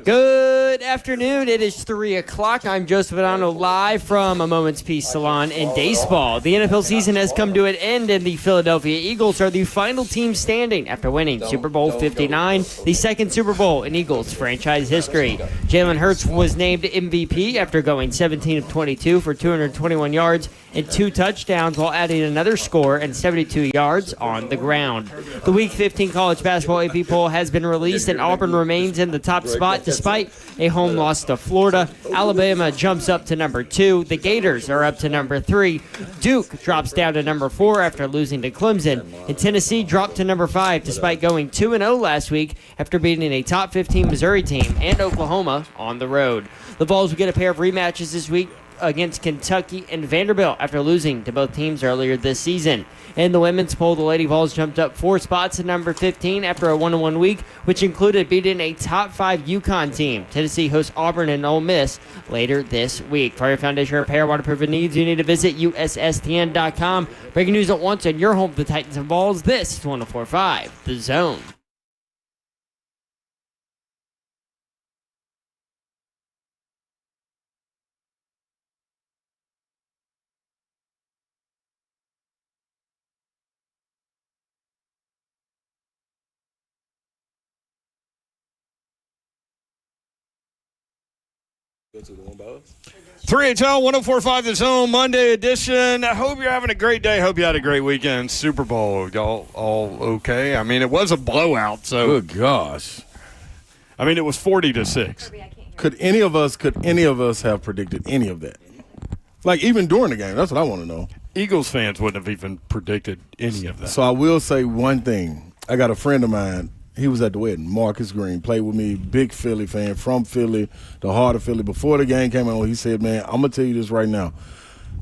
Good afternoon. It is 3 o'clock. I'm Joseph Adano live from A Moment's Peace Salon in Baseball. The NFL season has come to an end, and the Philadelphia Eagles are the final team standing after winning Super Bowl 59, the second Super Bowl in Eagles franchise history. Jalen Hurts was named MVP after going 17 of 22 for 221 yards and 2 touchdowns while adding another score and 72 yards on the ground. The Week 15 college basketball AP poll has been released, and Auburn remains in the top spot despite a home loss to Florida. Alabama jumps up to number 2. The Gators are up to number 3. Duke drops down to number 4 after losing to Clemson. And Tennessee dropped to number 5 despite going 2-0 last week after beating a top 15 Missouri team and Oklahoma on the road. The Vols will get a pair of rematches this week against Kentucky and Vanderbilt after losing to both teams earlier this season. In the women's poll, the Lady Vols jumped up 4 spots to number 15 after a 1-1 week, which included beating a top 5 UConn team. Tennessee hosts Auburn and Ole Miss later this week. For your foundation repair waterproofing needs, you need to visit USSTN.com. Breaking news at once on your home for the Titans and Vols. This is 104.5 The Zone. Go to the one by us. 3HL 104.5 The Zone Monday edition. I hope you're having a great day. Hope you had a great weekend. Super Bowl, y'all all okay? I mean, it was a blowout. So Good gosh. I mean, it was 40-6. Could any of us have predicted any of that? Like even during the game, that's what I want to know. Eagles fans wouldn't have even predicted any of that. So I will say one thing. I got a friend of mine. He was at the wedding. Marcus Green played with me, big Philly fan, from Philly, the heart of Philly. Before the game came on, he said, man, I'm going to tell you this right now.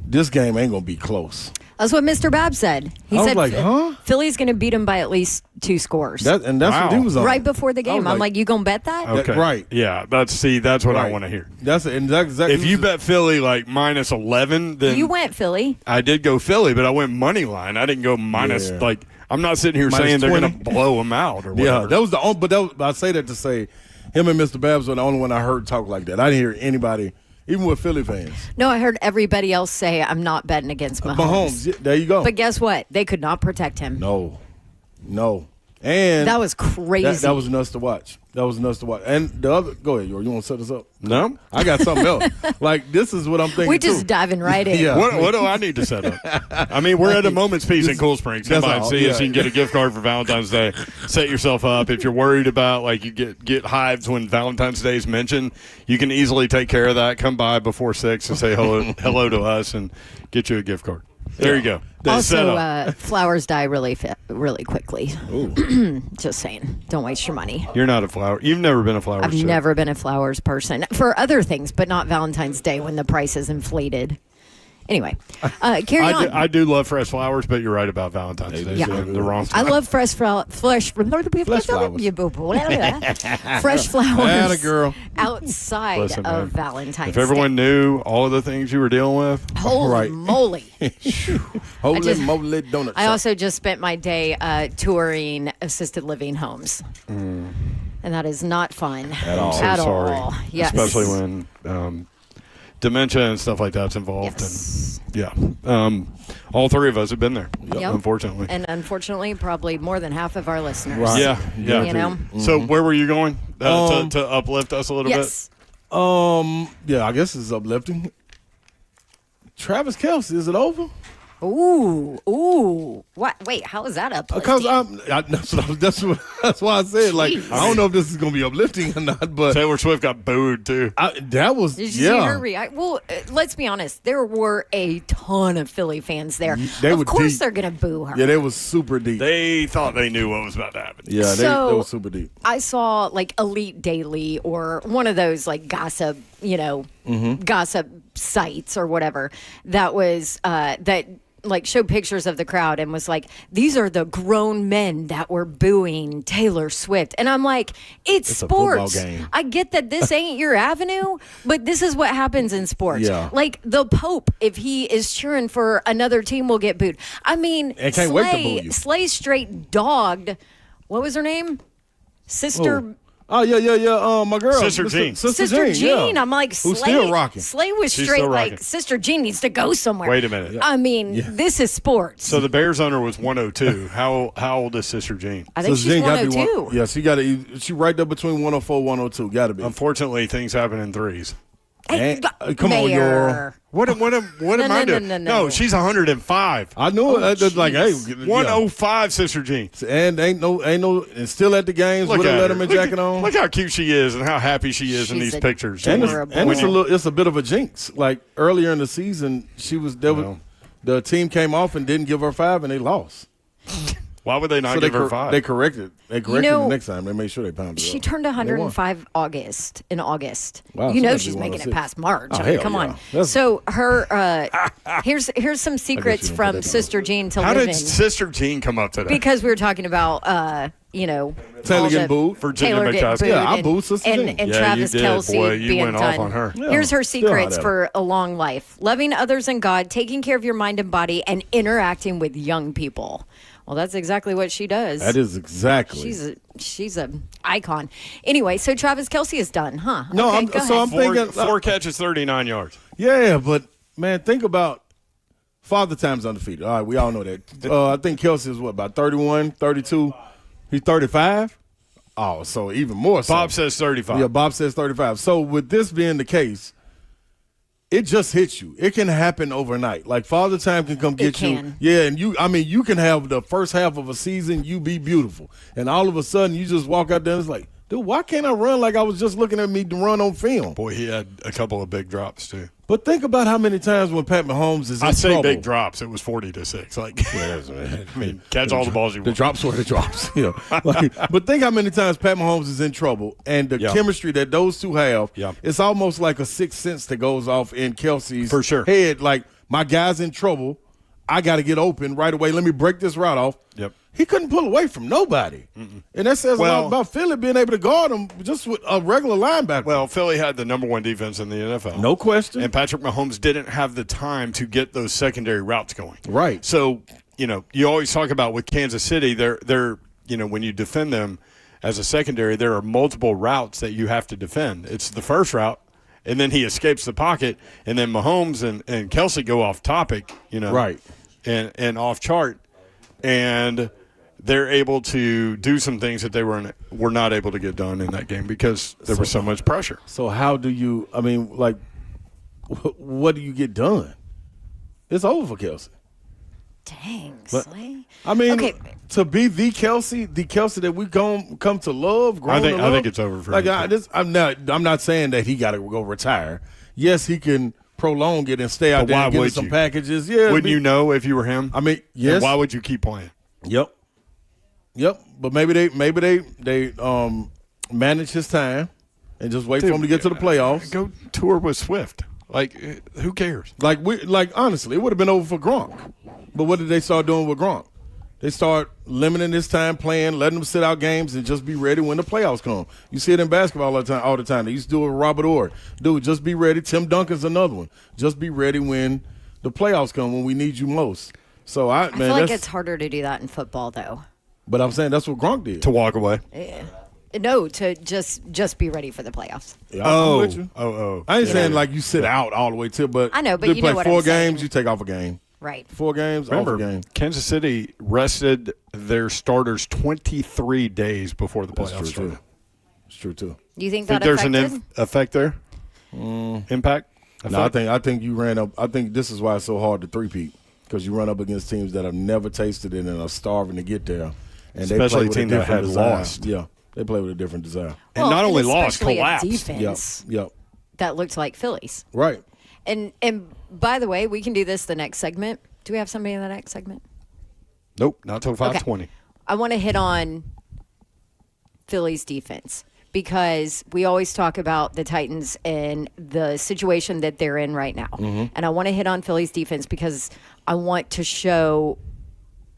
This game ain't going to be close. That's what Mr. Babb said. He I was said like, huh? Philly's going to beat him by at least 2 scores. That's Wow. what he was on. Right before the game. I'm like, you going to bet that? Okay. right. Yeah, that's what I Right. want to hear. That's exactly. If you bet Philly like minus 11, then You went Philly. I did go Philly, but I went money line. I didn't go minus. Yeah. Like, I'm not sitting here Minus saying they're 20. going to blow them out or whatever. Yeah, that was the only. But I say that to say, him and Mr. Babs were the only one I heard talk like that. I didn't hear anybody, even with Philly fans. No, I heard everybody else say I'm not betting against Mahomes. Yeah, there you go. But guess what? They could not protect him. No. And That was crazy. that was nuts to watch. And the other, go ahead, Yor. You want to set us up? No? I got something else. Like, this is what I'm thinking. We're just too. diving right in. Yeah. What do I need to set up? I mean, we're at a Moment's Peace in Cool Springs. Come That's by and all, see us. yeah. You can get a gift card for Valentine's Day. Set yourself up. If you're worried about, like, you get hives when Valentine's Day is mentioned, you can easily take care of that. Come by before 6 and say hello to us and get you a gift card. There you go. Also, flowers die really quickly. Ooh. Just saying. Don't waste your money. You're not a flower. You've never been a flowers I've chick. never been a flowers person. For other things, but not Valentine's Day when the price is inflated. Anyway, carry on. I do love fresh flowers, but you're right about Valentine's Day. Yeah. So the wrong I love fresh flowers. Fresh flowers. Fresh flowers Atta girl. outside Listen, man, of Valentine's If everyone Day. knew all of the things you were dealing with, Holy Right. moly. Holy moly donuts. I also just spent my day touring assisted living homes. And that is not fun. At all. I'm At so sorry. all. Yes. Especially when dementia and stuff like that's involved. Yes. And yeah. All 3 of us have been there, Yep. unfortunately. And unfortunately, probably more than half of our listeners. Right. Yeah. You know? So where were you going to uplift us a little Yes. Yeah, I guess it's uplifting. Travis Kelce, is it over? Ooh. What? Wait, how is that uplifting? Because that's why I said, like, Jeez. I don't know if this is going to be uplifting or not, but Taylor Swift got booed too. that was, Did you see her react? Well, let's be honest. There were a ton of Philly fans there. They of were course deep. they're going to boo her. Yeah, they was super deep. They thought they knew what was about to happen. Yeah, they So- was super deep. I saw like Elite Daily or one of those like gossip, gossip sites or whatever that was that like showed pictures of the crowd and was like, these are the grown men that were booing Taylor Swift. And I'm like, it's a football sports. game. I get that this ain't your avenue, but this is what happens in sports. Yeah. Like the Pope, if he is cheering for another team, will get booed. I mean, And can't wait to boo you. Slay straight dogged, what was her name? Sister Oh, yeah. My girl. Sister Jean. Sister Jean. Yeah. I'm like, Who's Slay, still rocking. Slay was She's straight still like, rocking. Sister Jean needs to go somewhere. Wait a minute. I mean, this is sports. So the Bears owner was 102. How old is Sister Jean? I think Sister she's Jean gotta be 102. Yeah, she right there between 104 and 102. Got to be. Unfortunately, things happen in threes. Hey, come on, Mayor. What am I doing? No. She's 105. I knew it. That's like, hey, 105, Sister Jean. And ain't no, and still at the games with a Letterman jacket on. Look how cute she is and how happy she is in She's these pictures. And adorable. it's a bit of a jinx. Like earlier in the season, the team came off and didn't give her 5, and they lost. Why would they not give her 5? They corrected. The next time. They made sure they pounded it She up. turned And they won. 105 in August. Wow, you know must be she's making it 106. past March. Oh, I mean, hell come yeah. on. That's- So her here's some secrets didn't put from that down. Sister Jean to How live did in. Sister Jean come up today? Because we were talking about Taylor all getting the- booed. Virginia Taylor getting McCaskey. booed Yeah, I and- booed Sister and, Jean. and Yeah, Travis you did, Kelce boy. You being went off done. on her. Yeah, Here's her still hot secrets at for a long life: loving others and God, taking care of your mind and body, and interacting with young people. Well, that's exactly what she does. That is exactly. She's a icon. Anyway, so Travis Kelce is done, huh? No, okay, I'm- go so ahead. I'm thinking- Four catches, 39 yards. Yeah, but man, think about Father Time's undefeated. All right, we all know that. I think Kelce is about 31, 32. He's 35. Oh, so even more so. Bob says 35. Yeah, Bob says 35. So with this being the case, it just hits you. It can happen overnight. Like Father Time can come get you. can. Yeah, and you can have the first half of a season, you be beautiful. And all of a sudden you just walk out there and it's like, dude, why can't I run like I was just looking at me to run on film? Boy, he had a couple of big drops, too. But think about how many times when Pat Mahomes is in I say trouble. big drops. It was 40-6. Like, I mean, catch all the balls you The want. drops were the drops. But think how many times Pat Mahomes is in trouble and the Yeah. chemistry that those two have. Yeah. It's almost like a sixth sense that goes off in Kelce's For sure. head. Like, my guy's in trouble. I got to get open right away. Let me break this route off. Yep. He couldn't pull away from nobody. And that says a lot about Philly being able to guard him just with a regular linebacker. Well, Philly had the number 1 defense in the NFL. no question. And Patrick Mahomes didn't have the time to get those secondary routes going. Right. So, you always talk about with Kansas City, they're when you defend them as a secondary, there are multiple routes that you have to defend. It's the first route, and then he escapes the pocket, and then Mahomes and Kelce go off topic, Right. and off chart, and they're able to do some things that they were not able to get done in that game because there was so much pressure. So how do you, what do you get done? It's over for Kelce. Dang, But- Slay. Okay. To be the Kelce that we come to love, grown to love. I think it's over for him. I'm not saying that he got to go retire. Yes, he can prolong it and stay out But there why and get would some you? packages. Yeah, Wouldn't you know if you were him? Yes. And why would you keep playing? Yep. But maybe they manage his time and just wait for him to get to the playoffs. Go tour with Swift. Like, who cares? Honestly, it would have been over for Gronk. But what did they start doing with Gronk? They start limiting his time playing, letting him sit out games, and just be ready when the playoffs come. You see it in basketball all the time. They used to do it with Robert Orr. Dude, just be ready. Tim Duncan's another one. Just be ready when the playoffs come, when we need you most. So I feel like it's harder to do that in football, though. But I'm saying that's what Gronk did. To walk away. No, to just be ready for the playoffs. Yeah, I'm with you. I ain't Yeah. saying like you sit out all the way till, but I know, but they you play know what 4 I'm saying. games, you take off a game. Right. 4 games, Remember, off a game. Kansas City rested their starters 23 days before the playoffs That's true started. too. It's true too. Do you think Think that there's affected? an effect there? Impact? No, I think you ran up. I think this is why it's so hard to three-peat, because you run up against teams that have never tasted it and are starving to get there, and Especially they play a with team a that different had desire. lost. Yeah, they play with a different desire. And not only lost, especially a collapsed. defense Yep. that looked like Phillies. Right. And by the way, we can do this the next segment. Do we have somebody in the next segment? Nope, not till 5:20. I want to hit on Phillies defense because we always talk about the Titans and the situation that they're in right now. And I want to hit on Phillies defense because I want to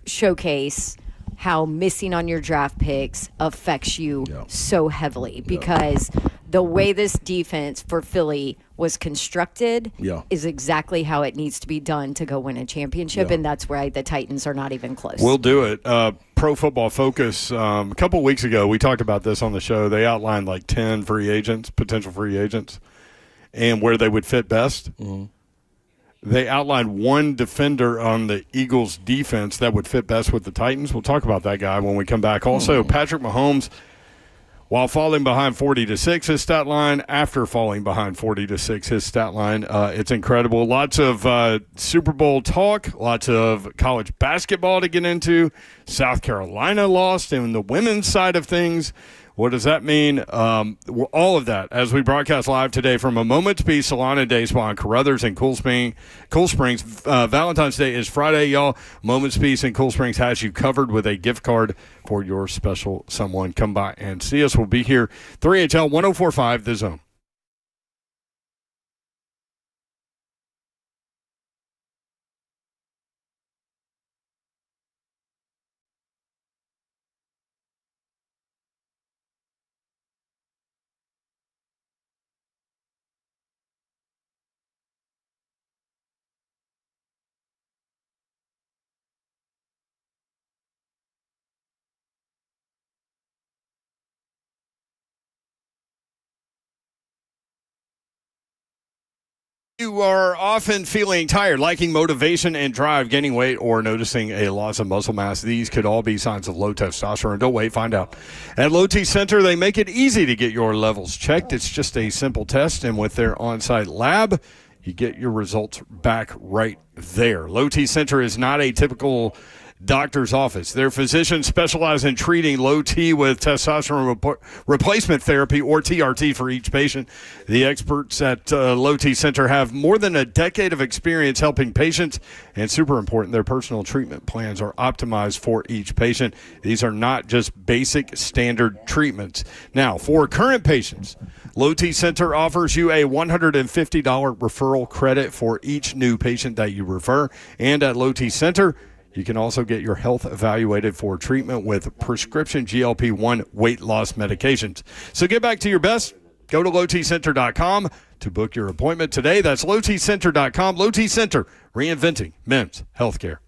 showcase how missing on your draft picks affects you so heavily because the way this defense for Philly was constructed Yeah. is exactly how it needs to be done to go win a championship, Yeah. and that's why the Titans are not even close. We'll do it. Pro Football Focus, a couple of weeks ago, we talked about this on the show. They outlined like 10 free agents, potential free agents, and where they would fit best. Mm-hmm. They outlined one defender on the Eagles' defense that would fit best with the Titans. We'll talk about that guy when we come back. Also, Patrick Mahomes, while falling behind 40-6, his stat line, after falling behind 40-6, his stat line, it's incredible. Lots of Super Bowl talk, lots of college basketball to get into. South Carolina lost in the women's side of things. What does that mean? All of that as we broadcast live today from A Moment's Peace Salon and Day Spa in Carruthers and Cool Springs. Valentine's Day is Friday, y'all. Moment's Peace in Cool Springs has you covered with a gift card for your special someone. Come by and see us. We'll be here 3HL 1045 The Zone. You are often feeling tired, lacking motivation and drive, gaining weight, or noticing a loss of muscle mass. These could all be signs of low testosterone. Don't wait, find out. At Low T Center, they make it easy to get your levels checked. It's just a simple test, and with their on-site lab, you get your results back right there. Low T Center is not a typical doctor's office. Their physicians specialize in treating low T with testosterone replacement therapy, or TRT, for each patient. The experts at Low T Center have more than a decade of experience helping patients, and super important, their personal treatment plans are optimized for each patient. These are not just basic standard treatments. Now, for current patients, Low T Center offers you a $150 referral credit for each new patient that you refer. And at Low T Center, you can also get your health evaluated for treatment with prescription GLP-1 weight loss medications. So get back to your best. Go to lowtcenter.com to book your appointment today. That's lowtcenter.com. Low T Center, reinventing men's healthcare.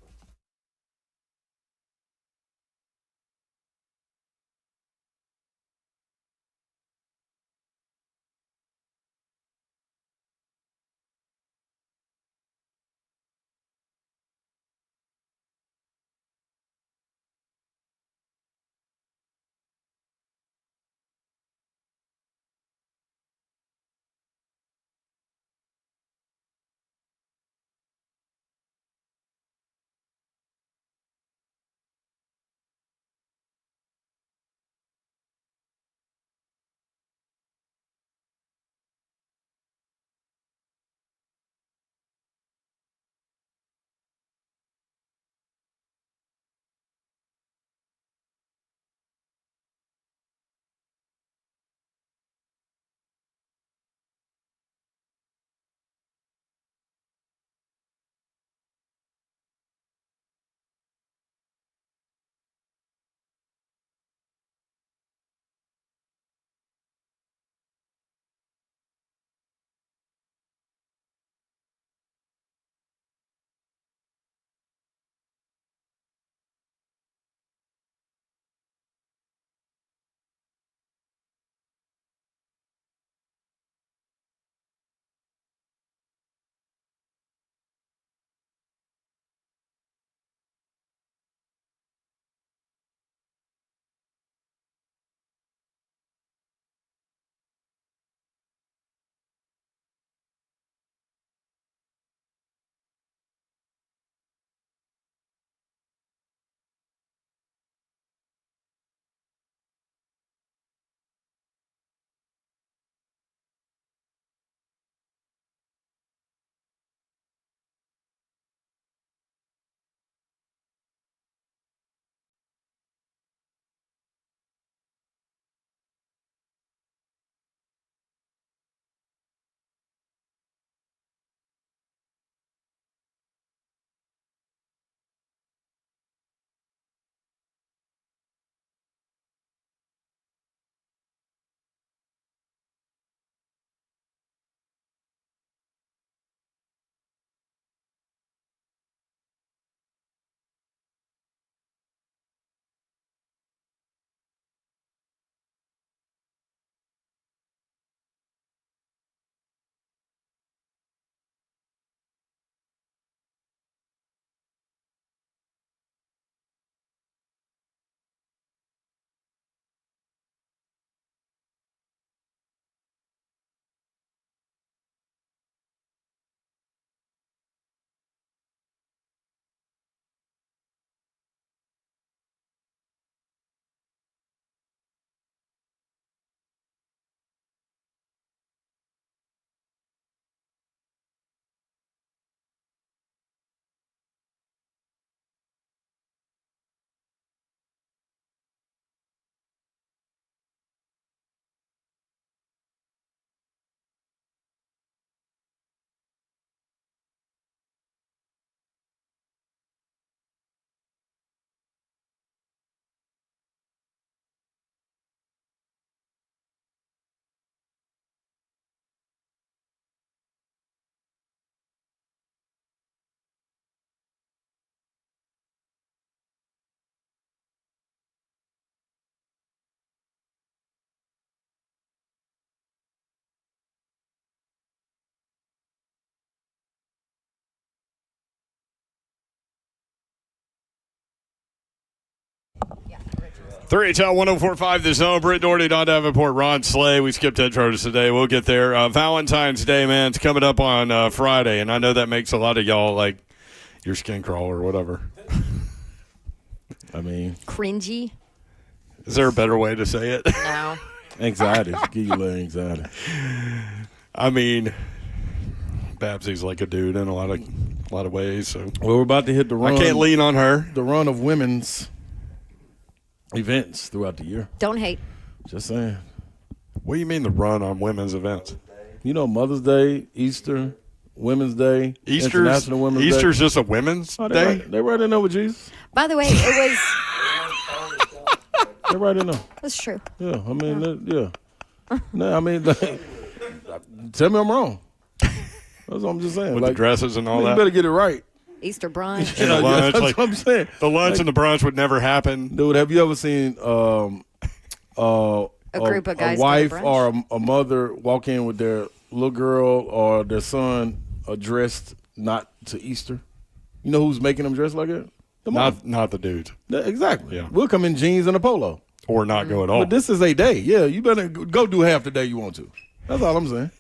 3HL 1045 The Zone. Britt Doherty, Don Davenport, Ron Slay. We skipped intros today. We'll get there. Valentine's Day, man, it's coming up on Friday, and I know that makes a lot of y'all like your skin crawl or whatever. I mean, Cringy. Is there a better way to say it? No. anxiety. Give you a little anxiety. I mean, Babsy's like a dude in a lot of ways. So Well, we're about to hit the run. I can't lean on her. The run of women's events throughout the year. Don't hate. Just saying. What do you mean the run on women's events? You know, Mother's Day, Easter, Women's Day, International Women's Day. Easter's just a women's day? They right in there with Jesus. By the way, it was. They right in there. That's true. Yeah, I mean, yeah. No, I mean, tell me I'm wrong. That's what I'm just saying. With the dresses and all you that? better get it right. Easter brunch. And the lunch, that's like, what I'm saying. the lunch and the brunch would never happen. Dude, have you ever seen A group of guys a wife go to or a mother walk in with their little girl or their son dressed not to Easter? You know who's making them dress like that? The mom. Not the dudes. Exactly. Yeah. We'll come in jeans and a polo. Or not go at all. But this is a day. Yeah, you better go do half the day you want to. That's all I'm saying.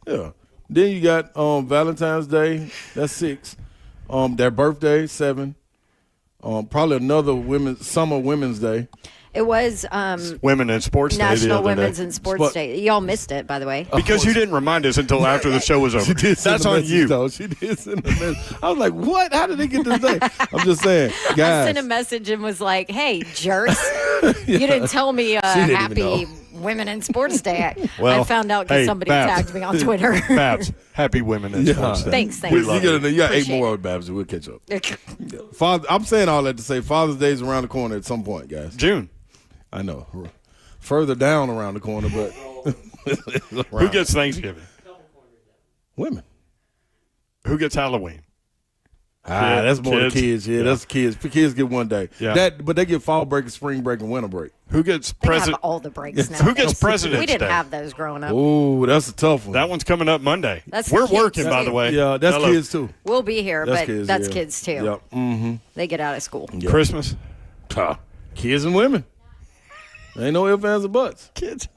Yeah. Then you got Valentine's Day. That's 6. Their birthday, 7. Probably another summer women's day. It was Women in Sports Day the National other Women's day. and Sports Day. Y'all missed it, by the way. Because you didn't remind us until after the show was over. That's on you. Though. She did send a message. I was like, what? How did they get this day? I'm just saying, I guys. sent a message and was like, hey, jerks, you didn't tell me even happy know. Women in Sports Day. Well, I found out because hey, somebody Babs. tagged me on Twitter. Babs, happy Women in Sports Day. Thanks. You love got you. you got 8 Appreciate more it. with Babs. We'll catch up. I'm saying all that to say Father's Day is around the corner at some point, guys. June. I know. Further down around the corner, but Who gets Thanksgiving? women. Who gets Halloween? That's more the kids. kids. Yeah, that's kids. Kids get one day. Yeah. But they get fall break, spring break, and winter break. Who gets They have President? all the breaks now. Who gets President's We didn't Day? have those growing up. Ooh, that's a tough one. That one's coming up Monday. That's We're the kids, working, by too. the way. Yeah, that's Hello. kids too. We'll be here, That's but kids. that's yeah. kids too. Yep. Mm-hmm. They get out of school. Christmas. Kids and women. Ain't no ifs, ands, or buts. Kids.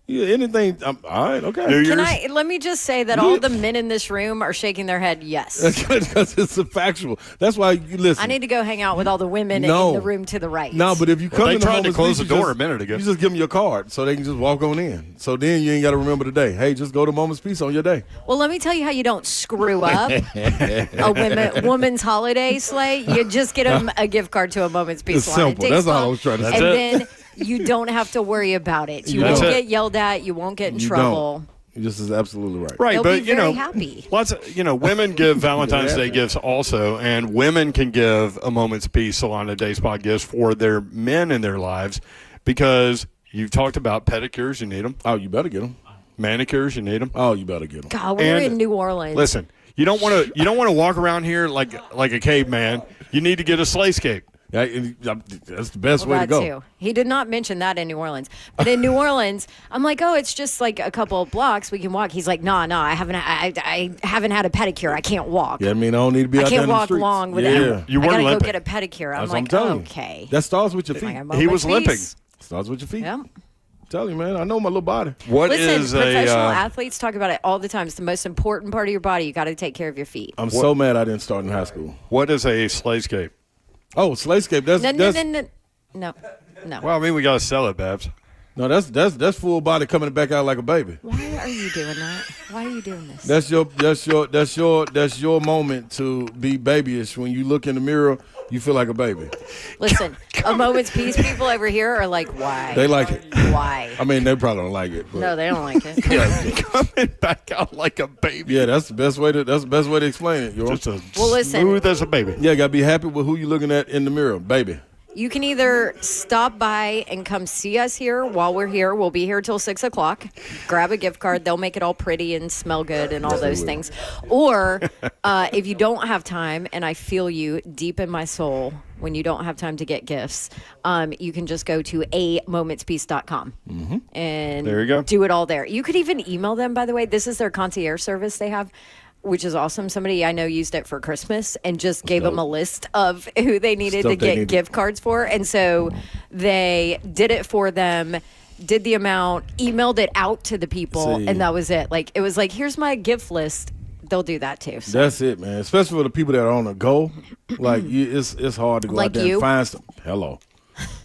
Yeah, anything. All right, okay. New Year's. Let me just say that all the men in this room are shaking their head yes. Because it's a factual. That's why you listen. I need to go hang out with all the women No. in the room to the right. No, but if you come they in the tried to Moments close Peace, the you door just- a minute ago. You just give them your card so they can just walk on in. So then you ain't got to remember the day. Hey, just go to Moments Peace on your day. Well, let me tell you how you don't screw up a woman's holiday, Slay. You just get them a gift card to a Moment's Peace It's salon. simple. It takes That's all I fun, was trying to and say. then you don't have to worry about it. You That's won't it. get yelled at. You won't get in You trouble. don't. You just is absolutely right. Right, They'll but be you know, very happy. lots of women give Valentine's Day gifts also, and women can give a Moment's Peace Salon a Day Spa gifts for their men in their lives, because you've talked about pedicures, you need them. Oh, you better get them. Manicures, you need them. Oh, you better get them. God, we're And in New Orleans. Listen, you don't want to walk around here like a caveman. You need to get a sleigh-scape. That's the best Well, way to that go. too. He did not mention that in New Orleans. But in New Orleans, I'm like, oh, it's just like a couple of blocks. We can walk. He's like, nah, I haven't had a pedicure. I can't walk. Yeah, I mean, I don't need to be I out there can't in the walk streets. long without. Yeah. You I were gotta limping. go get a pedicure. I'm That's what I'm like, telling okay. you. That starts with your feet. Like, He was moment's limping. peace. Starts with your feet. Yeah. I'm telling you, man. I know my little body. What Listen, is professional a athletes talk about it all the time. It's the most important part of your body. You got to take care of your feet. I'm so mad I didn't start in high school. what is a sleigh-scape? Oh, Slayscape. No. Well, I mean, we got to sell it, Babs. No, that's full body coming back out like a baby. Why are you doing that? Why are you doing this? That's your moment to be babyish. When you look in the mirror, you feel like a baby. Listen, a moment's peace. People over here are like, why? They like it. Why? I mean, they probably don't like it. But No, they don't like it. Coming back out like a baby. yeah, that's the best way to explain it. Yo. Just as Well, listen. smooth as a baby. Yeah, gotta be happy with who you're looking at in the mirror, baby. You can either stop by and come see us here while we're here. We'll be here till 6 o'clock. Grab a gift card. They'll make it all pretty and smell good and all those things. Or if you don't have time, and I feel you deep in my soul when you don't have time to get gifts, you can just go to amomentspeace.com and There you go. do it all there. You could even email them, by the way. This is their concierge service they have. which is awesome. Somebody I know used it for Christmas and just gave them a list of who they needed Stuff to they get needed. gift cards for. And so they did it for them, did the amount, emailed it out to the people, See. and that was it. Like, it was like, here's my gift list. They'll do that too. So. That's it, man. Especially for the people that are on the go. Like, it's hard to go Like out there you? and find some. Hello.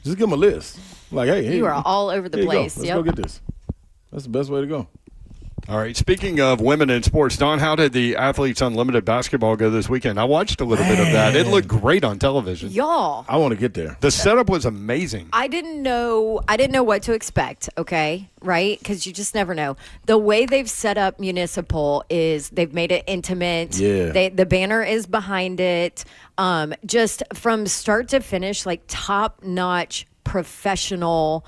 Just give them a list. Like, hey, here You are all over the here you go. place. Let's Yep. go get this. That's the best way to go. All right. Speaking of women in sports, Don, how did the Athletes Unlimited basketball go this weekend? I watched a little bit of that. It looked great on television. Y'all. I want to get there. The setup was amazing. I didn't know what to expect, okay? Right? Because you just never know. The way they've set up Municipal is they've made it intimate. Yeah. The banner is behind it. Just from start to finish, like top-notch, professional,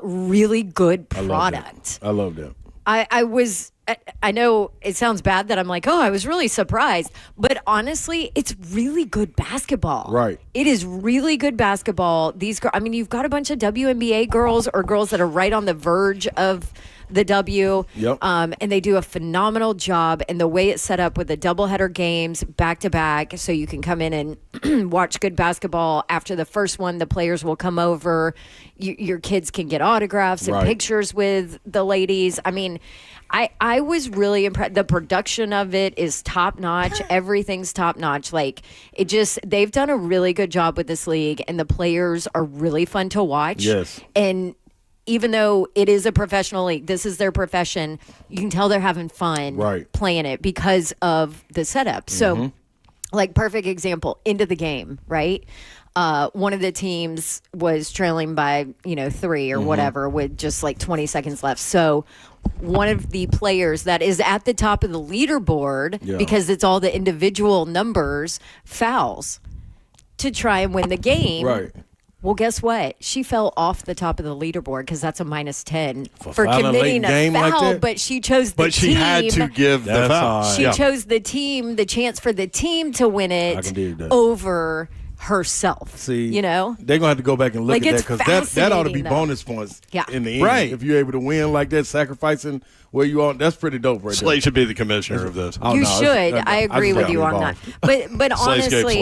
really good product. I love that. I know it sounds bad that I'm like, oh, I was really surprised. But honestly, it's really good basketball. Right. It is really good basketball. These girls, I mean, you've got a bunch of WNBA girls or girls that are right on the verge of the W. Yep. And they do a phenomenal job. And the way it's set up with the doubleheader games back to back, so you can come in and watch good basketball. After the first one, the players will come over. Your kids can get autographs and Right. pictures with the ladies. I mean, I was really impressed. The production of it is top notch. Everything's top notch. Like, they've done a really good job with this league, and the players are really fun to watch. Yes. And even though it is a professional league, this is their profession, you can tell they're having fun Right. playing it because of the setup. So, like, perfect example, into the game, right? One of the teams was trailing by, 3 or whatever with just like 20 seconds left. So one of the players that is at the top of the leaderboard, Yeah. because it's all the individual numbers, fouls to try and win the game. Right. Well, guess what? She fell off the top of the leaderboard because that's a -10 for fouling a committing late a game like foul. that? But she chose the But she team. had to give the That's foul. hard. She Yeah. chose the team, the chance for the team to win I can it dig that. over herself. See, They're going to have to go back and look Like, at that it's because that ought to be fascinating, though. bonus points Yeah. in the end. Right. If you're able to win like that, sacrificing where you are, that's pretty dope right Slade there. should be the commissioner of this. Oh, you no, should. it's- I agree just with gotta you be on that. involved. But Slayscape honestly,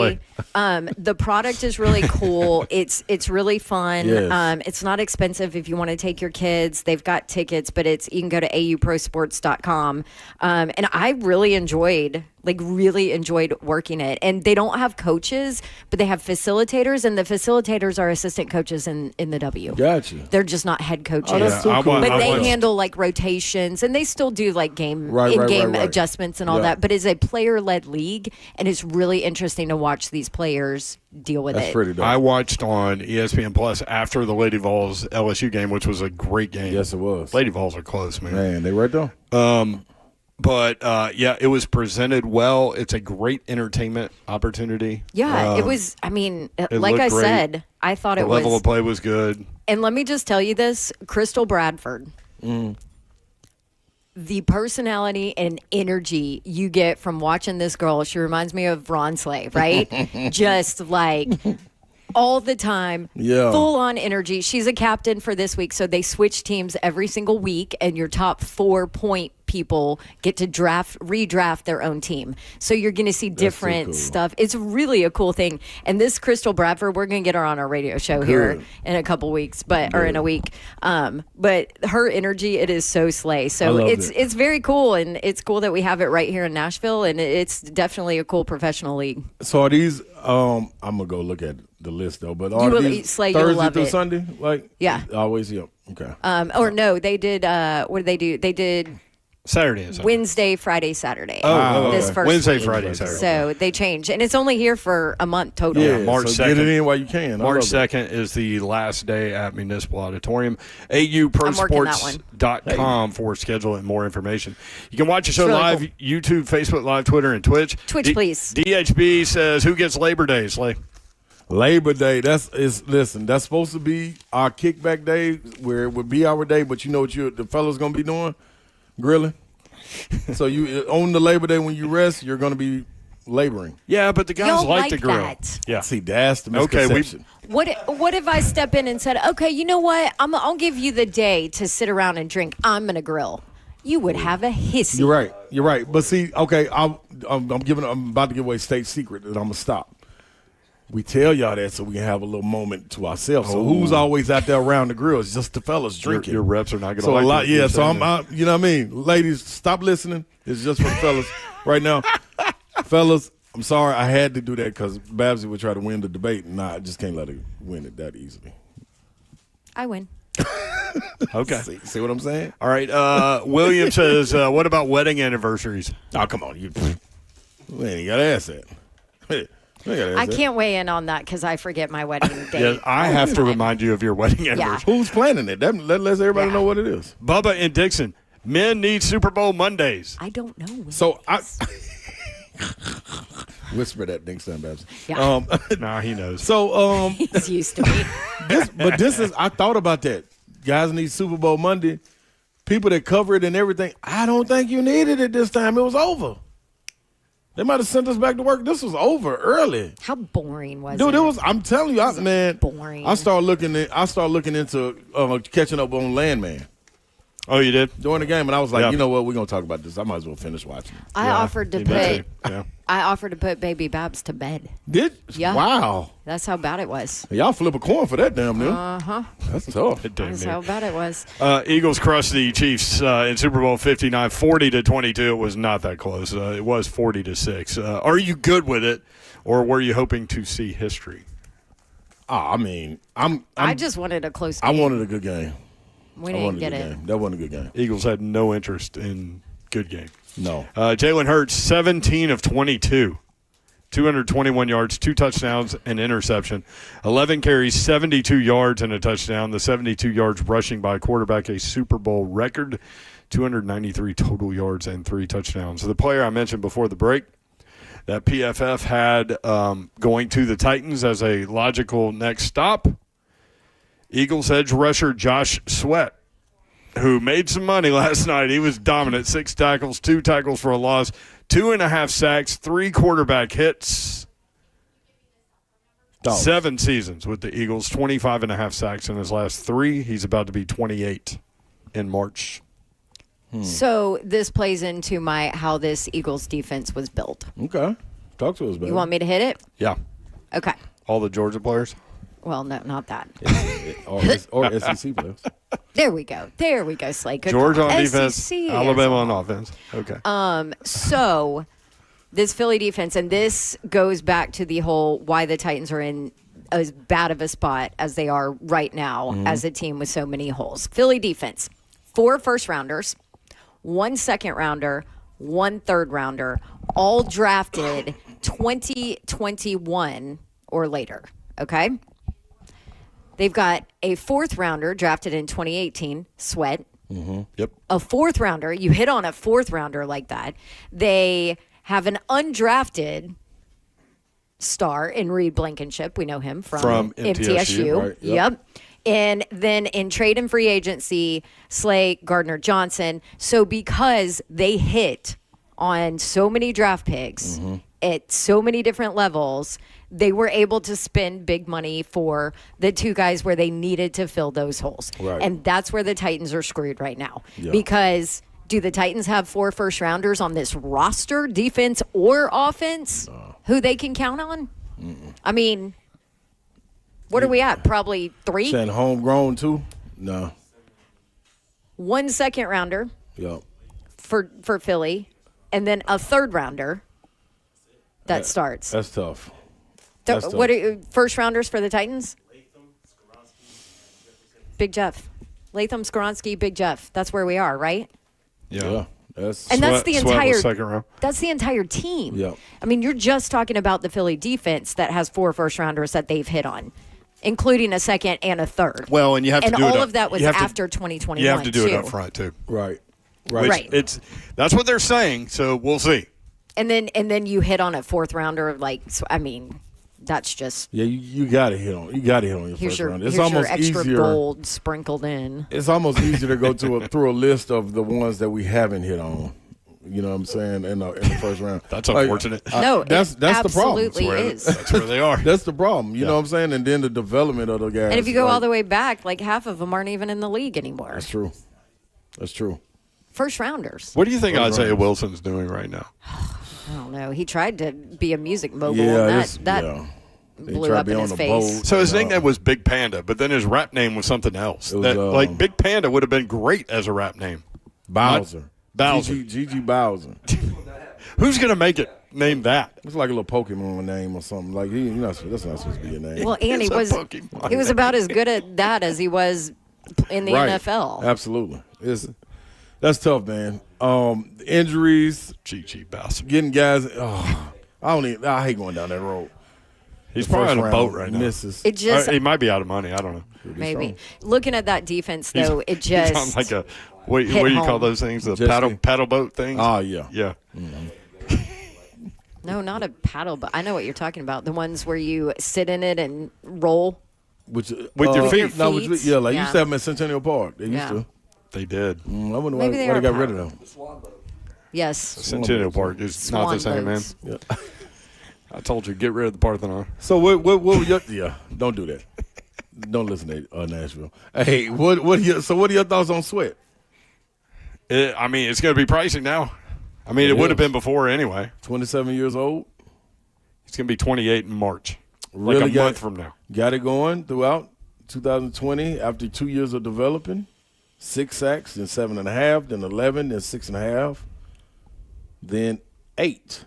Slay. the product is really cool. It's really fun. Yes. It's not expensive if you want to take your kids. They've got tickets, but you can go to auprosports.com. And I really enjoyed working it. And they don't have coaches, but they have facilitators, and the facilitators are assistant coaches in the W. Gotcha. They're just not head coaches. Oh, that's so I cool. wa- But I they watched- handle like rotations, and they still do like Right, in-game right. adjustments and all Yeah. that. But it's a player-led league, and it's really interesting to watch these players deal with That's it. pretty dope. I watched on ESPN Plus after the Lady Vols LSU game, which was a great game. Yes, it was. Lady Vols are close, man. Man, they right there. But yeah, it was presented well. It's a great entertainment opportunity. Yeah, it was. I mean, like looked I great. said, I thought The it was. level of play was good. And let me just tell you this, Crystal Bradford. The personality and energy you get from watching this girl, she reminds me of Ron Slay, right? Just like all the time, Yeah. full on energy. She's a captain for this week, so they switch teams every single week, and your top 4-point people get to redraft their own team. So you're going to see different cool. stuff. It's really a cool thing. And this Crystal Bradford, we're going to get her on our radio show here in a couple weeks, or in a week. But her energy, it is so slay. So love it's very cool, and it's cool that we have it right here in Nashville, and it's definitely a cool professional league. So are these? I'm gonna go look at the list though. But are You will- these Slay, you'll Thursday love through it. Sunday? Like Yeah. always. Yeah. Okay. Or no, they did. What did they do? They did Saturday and Sunday. Wednesday, Friday, Saturday. Oh, this okay. first Wednesday, week. Friday, Saturday. So they changed, and it's only here for a month total. yeah. March so get 2nd. it in while you can. I March love it. 2nd is the last day at Municipal Auditorium. working that AUProsports.com for schedule and more information. You can watch the show really live, cool. YouTube, Facebook Live, Twitter, and Twitch. Twitch, please. DHB says, who gets Labor Day, Slay? Labor Day. Listen. That's supposed to be our kickback day, where it would be our day. But you know what the fellas gonna be doing? Grilling. So you on the Labor Day when you rest, you're gonna be laboring. Yeah, but the guys Y'all like like to grill. that. Yeah. See, that's the Okay, misconception. What if I step in and said, okay, you know what? I'll give you the day to sit around and drink. I'm gonna grill. you would have a hissy. You're right. But see, okay, I'm about to give away state secret that I'm gonna stop. We tell y'all that so we can have a little moment to ourselves. So who's always out there around the grill? It's just the fellas drinking. Your reps are not going to so like a lot. it. Yeah. So you know what I mean, ladies, stop listening. It's just for the fellas right now. Fellas, I'm sorry I had to do that because Babsy would try to win the debate, and I just can't let her win it that easily. I win. Okay. See what I'm saying? All right. William says, what about wedding anniversaries? Oh, come on, man, you gotta ask that. I can't weigh in on that because I forget my wedding date. Yeah, I have to remind you of your wedding anniversary. Who's planning it? Let everybody know what it is. Bubba and Dixon. Men need Super Bowl Mondays. I don't know. So I whisper that Dixon, Babs. Yeah. Nah, he knows. So he's used to me. I thought about that. Guys need Super Bowl Monday. People that cover it and everything. I don't think you needed it this time. It was over. They might have sent us back to work. This was over early. How boring was it? Dude, it was. I'm telling you, man. Boring. I started looking into catching up on Landman Oh, you did? during the game, and I was like, you know what? We're gonna talk about this. I might as well finish watching. I offered to me put. too. Yeah. I offered to put Baby Babs to bed. Yeah. Wow. That's how bad it was. Y'all flip a coin for that damn near. That's tough. That's how bad it was. Eagles crushed the Chiefs in Super Bowl 59, 40-22. It was not that close. It was 40-6. Are you good with it, or were you hoping to see history? I mean, I just wanted a close game. I wanted a good game. We didn't get it. That wasn't a good game. Eagles had no interest in good game. No. Jalen Hurts, 17 of 22. 221 yards, 2 touchdowns, and interception. 11 carries, 72 yards, and a touchdown. The 72 yards rushing by quarterback, a Super Bowl record. 293 total yards and 3 touchdowns. So the player I mentioned before the break that PFF had going to the Titans as a logical next stop, Eagles edge rusher Josh Sweat, who made some money last night. He was dominant. 6 tackles, 2 tackles for a loss, 2.5 sacks, 3 quarterback hits. 7 seasons with the Eagles, 25.5 sacks in his last 3. He's about to be 28 in March. So this plays into how this Eagles defense was built. Okay. Talk to us, baby. You want me to hit it? Yeah. Okay. All the Georgia players? Well, no, not that. or SEC players. There we go, Slade. Good Georgia call. on defense, SEC Alabama on offense. Okay. So this Philly defense, and this goes back to the whole why the Titans are in as bad of a spot as they are right now as a team with so many holes. Philly defense, 4 first-rounders, 1 second-rounder, 1 third-rounder, all drafted 2021 or later, okay? They've got a 4th-rounder drafted in 2018, Sweat. Yep. A 4th-rounder. You hit on a 4th-rounder like that. They have an undrafted star in Reed Blankenship. We know him from MTSU. Right, Yep. And then in trade and free agency, Slay Gardner-Johnson. So because they hit on so many draft picks at so many different levels, they were able to spend big money for the 2 guys where they needed to fill those holes. Right. And that's where the Titans are screwed right now. Yeah. Because do the Titans have 4 first-rounders on this roster, defense or offense, who they can count on? I mean, what are we at? Probably 3? Saying homegrown, too? No. 1 second-rounder Yep. for Philly, and then a 3rd-rounder that starts. That's tough. What are first-rounders for the Titans? Big Jeff. Latham, Skoronski, Big Jeff. That's where we are, right? Yeah. That's And that's the Sweat was entire second round. That's the entire team. Yeah. I mean, you're just talking about the Philly defense that has 4 first-rounders that they've hit on, including a 2nd and a 3rd. Well, and you have to and do it all up- of that was you have to- after 2021. You have to do it too. up front, too. right. Which Right. That's what they're saying, so we'll see. And then you hit on a 4th-rounder, I mean, that's just Yeah, you got to hit on. You got to hit on your here's first your round. It's here's almost your extra easier. gold sprinkled in. It's almost easier to go through a list of the ones that we haven't hit on. You know what I'm saying? In the first round. That's unfortunate. No, that's it the problem. absolutely is. That's where they are. That's the problem. You know what I'm saying? And then the development of the guys. And if you go all the way back, like half of them aren't even in the league anymore. That's true. That's true. first rounders. What do you think First Isaiah rounders. Wilson's doing right now? I don't know. He tried to be a music mogul, Yeah, and that They blew tried to up be in on his the face. boat. So his nickname was Big Panda, but then his rap name was something else. It was, Like Big Panda would have been great as a rap name. Bowser. Bowser. Gigi Bowser. Who's going to make it name that? It's like a little Pokemon name or something. Like that's not supposed to be your name. Well, and he It's a was Pokemon about as good at that as he was in the Right. NFL. Absolutely. That's tough, man. Injuries, Gigi Bowser. getting guys. I hate going down that road. He's The probably first on a boat round right now. misses. It just He might be out of money. I don't know. maybe looking at that defense He's- though, it he's on just like a what do hit you call home. those things? The Just- paddle boat things. Oh yeah. Yeah. no, not a paddle, but I know what you're talking about. The ones where you sit in it and roll. With your feet. No, feet? yeah, like you Yeah. used to have them at Centennial Park. They used Yeah. to. They did. I wonder Maybe why they they are got rid of paddle. them. Yes, Centennial Park is not the Swan same, man. boats. Yeah. I told you, get rid of the Parthenon. So what were your don't do that. Don't listen to Nashville. Hey, what are your thoughts on Sweat? I mean, it's going to be pricey now. I mean, it would have been before anyway. 27 years old. It's going to be 28 in March, Really like a got- month from now. Got it going throughout 2020 after 2 years of developing. 6 sacks, then 7.5, then 11, then 6.5, then 8.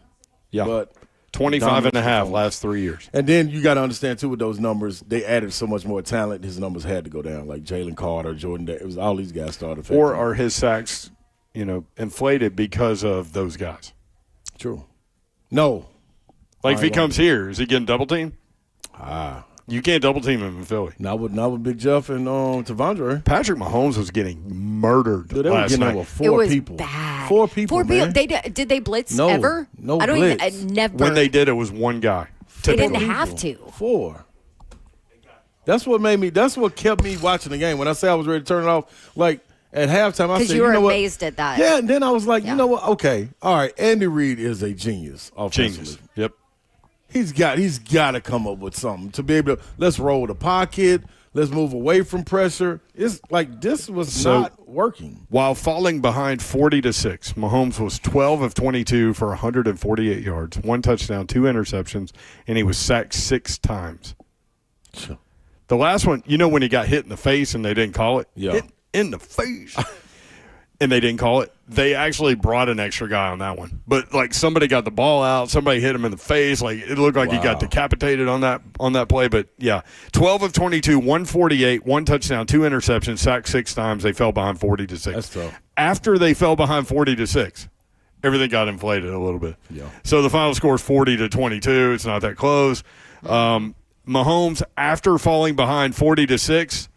Yeah, But 25 and a half dominant last 3 years. and then you got to understand too with those numbers, they added so much more talent. His numbers had to go down. Like Jalen Carter, Jordan, it was all these guys started. Or are his sacks, inflated because of those guys? true? No. Like if he Right, comes here, is he getting double teamed? Ah, You can't double team him in Philly. not with Big Jeff and Tavondre. Patrick Mahomes was getting murdered Dude, they were last getting night. over it 4 was people. bad. 4 people. man. Did they blitz No, ever? no I don't blitz. even. Never. When they did, it was one guy. They didn't Typically. have to. 4. That's what kept me watching the game. When I say I was ready to turn it off, like at halftime, I Because said, you were know what? amazed at that. Yeah, and then I was like, Yeah. you know what? Okay, all right. Andy Reid is a genius offensively. Genius. Yep. He's got to come up with something to be able to. Let's roll the pocket. Let's move away from pressure. It's like this was not working. While falling behind 40-6, Mahomes was 12 of 22 for 148 yards, 1 touchdown, 2 interceptions, and he was sacked 6 times. Sure. The last one, when he got hit in the face and they didn't call it? Yeah. Hit in the face. And they didn't call it. They actually brought an extra guy on that one. But, somebody got the ball out. Somebody hit him in the face. It looked like he got decapitated on that play. But, yeah, 12 of 22, 148, 1 touchdown, 2 interceptions, sacked 6 times. They fell behind 40-6. That's tough. After they fell behind 40-6, everything got inflated a little bit. Yeah. So the final score is 40-22. It's not that close. Mahomes, after falling behind 40-6,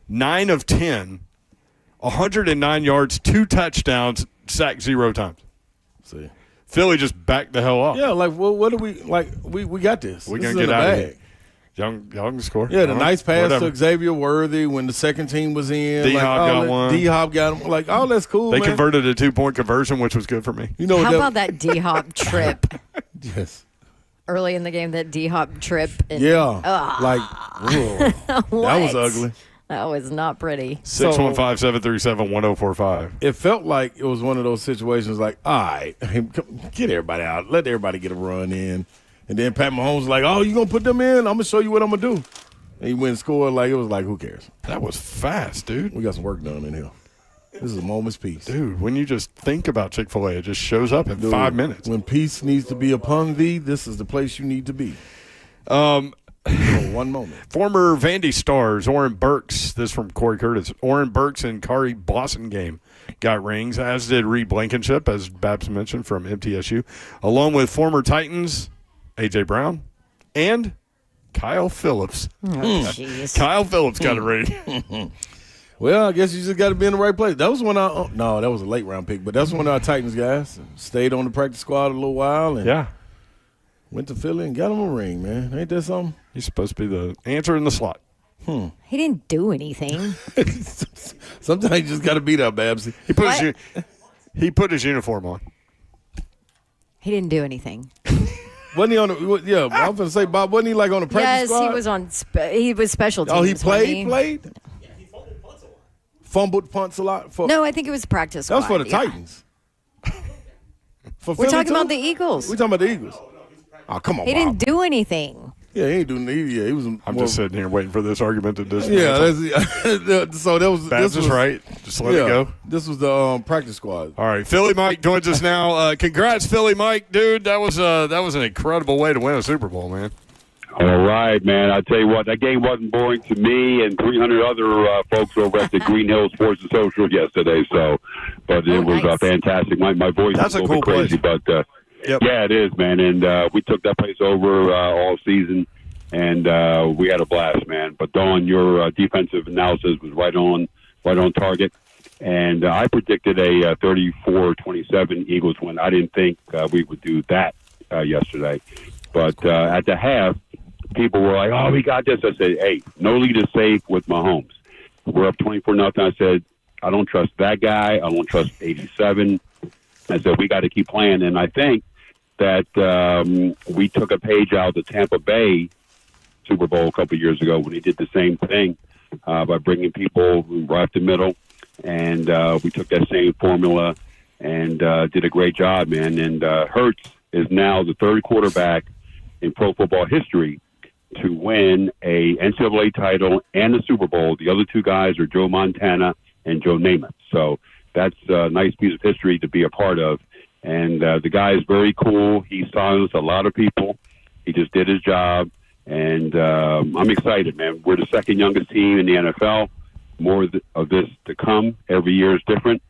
9 of 10, 109 yards, 2 touchdowns, sacked 0 times. See. Philly just backed the hell off. Yeah, what do we like? We got this. We're This going is to in get the out of bag. here. Y'all can score. Yeah, the All right. nice pass Whatever. to Xavier Worthy when the second team was in. D-Hop got one. D-Hop got him. Oh, that's cool, They man. converted a 2-point conversion, which was good for me. You know How what about that D-Hop trip Yes. early in the game? That D-Hop trip. And, Yeah. That was ugly. That was not pretty. 615-737-1045. It felt like it was one of those situations all right, get everybody out. Let everybody get a run in. And then Pat Mahomes was like, oh, you going to put them in? I'm going to show you what I'm going to do. And he went and scored. It was like, who cares? That was fast, dude. We got some work done in here. This is a moment's peace. Dude, when you just think about Chick-fil-A, it just shows up in Dude, 5 minutes. When peace needs to be upon thee, this is the place you need to be. For one moment. Former Vandy stars, Oren Burks, this from Corey Curtis, Oren Burks and Kari Boston game got rings, as did Reed Blankenship, as Babs mentioned, from MTSU, along with former Titans, A.J. Brown, and Kyle Phillips. Jeez. Kyle Phillips got a ring. Well, I guess you just got to be in the right place. That was that was a late round pick, but that's one of our Titans guys. Stayed on the practice squad a little while and Yeah. went to Philly and got him a ring, man. Ain't that something? He's supposed to be the answer in the slot. He didn't do anything. Sometimes you just got to be there, Babsy. He put his uniform on. He didn't do anything. Wasn't he on the, I was going to say, Bob, wasn't he on the practice Yes, squad? he was on. He was special teams. Oh, he wasn't played? fumbled punts a lot? No, I think it was practice. That was for the yeah. Titans. For We're Philly talking too? about the Eagles. We're talking about the Eagles. Oh, come on, He Bob. didn't do anything. Yeah, he ain't doing it. Yeah, he was. I'm just sitting here waiting for this argument to dismantle. Yeah, so that was. Babs is right. Just let it go. This was the practice squad. All right, Philly Mike joins us now. Congrats, Philly Mike, dude. That was an incredible way to win a Super Bowl, man. All right, man. I tell you what, that game wasn't boring to me and 300 other folks over at the Green Hill Sports and Social yesterday. So, but it was nice. Fantastic. My voice That's is a a cool little bit crazy, place. but Yep. yeah, it is, man. And we took that place over all season, and we had a blast, man. But Dawn, your defensive analysis was right on target. And I predicted a 34-27 Eagles win. I didn't think we would do that yesterday. But at the half, people were like, "Oh, we got this." I said, "Hey, no lead is safe with Mahomes. We're up 24-0." I said, "I don't trust that guy. I don't trust 87." I said, "We got to keep playing." And I think that we took a page out of the Tampa Bay Super Bowl a couple of years ago when he did the same thing by bringing people right up the middle. And we took that same formula and did a great job, man. And Hurts is now the third quarterback in pro football history to win a NCAA title and a Super Bowl. The other two guys are Joe Montana and Joe Namath. So that's a nice piece of history to be a part of. And the guy is very cool. He silenced a lot of people. He just did his job. And I'm excited, man. We're the second youngest team in the NFL. More of this to come. Every year is different.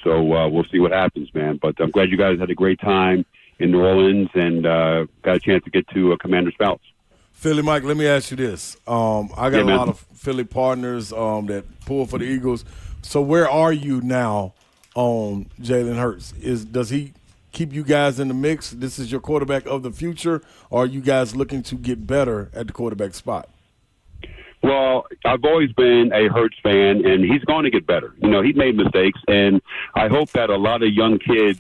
So we'll see what happens, man. But I'm glad you guys had a great time in New Orleans and got a chance to get to Commander Spouts. Philly Mike, let me ask you this. I got a man. lot of Philly partners that pull for the Eagles. So where are you now on Jalen Hurts? Does he keep you guys in the mix? This is your quarterback of the future, or are you guys looking to get better at the quarterback spot? Well, I've always been a Hurts fan, and he's going to get better. You know, he made mistakes, and I hope that a lot of young kids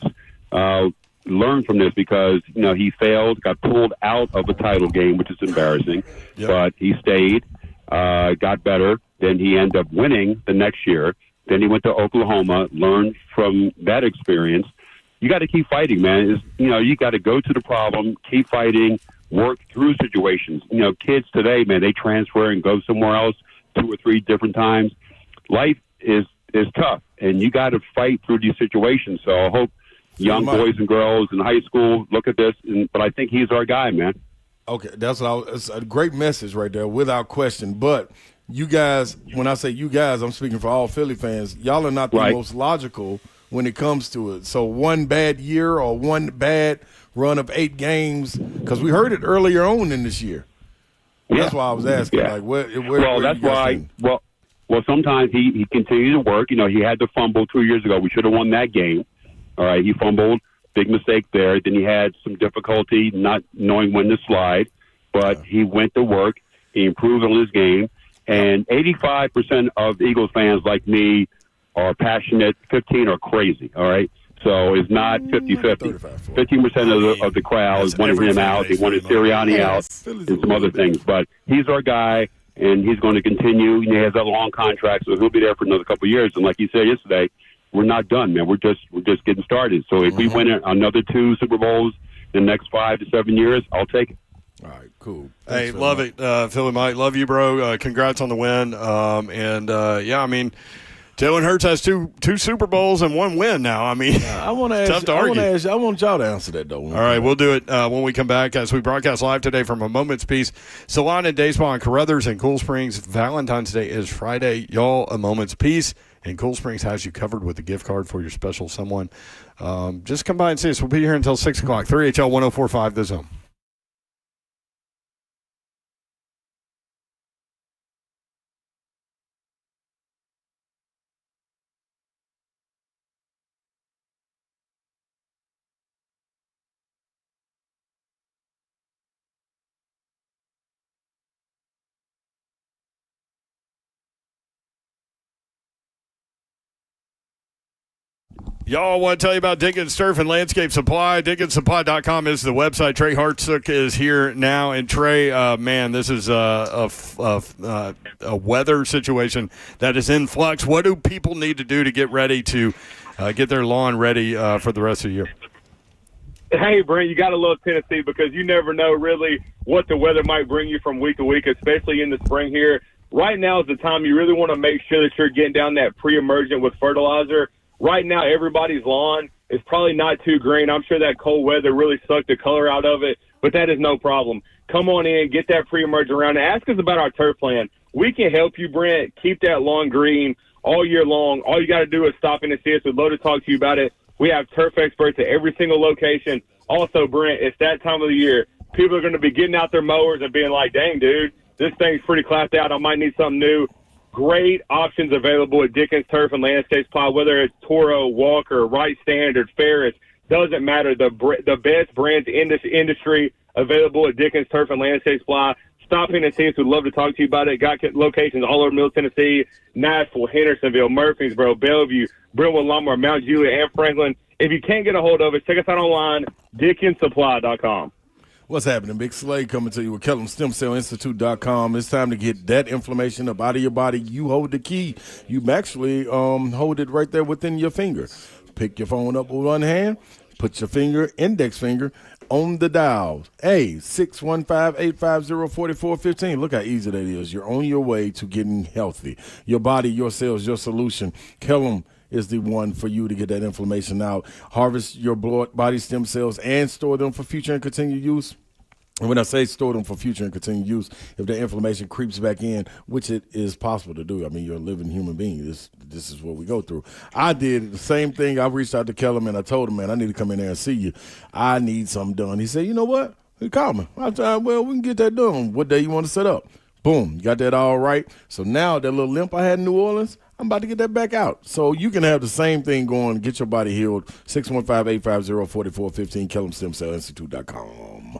learn from this because, you know, he failed, got pulled out of a title game, which is embarrassing, but he stayed, got better. Then he ended up winning the next year. Then he went to Oklahoma, learned from that experience. You got to keep fighting, man. You got to go to the problem, keep fighting, work through situations. You know, kids today, man, they transfer and go somewhere else 2 or 3 different times. Life is tough, and you got to fight through these situations. So I hope young boys and girls in high school look at this. But I think he's our guy, man. Okay, it's a great message right there, without question. But you guys, when I say you guys, I'm speaking for all Philly fans. Y'all are not the most logical when it comes to it. So one bad year or one bad run of 8 games, because we heard it earlier on in this year. That's why I was asking. Like, where that's why. Well, sometimes he continued to work. You know, he had to fumble 2 years ago. We should have won that game. All right, he fumbled, big mistake there. Then he had some difficulty not knowing when to slide, but he went to work. He improved on his game, and 85% of Eagles fans like me are passionate. 15 are crazy. All right. So it's not 50-50. 15% of the crowd wanted him out. They wanted Sirianni out and some other things. But he's our guy, and he's going to continue. He has a long contract, so he'll be there for another couple of years. And like you said yesterday, we're not done, man. We're just getting started. So if we win another 2 Super Bowls in the next 5 to 7 years, I'll take it. All right, cool. Thanks, love it, Philly Mike. Love you, bro. Congrats on the win. I mean, Jalen Hurts has two Super Bowls and 1 win now. I mean, I want to ask. I want y'all to answer that though. All right, we'll do it when we come back as we broadcast live today from A Moment's Peace. Salon and Day Spa in Carruthers and Cool Springs. Valentine's Day is Friday, y'all. A Moment's Peace, and Cool Springs has you covered with a gift card for your special someone. Just come by and see us. We'll be here until 6 o'clock. 3HL 104.5 The Zone. Y'all want to tell you about Dickens Turf and Landscape Supply. DickensSupply.com is the website. Trey Hartsook is here now. And Trey, man, this is a weather situation that is in flux. What do people need to do to get ready to get their lawn ready for the rest of the year? Hey, Brent, you got to love Tennessee because you never know really what the weather might bring you from week to week, especially in the spring here. Right now is the time you really want to make sure that you're getting down that pre-emergent with fertilizer. Right now, everybody's lawn is probably not too green. I'm sure that cold weather really sucked the color out of it, but that is no problem. Come on in, get that pre-emergent around, and ask us about our turf plan. We can help you, Brent, keep that lawn green all year long. All you got to do is stop in and see us. We'd love to talk to you about it. We have turf experts at every single location. Also, Brent, it's that time of the year. People are going to be getting out their mowers and being like, dang, dude, this thing's pretty clapped out. I might need something new. Great options available at Dickens Turf and Landscape Supply, whether it's Toro, Walker, Right Standard, Ferris, doesn't matter. The best brands in this industry available at Dickens Turf and Landscape Supply. Stop in and see us. We'd love to talk to you about it. Got locations all over Middle Tennessee, Nashville, Hendersonville, Murfreesboro, Bellevue, Brentwood, Lamar, Mount Juliet, and Franklin. If you can't get a hold of us, check us out online, DickensSupply.com. What's happening? Big Slade coming to you with KellamStemCellInstitute.com. It's time to get that inflammation up out of your body. You hold the key. You actually hold it right there within your finger. Pick your phone up with one hand. Put your index finger, on the dial. 615-850-4415. Look how easy that is. You're on your way to getting healthy. Your body, your cells, your solution. Kellam is the one for you to get that inflammation out. Harvest your body stem cells and store them for future and continued use. And when I say store them for future and continued use, if the inflammation creeps back in, which it is possible to do. I mean, you're a living human being. This is what we go through. I did the same thing. I reached out to Kellam and I told him, man, I need to come in there and see you. I need something done. He said, you know what? He called me. I said, well, we can get that done. What day you want to set up? Boom. You got that all right. So now that little limp I had in New Orleans, I'm about to get that back out. So you can have the same thing going. Get your body healed. 615-850-4415. KellamStemCellInstitute.com.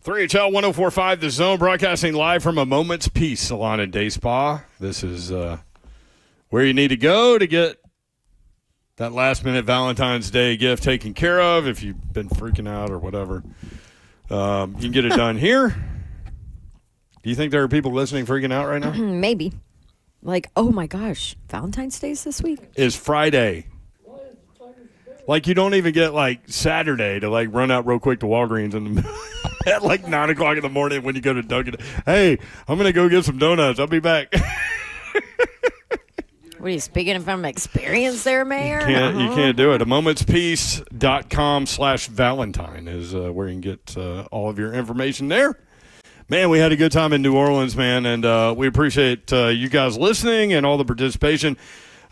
3HL 104.5 The Zone, broadcasting live from a Moment's Peace Salon and Day Spa. This is where you need to go to get that last-minute Valentine's Day gift taken care of if you've been freaking out or whatever. You can get it done here. Do you think there are people listening freaking out right now? Maybe. Like, oh, my gosh, Valentine's Day is this week? Is Friday. Like, you don't even get, like, Saturday to, like, run out real quick to Walgreens and at, like, 9 o'clock in the morning when you go to Dunkin'. Hey, I'm going to go get some donuts. I'll be back. What are you speaking from experience there, Mayor? You can't do it. amomentspeace.com/Valentine is where you can get all of your information there. Man, we had a good time in New Orleans, man, and we appreciate you guys listening and all the participation.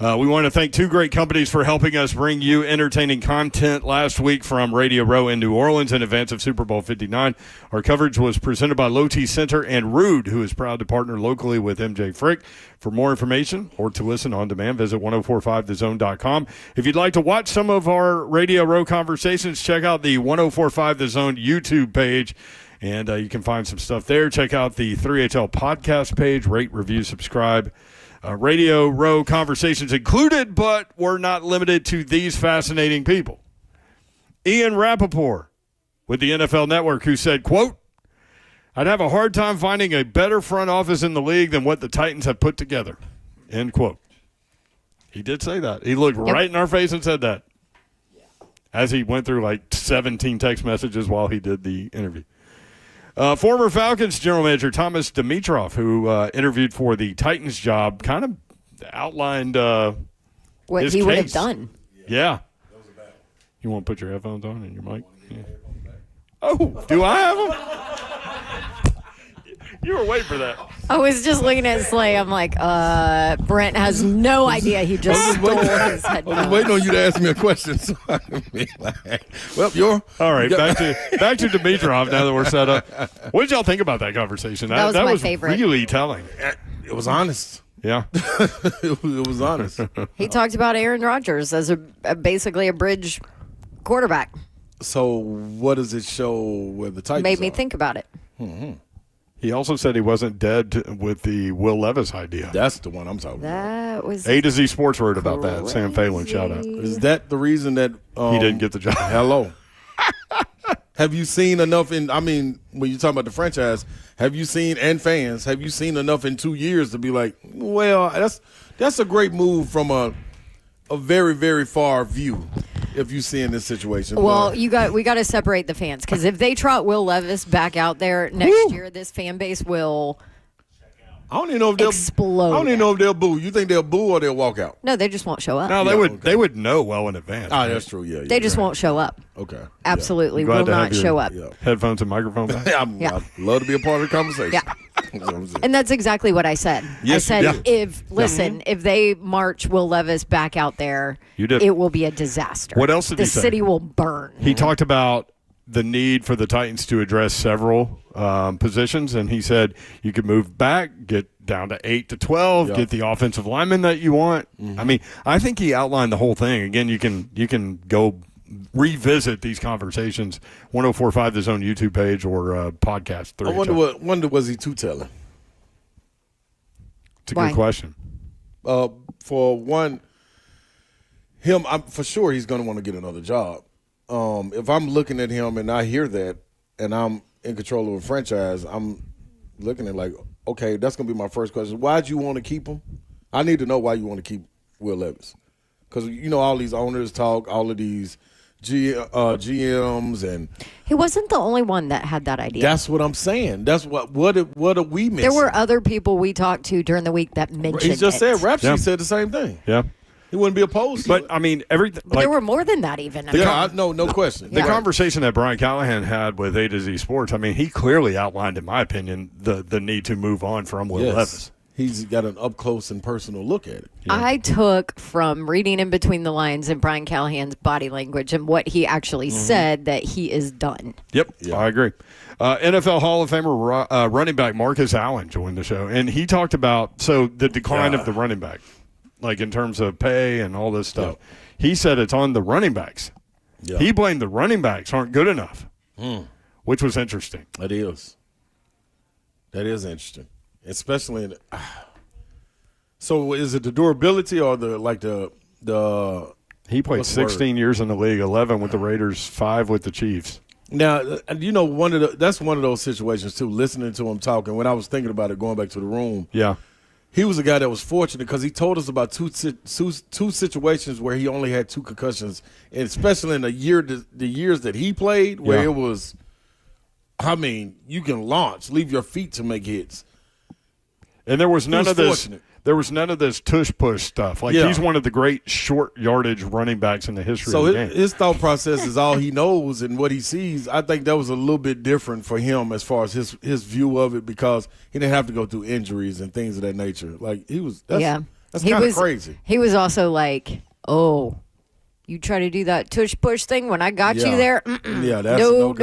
We want to thank two great companies for helping us bring you entertaining content last week from Radio Row in New Orleans in advance of Super Bowl 59. Our coverage was presented by Low T Center and Rude, who is proud to partner locally with MJ Frick. For more information or to listen on demand, visit 1045thezone.com. If you'd like to watch some of our Radio Row conversations, check out the 1045 The Zone YouTube page. And you can find some stuff there. Check out the 3HL podcast page. Rate, review, subscribe. Radio Row conversations included, but we're not limited to these fascinating people. Ian Rappaport with the NFL Network, who said, quote, "I'd have a hard time finding a better front office in the league than what the Titans have put together." End quote. He did say that. He looked right in our face and said that as he went through like 17 text messages while he did the interview. Former Falcons general manager Thomas Dimitroff, who interviewed for the Titans job, kind of outlined what his he would have case. done. Yeah. You want to put your headphones on and your mic? Yeah. Oh, do I have them? You were waiting for that. I was just looking at Slay. I'm like, Brent has no idea he just stole his I was headphones. waiting on you to ask me a question. So I can be like, well, All right, back to Dimitroff now that we're set up. What did y'all think about that conversation? That was my favorite. Really telling. it was honest. Yeah. it was honest. He talked about Aaron Rodgers as basically a bridge quarterback. So what does it show where the Titans Made me are? think about it. He also said he wasn't dead with the Will Levis idea. That's the one I'm talking about. That was A to Z Sports wrote about that. Sam Phelan, shout out. Is that the reason that He didn't get the job. Hello. Have you seen enough when you're talking about the franchise, have you seen enough in 2 years to be like, well, that's a great move from a very, very far view if you see in this situation. Well, we got to separate the fans, because if they trot Will Levis back out there next year, this fan base will I don't even know if they'll explode. I don't even know if they'll boo. You think they'll boo or they'll walk out? No, they just won't show up. No, they would know well in advance. Ah, right? that's true. Yeah, They just won't show up. Okay. Absolutely Glad will to have not your show up. Headphones and microphone back. Yeah. Yeah. I'd love to be a part of the conversation. Yeah. That's what I'm saying. And that's exactly what I said. Yes, I said, yeah. if they march Will Levis back out there, You did. it will be a disaster. What else did the he say? city will burn. He talked about the need for the Titans to address several positions, and he said you could move back, get down to 8 to 12, Yeah. get the offensive lineman that you want. I mean, I think he outlined the whole thing. Again, you can go revisit these conversations. 1045 The Zone YouTube page or podcast 3. I wonder was he two-telling? It's a Why? good question. For one, for sure he's going to want to get another job. If I'm looking at him and I hear that and I'm in control of a franchise, I'm looking at like, okay, that's going to be my first question. Why'd you want to keep him? I need to know why you want to keep Will Levis. Because, all these owners talk, all of these GMs, and He wasn't the only one that had that idea. that's what I'm saying. That's what are we missing? There were other people we talked to during the week that mentioned He just it. said, Rhapsody Yeah. said the same thing. Yeah. He wouldn't be opposed to But, it. I mean, everything. But there were more than that even. No question. The conversation that Brian Callahan had with A to Z Sports, I mean, he clearly outlined, in my opinion, the need to move on from Will Levis. He's got an up-close and personal look at it. I took from reading in between the lines and Brian Callahan's body language and what he actually said that he is done. Yep, Yeah. I agree. NFL Hall of Famer running back Marcus Allen joined the show, and he talked about the decline of the running back, like in terms of pay and all this stuff. He said it's on the running backs. Yeah. He blamed the running backs aren't good enough. which was interesting. That is interesting, especially in. So is it the durability or the He played 16 years in the league, 11 with the Raiders, 5 with the Chiefs. Now, that's one of those situations, too, listening to him talking. When I was thinking about it, going back to the room, Yeah. he was a guy that was fortunate because he told us about two situations where he only had 2 concussions, and especially in the years that he played, where it was, you can leave your feet to make hits. And there was none of this. Fortunate. There was none of this tush-push stuff. He's one of the great short yardage running backs in the history of the game. So his thought process is all he knows and what he sees. I think that was a little bit different for him as far as his view of it because he didn't have to go through injuries and things of that nature. That's kind of crazy. He was also like, oh, you try to do that tush-push thing when I got you there? Yeah, that's no.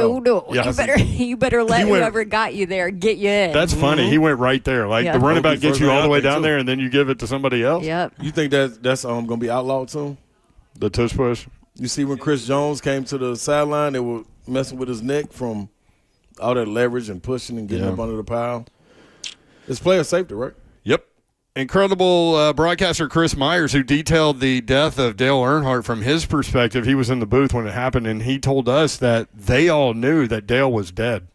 Yeah. You better let whoever got you there get you in. That's funny. He went right there. The running back gets you all the way down there, and then you give it to somebody else? Yep. You think that's going to be outlawed soon? The tush push? You see when Chris Jones came to the sideline, they were messing with his neck from all that leverage and pushing and getting up under the pile. It's player safety, right? Yep. Incredible broadcaster Chris Myers, who detailed the death of Dale Earnhardt from his perspective. He was in the booth when it happened, and he told us that they all knew that Dale was dead,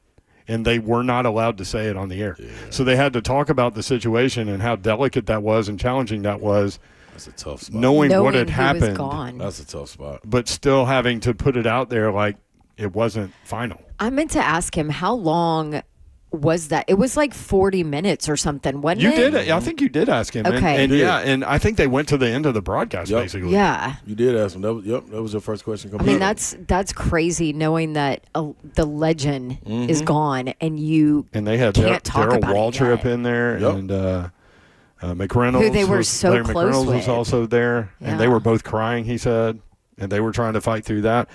and they were not allowed to say it on the air. Yeah. So they had to talk about the situation and how delicate that was and challenging that was. That's a tough spot. Knowing what had happened. That's a tough spot. But still having to put it out there like it wasn't final. I meant to ask him how long was that? It was like 40 minutes or something, wasn't you it? You did. I think you did ask him. Okay. And I think they went to the end of the broadcast, basically. Yeah. You did ask him. That was your first question. That's crazy knowing that the legend is gone and you and they had can't talk Darryl about Waltrip it yet. in there and McReynolds. Who they were so Larry close McReynolds with. was also there, and they were both crying, he said. And they were trying to fight through that.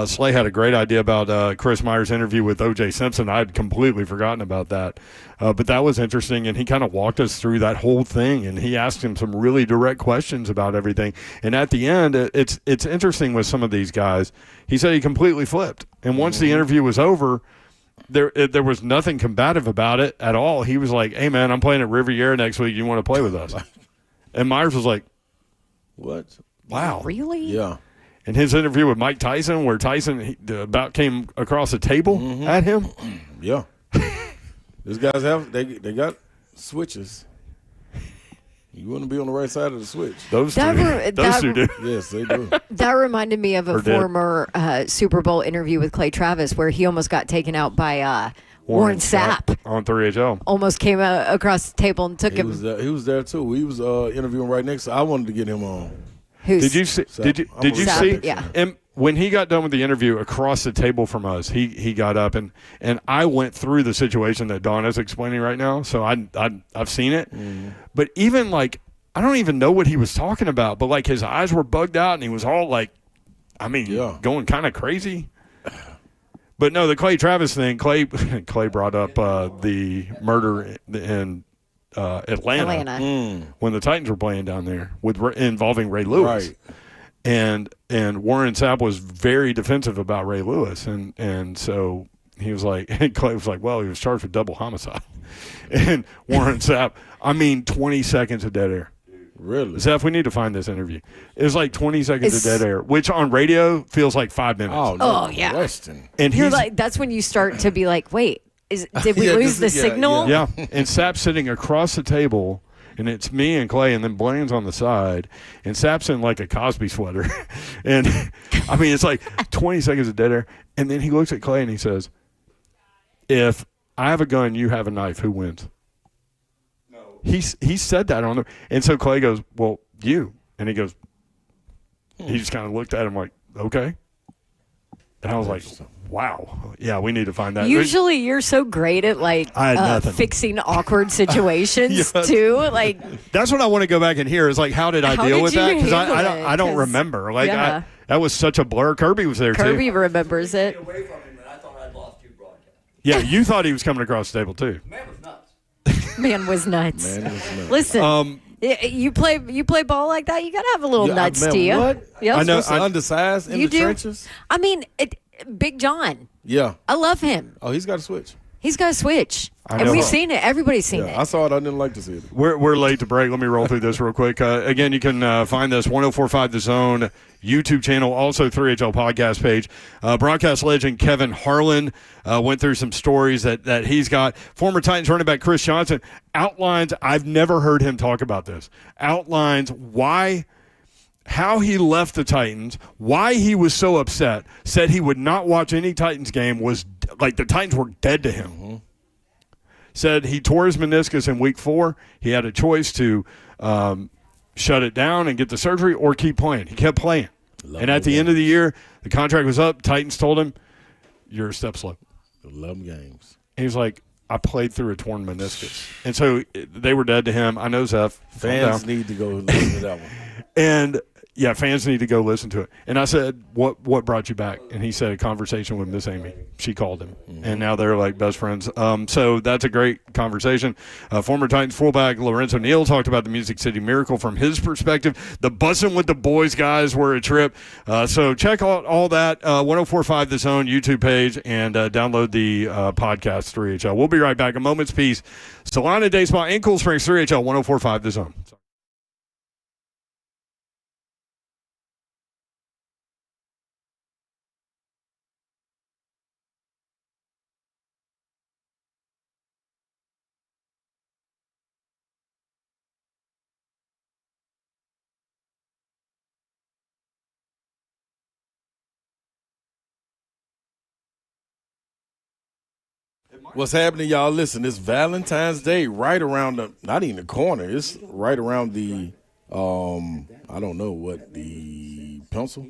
Slay had a great idea about Chris Myers' interview with O.J. Simpson. I had completely forgotten about that. But that was interesting, and he kind of walked us through that whole thing, and he asked him some really direct questions about everything. And at the end, it's interesting with some of these guys. He said he completely flipped. And once the interview was over, there was nothing combative about it at all. He was like, hey, man, I'm playing at Riviera next week. You want to play with us? And Myers was like, what? Wow. Really? Yeah. In his interview with Mike Tyson, where Tyson about came across the table at him. Yeah. These guys they got switches. You want to be on the right side of the switch. Those two do. Yes, they do. That reminded me of a former Super Bowl interview with Clay Travis where he almost got taken out by Warren Sapp. On 3HL. Almost came across the table and took him. He was there, too. He was interviewing right next. I wanted to get him on. Did you see? Did you see? Yeah. And when he got done with the interview, across the table from us, he got up and I went through the situation that Dawn is explaining right now. So I've seen it, but even I don't even know what he was talking about. But his eyes were bugged out and he was all going kind of crazy. But no, the Clay Travis thing. Clay brought up the murder in Atlanta. When the Titans were playing down there involving Ray Lewis. Right. And Warren Sapp was very defensive about Ray Lewis. And so he was like, and Clay was like, well, he was charged with double homicide. And Warren Sapp, 20 seconds of dead air. Really? Zeph, we need to find this interview. It was 20 seconds of dead air, which on radio feels like 5 minutes. Oh, no. Oh, yeah. Weston. And You're that's when you start to be like, wait. Did we lose the signal? Yeah. And Sapp's sitting across the table, and it's me and Clay, and then Blaine's on the side, and Sapp's in a Cosby sweater. And, it's 20 seconds of dead air. And then he looks at Clay and he says, if I have a gun, you have a knife, who wins? No. He said that on there. And so Clay goes, well, you. And he goes, he just kind of looked at him like, okay. And I was like, wow. Yeah, we need to find that. Usually you're so great at fixing awkward situations too. That's what I want to go back and hear is how did I deal with that? Because I don't 'Cause, remember. That was such a blur. Kirby was there too. Kirby remembers it. Away from him, and I thought I'd lost 2 broadcasts. Yeah, you thought he was coming across the table too. Man was nuts. Man was nuts. Listen, you play ball like that, you gotta have a little nuts to you. What? Yep. I know. Undersized in the trenches? Big John. Yeah. I love him. Oh, he's got to switch. He's got to switch. I And know. we've seen it. Everybody's seen Yeah, I it. saw it. I didn't like to see it. We're late to break. Let me roll through this real quick. Again, you can find this 1045 The Zone YouTube channel, also 3HL podcast page. Broadcast legend Kevin Harlan went through some stories that he's got. Former Titans running back Chris Johnson outlines, I've never heard him talk about this, outlines how he left the Titans, why he was so upset, said he would not watch any Titans game, was like the Titans were dead to him. Mm-hmm. Said he tore his meniscus in week 4. He had a choice to shut it down and get the surgery or keep playing. He kept playing. And at the end of the year, the contract was up. Titans told him, you're a step slow. 11 games. And he was like, I played through a torn meniscus. And so they were dead to him. I know, Zeph. Fans need to go listen to that one. And, yeah, fans need to go listen to it. And I said, what brought you back? And he said a conversation with Miss Amy. She called him. Mm-hmm. And now they're like best friends. So that's a great conversation. Former Titans fullback Lorenzo Neal talked about the Music City Miracle from his perspective. The Bussin' with the Boys guys were a trip. So check out all that, 1045 The Zone YouTube page, and download the podcast 3HL. We'll be right back. A moment's peace. Salon and Day Spa in Cool Springs, 3HL 1045 The Zone. What's happening, y'all? Listen, it's Valentine's Day right around not even the corner. It's right around the, I don't know what, the pencil?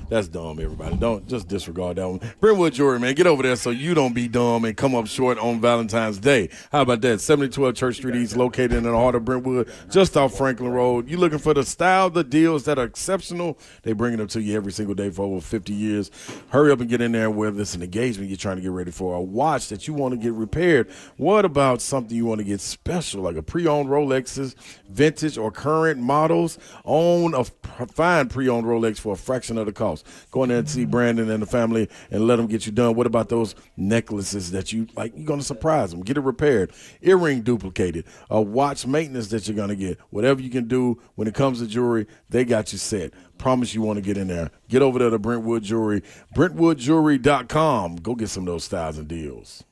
That's dumb, everybody. Don't just disregard that one. Brentwood Jewelry, man, get over there so you don't be dumb and come up short on Valentine's Day. How about that? 7012 Church Street East, located in the heart of Brentwood, just off Franklin Road. You looking for the style, the deals that are exceptional? They bringing them to you every single day for over 50 years. Hurry up and get in there, whether it's an engagement you're trying to get ready for, a watch that you want to get repaired. What about something you want to get special, like a pre-owned Rolexes, vintage or current models? Own a fine pre-owned Rolex for a fraction of the cost. Go in there and see Brandon and the family and let them get you done. What about those necklaces that you like? You're going to surprise them. Get it repaired. Earring duplicated. A watch maintenance that you're going to get. Whatever you can do when it comes to jewelry, they got you set. Promise you want to get in there. Get over there to Brentwood Jewelry. BrentwoodJewelry.com. Go get some of those styles and deals.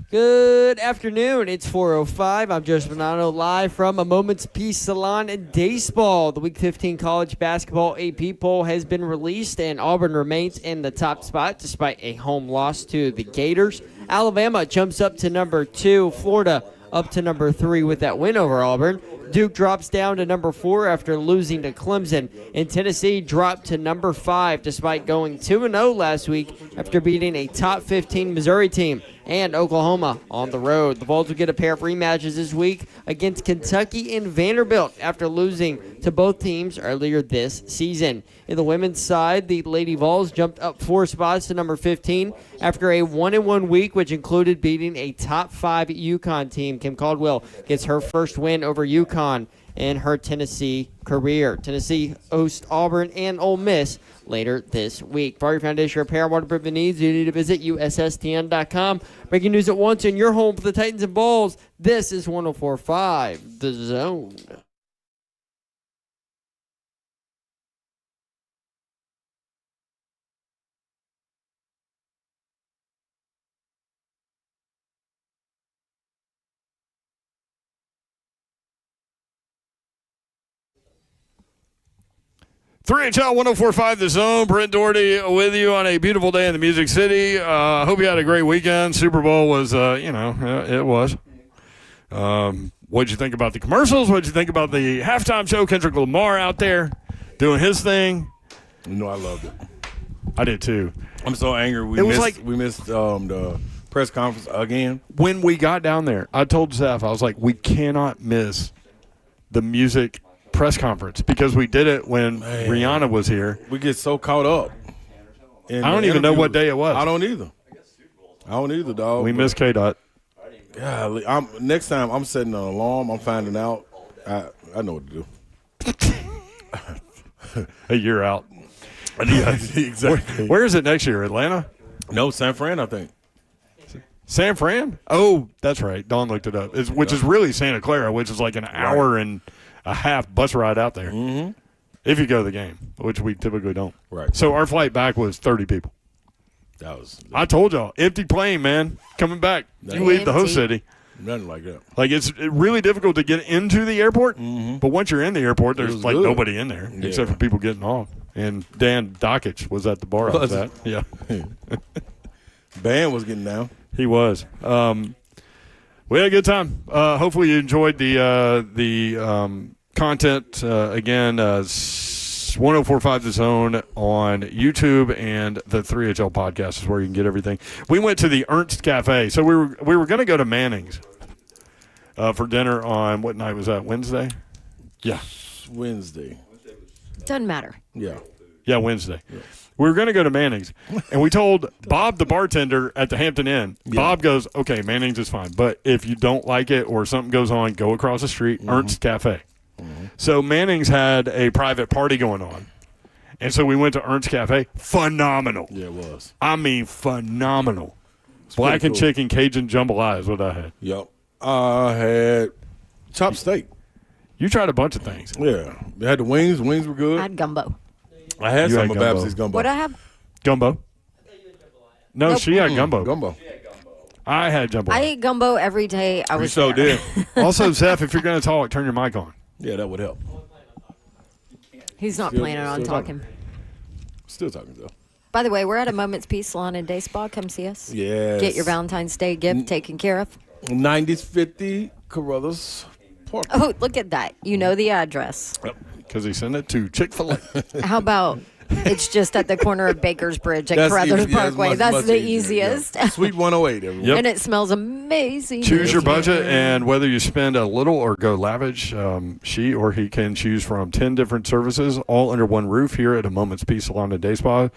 Good afternoon. It's 4:05. I'm Joseph Bonanno live from A Moment's Peace Salon and Baseball. The Week 15 college basketball AP poll has been released, and Auburn remains in the top spot despite a home loss to the Gators. Alabama jumps up to number 2. Florida up to number 3 with that win over Auburn. Duke drops down to number 4 after losing to Clemson. And Tennessee dropped to number 5 despite going 2-0 last week after beating a top 15 Missouri team. And Oklahoma on the road. The Vols will get a pair of rematches this week against Kentucky and Vanderbilt after losing to both teams earlier this season. In the women's side, the Lady Vols jumped up 4 spots to number 15 after a 1-1 week, which included beating a top 5 UConn team. Kim Caldwell gets her first win over UConn in her Tennessee career. Tennessee hosts Auburn and Ole Miss later this week. For your foundation repair and waterproofing needs, you need to visit USSTN.com. Breaking news at once in your home for the Titans and Bulls. This is 104.5 The Zone. HL 104.5 The Zone. Brent Doherty with you on a beautiful day in the Music City. Hope you had a great weekend. Super Bowl was, it was. What'd you think about the commercials? What'd you think about the halftime show? Kendrick Lamar out there doing his thing. You know I loved it. I did too. I'm so angry. We missed the press conference again. When we got down there, I told Zeph, I was like, we cannot miss the music press conference because we did it when Rihanna was here. We get so caught up. I don't even know what day it was. I don't either, dog. We missed K-Dot. Golly, next time I'm setting an alarm. I'm finding out. I know what to do. A year out. Yeah, exactly. Where is it next year? Atlanta? No, San Fran, I think. San Fran? Oh, that's right. Dawn looked it up. Which is really Santa Clara, which is like an hour and a half bus ride out there. Mm-hmm. If you go to the game, which we typically don't. Right. So our flight back was 30 people. I told y'all, empty plane, man, coming back. You leave the host city. Nothing like that. Like, it's really difficult to get into the airport, but once you're in the airport, there's like good. Nobody in there except for people getting off. And Dan Dockich was at the bar I was at. Yeah. Band was getting down. He was. We had a good time. Hopefully you enjoyed the content. Again, 104.5 The Zone on YouTube, and the 3HL podcast is where you can get everything. We went to the Ernst Cafe. So we were going to go to Manning's for dinner on, what night was that, Wednesday? Yeah. Wednesday. Doesn't matter. Yeah, Wednesday. Yeah. We were going to go to Manning's, and we told Bob, the bartender at the Hampton Inn. Yeah. Bob goes, okay, Manning's is fine, but if you don't like it or something goes on, go across the street, Ernst Cafe. So Manning's had a private party going on, and so we went to Ernst Cafe. Phenomenal. Yeah, it was. I mean, phenomenal. Black and chicken Cajun jambalaya is what I had. Yep. I had chopped steak. You tried a bunch of things. Yeah. They had the wings. Wings were good. I had gumbo. I had some of Babsie's gumbo. What'd I have? Gumbo. No, Nope. she had gumbo. Gumbo. I had jambalaya. I ate gumbo every day I was so there. did. Also, Seth, if you're going to talk, turn your mic on. Yeah, that would help. He's not planning on talking. Still talking, though. By the way, we're at A Moment's Peace Salon and Day Spa. Come see us. Yes. Get your Valentine's Day gift taken care of. 9050 Carruthers Park. Oh, look at that. You know the address. Because he sent it to Chick-fil-A. How about it's just at the corner of Baker's Bridge at Carruthers Parkway? That's the easiest. Yeah. Suite 108, everyone. Yep. And it smells amazing. Choose your budget, and whether you spend a little or go lavish, she or he can choose from 10 different services, all under one roof here at A Moment's Peace Salon and Day Spa.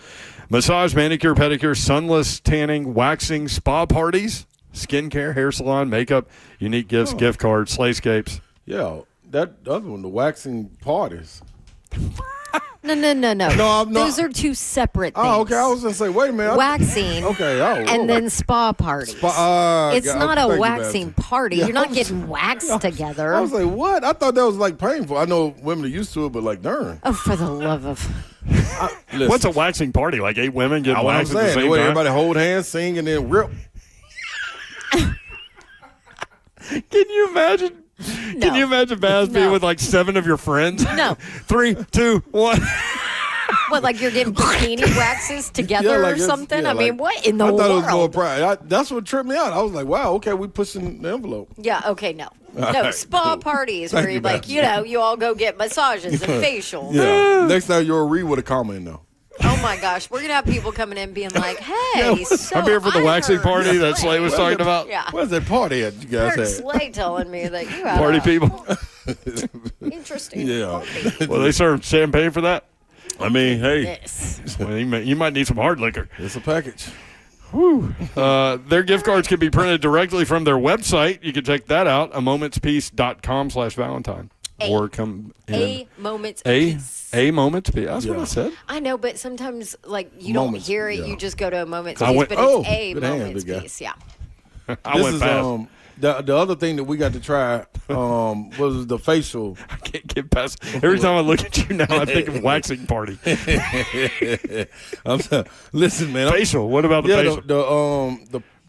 Massage, manicure, pedicure, sunless tanning, waxing, spa parties, skincare, hair salon, makeup, unique gifts, gift cards, slayscapes. Yeah, that other one, the waxing parties. No. I'm not. Those are two separate things. Oh, okay. I was going to say, wait a minute. Waxing. Okay. And then spa parties. It's not a waxing party. Yeah, You're not getting waxed together. I was like, what? I thought that was like painful. I know women are used to it, but like, darn. Oh, for the love of. What's a waxing party? Like 8 women getting waxed at the same time? Everybody hold hands, sing, and then rip. Can you imagine? No. Can you imagine Baz being No. with like 7 of your friends? No. 3, 2, 1. What, like you're getting bikini waxes together Yeah, like or it's- something? yeah, I mean, like- what in the I thought world? it was more pride. That's what tripped me out. I was like, wow, okay, we pushing the envelope. Yeah, okay, no. No, right, spa cool. parties Thank where you, you like, Baz. you all go get massages and facials. Yeah. Next time you'll read with a comment though. Oh my gosh, we're going to have people coming in being like, hey, so I'm here for the I waxing heard party that Slay was talking about. Yeah. Where's that party at? You I guys heard had? Slay telling me that you had Party a people. interesting Yeah. party. Well, they serve champagne for that. I mean, hey, Yes. Well, you might need some hard liquor. it's a package. Their gift cards can be printed directly from their website. You can check that out, amomentspeace.com/Valentine. Or come in. A moment's A peace. moment's peace. That's what I Yeah. said. I know, but sometimes, like, you Moments, don't hear it. yeah. You just go to a moment's I peace, went- but oh, it's a good hand, moment's big guy. peace. Yeah. I This went is fast. the other thing that we got to try was the facial. I can't get past. Every time I look at you now, I think of waxing party. Listen, man. Facial. What about the Yeah, facial?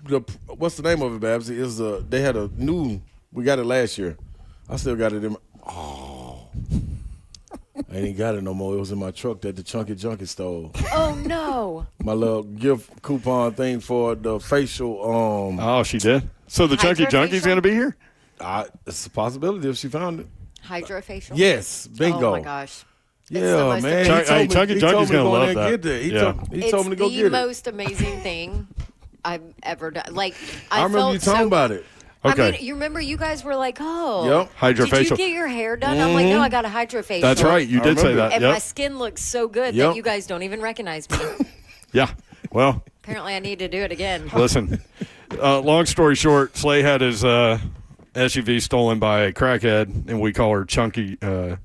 the what's the name of it, Babsy? Is they had a new. We got it last year. I still got it in. I ain't got it no more. It was in my truck that the Chunky Junkie stole. Oh, no. My little gift coupon thing for the facial. Oh, she did. So the Chunky Junkie's Hydrofacial? going to be here? It's a possibility if she found it. Hydrofacial? Yes, bingo. Oh, my gosh. It's the Yeah, most man. Chunk- He told hey, me- Chunky he told Junkie's me to gonna go in love there that. and get that. He Yeah. told me to go It's get the it. most amazing thing I've ever done. Like, I remember felt you talking so, about it. Okay. I mean, you remember you guys were like, oh, Yep. Hydrofacial. did you get your hair done? I'm like, no, I got a hydrofacial. That's right. You I did say remember. that. And my Yep. skin looks so good Yep. that you guys don't even recognize me. Yeah. Well, Apparently, I need to do it again. listen. Long story short, Slay had his SUV stolen by a crackhead, and we call her Chunky.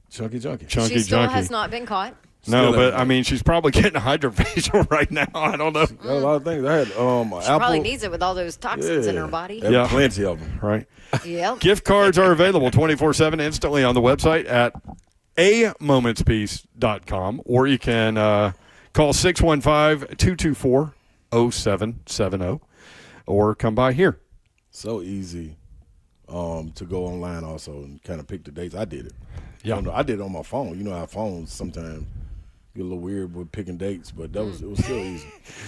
Chunky Junkie. Chunky She still Junkie. has not been caught. No, Still but hasn't. I mean, she's probably getting a hydrofacial right now. I don't know. Got a lot of things. I had She apple. probably needs it with all those toxins in her body. Yeah. Plenty of them. Right. Yep. Gift cards are available 24/7 instantly on the website at amomentspeace.com, or you can call 615-224-0770 or come by here. So easy to go online also and kind of pick the dates. I did it. Yeah. I did it on my phone. You know how phones sometimes get a little weird with picking dates, but it was still easy.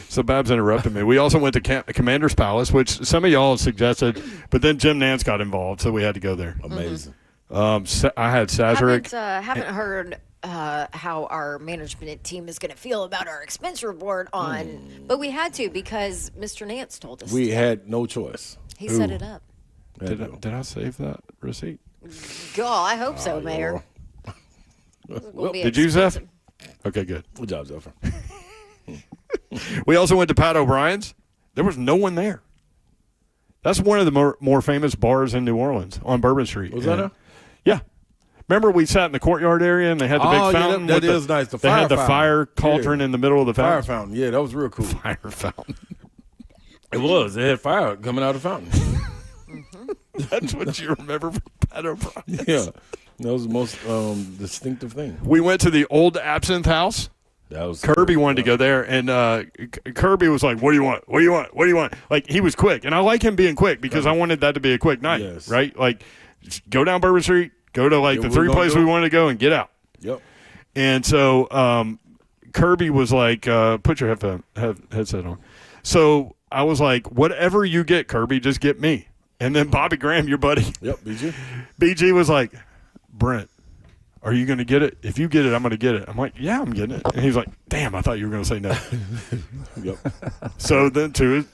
So Babs interrupted me. We also went to Commander's Palace, which some of y'all suggested, but then Jim Nance got involved, so we had to go there. Amazing. I had Sazerac. Haven't heard how our management team is going to feel about our expense report on, but we had to because Mr. Nance told us. We had no choice. He set it up. Did I save that receipt? God, I hope so, Mayor. Did you, Zeph? Okay, good. Good job, Zephyr. We also went to Pat O'Brien's. There was no one there. That's one of the more famous bars in New Orleans on Bourbon Street. Was that a? Yeah. Remember we sat in the courtyard area and they had the big Oh, yeah, fountain? that with is nice. The they fire had the fountain. fire cauldron Yeah. in the middle of the Fire fountain. fountain. Yeah, that was real cool. Fire fountain. It was. It had fire coming out of the fountain. That's what you remember from Pat O'Brien. Yeah. That was the most distinctive thing. We went to the old Absinthe House. That was Kirby wanted to go there, and Kirby was like, "What do you want? What do you want? What do you want?" Like, he was quick, and I like him being quick because I wanted that to be a quick night, Yes. right? Like, just go down Bourbon Street, go to like Yeah, the we're three gonna places do we it. wanted to go, and get out. Yep. And so Kirby was like, "Put your headset on." So I was like, "Whatever you get, Kirby, just get me." And then Bobby Graham, your buddy, Yep. BG. BG was like, "Brent, are you going to get it? If you get it, I'm going to get it." I'm like, "Yeah, I'm getting it." And he's like, "Damn, I thought you were going to say no." Yep. So then, to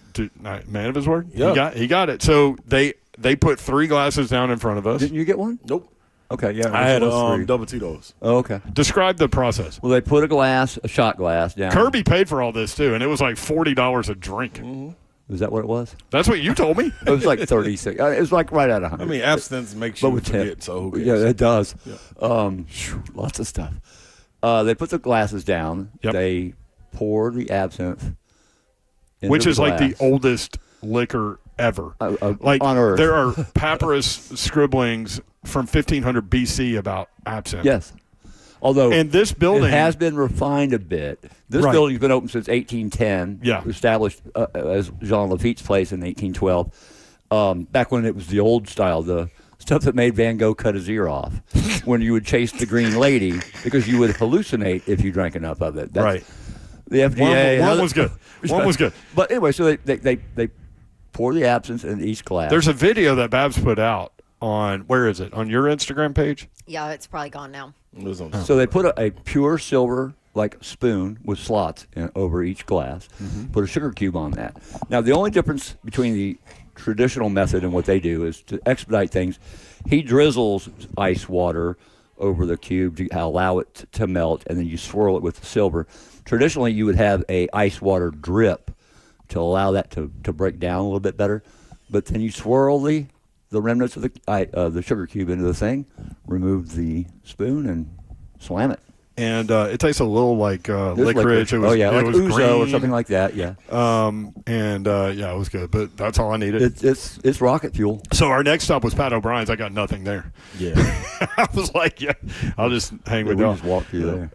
man of his word, Yeah. he got it. So they put 3 glasses down in front of us. Didn't you get one? Nope. Okay, yeah. I had those three. double Tito's. Oh, okay. Describe the process. Well, they put a shot glass down. Kirby paid for all this too, and it was like $40 a drink. Is that what it was? That's what you told me. It was like 36. It was like right at 100. I mean, abstinence makes But you with forget, tip. so who cares? Yeah, it does. Yeah. Lots of stuff. They put the glasses down. Yep. They poured the absinthe into Which is like the glass. oldest liquor ever. Like on Earth. there are papyrus scribblings from 1500 BC about absinthe. Yes. Although And this building it has been refined a bit. This Right. building's been open since 1810. Yeah. Established as Jean Lafitte's place in 1812. back when it was the old style, the stuff that made Van Gogh cut his ear off, when you would chase the green lady because you would hallucinate if you drank enough of it. Right. The FDA. One was good. One was good. But anyway, so they pour the absinthe in each glass. There's a video that Babs put out on, where is it? On your Instagram page? Yeah, it's probably gone now. So they put a pure silver spoon with slots over each glass, put a sugar cube on that. Now, the only difference between the traditional method and what they do is to expedite things. He drizzles ice water over the cube to allow it to melt, and then you swirl it with the silver. Traditionally, you would have a ice water drip to allow that to break down a little bit better. But then you swirl the remnants of the sugar cube into the thing, remove the spoon, and slam it. And it tastes a little like licorice. It was, like it was ouzo green. or something like that. Yeah. It was good. But that's all I needed. It's rocket fuel. So our next stop was Pat O'Brien's. I got nothing there. Yeah. I was like, yeah, I'll just hang with We y'all. just walked through there.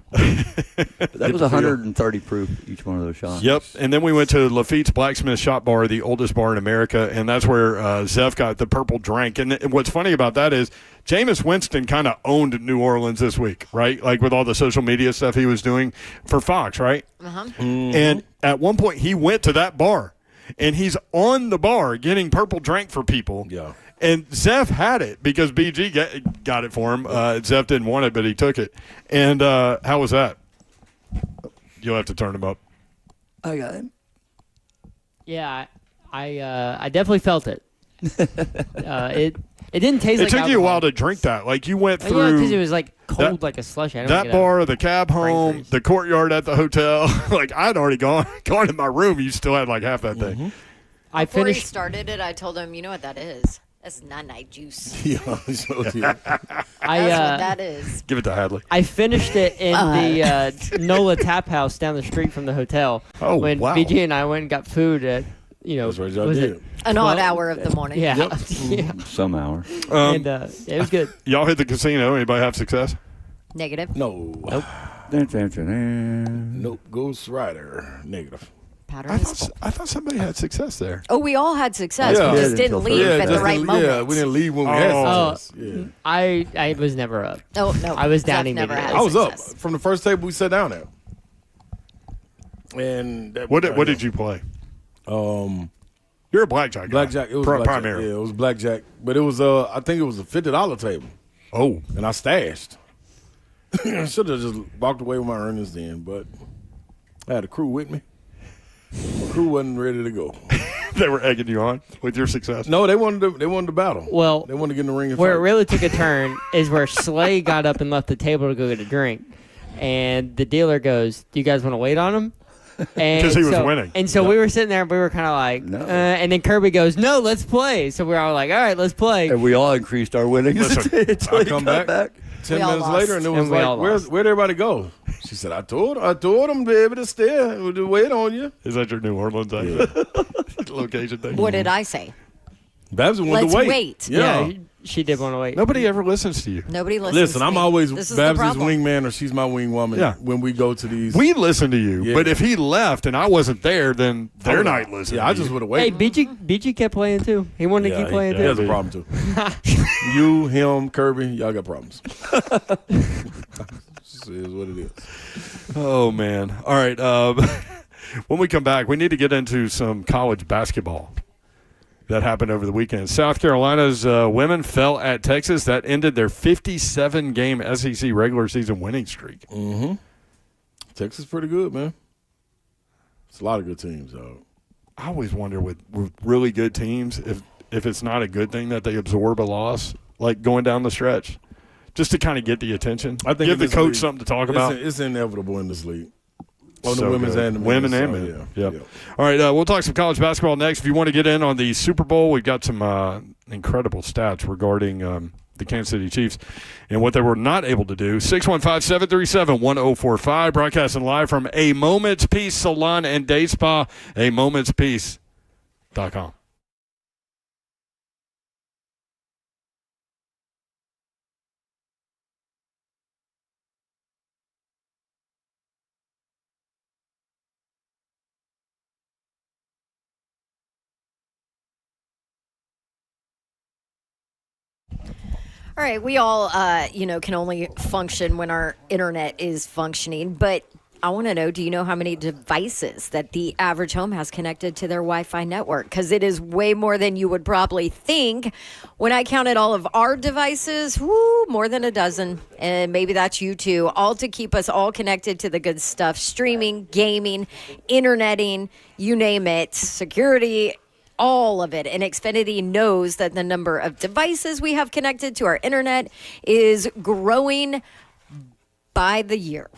But that was 130 proof each one of those shots. Yep. And then we went to Lafitte's Blacksmith Shop Bar, the oldest bar in America, and that's where Zeph got the purple drink. And what's funny about that is Jameis Winston kind of owned New Orleans this week, right? Like with all the social media stuff he was doing for Fox, right? Uh-huh. Mm-hmm. And at one point he went to that bar, and he's on the bar getting purple drink for people. Yeah. And Zeph had it because BG got it for him. Zeph didn't want it, but he took it. And how was that? You'll have to turn him up. I got it. Yeah, I definitely felt it. It didn't taste. It like took you a while alcohol. to drink that. Like you went through. Yeah, because it was like cold, that- like a slush. I don't That get bar, the cab home, freeze. the courtyard at the hotel. Like I'd already gone to my room. You still had like half that thing. I Before he finished. started it, I told him, you know what that is? That's night juice. Yeah, so did. I That's what that is. Give it to Hadley. I finished it in the Nola Tap House down the street from the hotel. Oh, when wow. BG and I went and got food at That's what y'all was did. it? An odd 12? hour of the morning. Yeah, Yep. yeah. Some hour. And it was good. Y'all hit the casino. Anybody have success? Negative. No. Nope. Nope. Ghost Rider. Negative. Powder I is full. thought somebody had success there. Oh, we all had success. Yeah. We Yeah, just didn't until leave Thursday. at the right moment. Yeah, we didn't leave when we had Oh. success. Yeah. I was never up. Oh, no. I was down Zeph never immediately. had I was up success. from the first table we sat down at. And that What did you play? You're a blackjack guy. Blackjack. It was blackjack. primary. Yeah, it was blackjack. But it was I think it was a $50 table. Oh, And I stashed. I should have just walked away with my earnings then, but I had a crew with me. My crew wasn't ready to go. they were egging you on with your success. No, they wanted to battle. Well, They wanted to get in the ring and Where fight. it really took a turn is where Slay got up and left the table to go get a drink. And the dealer goes, "Do you guys want to wait on him?" And 'Cause he was winning. And so we were sitting there and we were kind of like, No. and then Kirby goes, "No, let's play." So we were all like, "All right, let's play." And we all increased our winnings Listen, until I he come got back. 10 We all minutes lost. later, and it was And we all like, lost. where'd everybody go? She said, I told them, baby, to stay. We'll wait on you. Is that your New Orleans accent? Location thing. What did I say? Babs wanted Let's to wait. wait. Yeah. She did want to wait. Nobody ever listens to you. Nobody listens Listen, to I'm me. always This is the Babs' problem. wingman or she's my wing woman Yeah. when we go to these. We listen to you, Yeah. but if he left and I wasn't there, then they're Oh, not listening. Yeah, I to just you. would have Hey, waited. BG kept playing too. He wanted to keep playing He has too. a problem too. You, him, Kirby, y'all got problems. This is what it is. Oh man! All right. When we come back, we need to get into some college basketball that happened over the weekend. South Carolina's women fell at Texas. That ended their 57-game SEC regular season winning streak. Mm-hmm. Texas pretty good, man. It's a lot of good teams, though. I always wonder with really good teams if it's not a good thing that they absorb a loss, like going down the stretch, just to kind of get the attention. I think give in the this coach league, something to talk about. It's inevitable in this league. On So the women's good. and the women men's, and so, men. yeah. Yep. Yeah. All right, we'll talk some college basketball next. If you want to get in on the Super Bowl, we've got some incredible stats regarding the Kansas City Chiefs and what they were not able to do. 615-737-1045, broadcasting live from A Moment's Peace Salon and Day Spa, amomentspeace.com. All right, we all, can only function when our internet is functioning, but I want to know, do you know how many devices that the average home has connected to their Wi-Fi network? Because it is way more than you would probably think. When I counted all of our devices, more than a dozen, and maybe that's you too, all to keep us all connected to the good stuff, streaming, gaming, interneting, you name it, security, all of it. And Xfinity knows that the number of devices we have connected to our internet is growing by the year.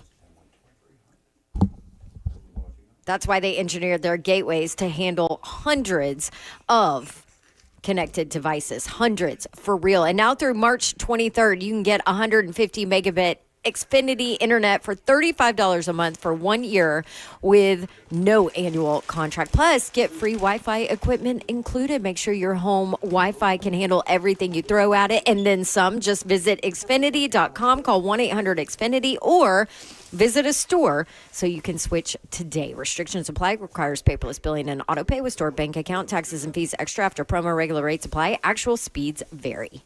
That's why they engineered their gateways to handle hundreds of connected devices, hundreds for real. And now through March 23rd, you can get 150 megabit Xfinity internet for $35 a month for 1 year with no annual contract. Plus, get free Wi-Fi equipment included. Make sure your home Wi-Fi can handle everything you throw at it and then some. Just visit Xfinity.com, call 1-800-XFINITY, or visit a store so you can switch today. Restrictions apply. Requires paperless billing and auto pay with stored bank account. Taxes and fees extra after promo. Regular rates apply. Actual speeds vary.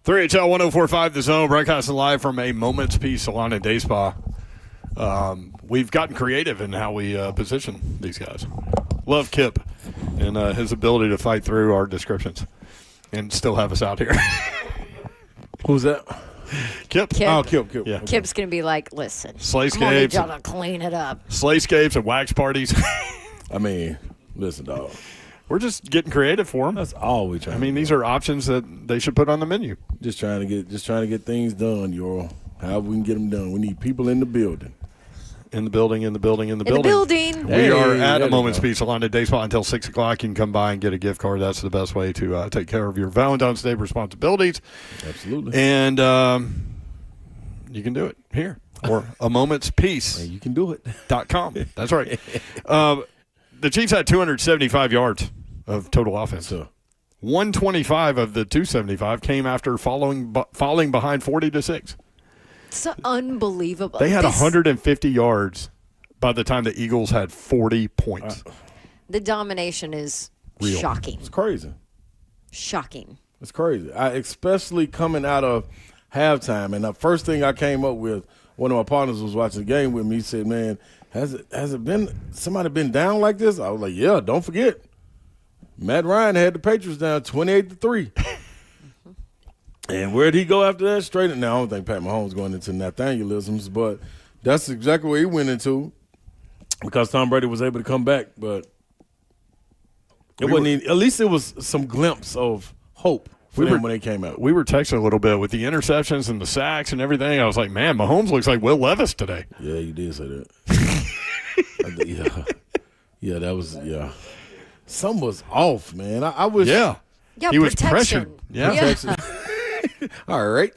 3HL 1045 The Zone, broadcasting live from a Moment's Peace Salon and Day Spa. We've gotten creative in how we position these guys. Love Kip and his ability to fight through our descriptions and still have us out here. Who's that? Kip. Kip. Oh, Kip. Yeah. Kip's going to be like, listen, I'm Slayscapes. going to need y'all to clean it up. Slayscapes and wax parties. I mean, listen, dog. We're just getting creative for them. That's all we trying. I mean, these are options that they should put on the menu. just trying to get things done, y'all. However we can get them done. We need people in the building. In the building. In the building. We are Hey, at there a you Moment's go. Peace Salon at Day Spa until 6 o'clock. You can come by and get a gift card. That's the best way to take care of your Valentine's Day responsibilities. Absolutely. And you can do it here or a moment's peace. Hey, you can do it. .com. That's right. The Chiefs had 275 yards of total offense. So, 125 of the 275 came after falling behind 40-6. It's unbelievable. They had 150 yards by the time the Eagles had 40 points. The domination is Real. shocking. it's crazy. Shocking. It's crazy. Especially coming out of halftime. And the first thing I came up with, one of my partners was watching the game with me. He said, "Man, has it been somebody been down like this?" I was like, "Yeah, don't forget. Matt Ryan had the Patriots down 28-3. And where'd he go after that? Straight in. Now, I don't think Pat Mahomes going into Nathanielisms, but that's exactly what he went into because Tom Brady was able to come back. But it wasn't even, at least it was some glimpse of hope for them when they came out. We were texting a little bit with the interceptions and the sacks and everything. I was like, man, Mahomes looks like Will Levis today. Yeah, you did say that. Yeah, that was, yeah. Something was off, man. I was. Yeah. Yeah, He was protection. pressured. Yeah. All right.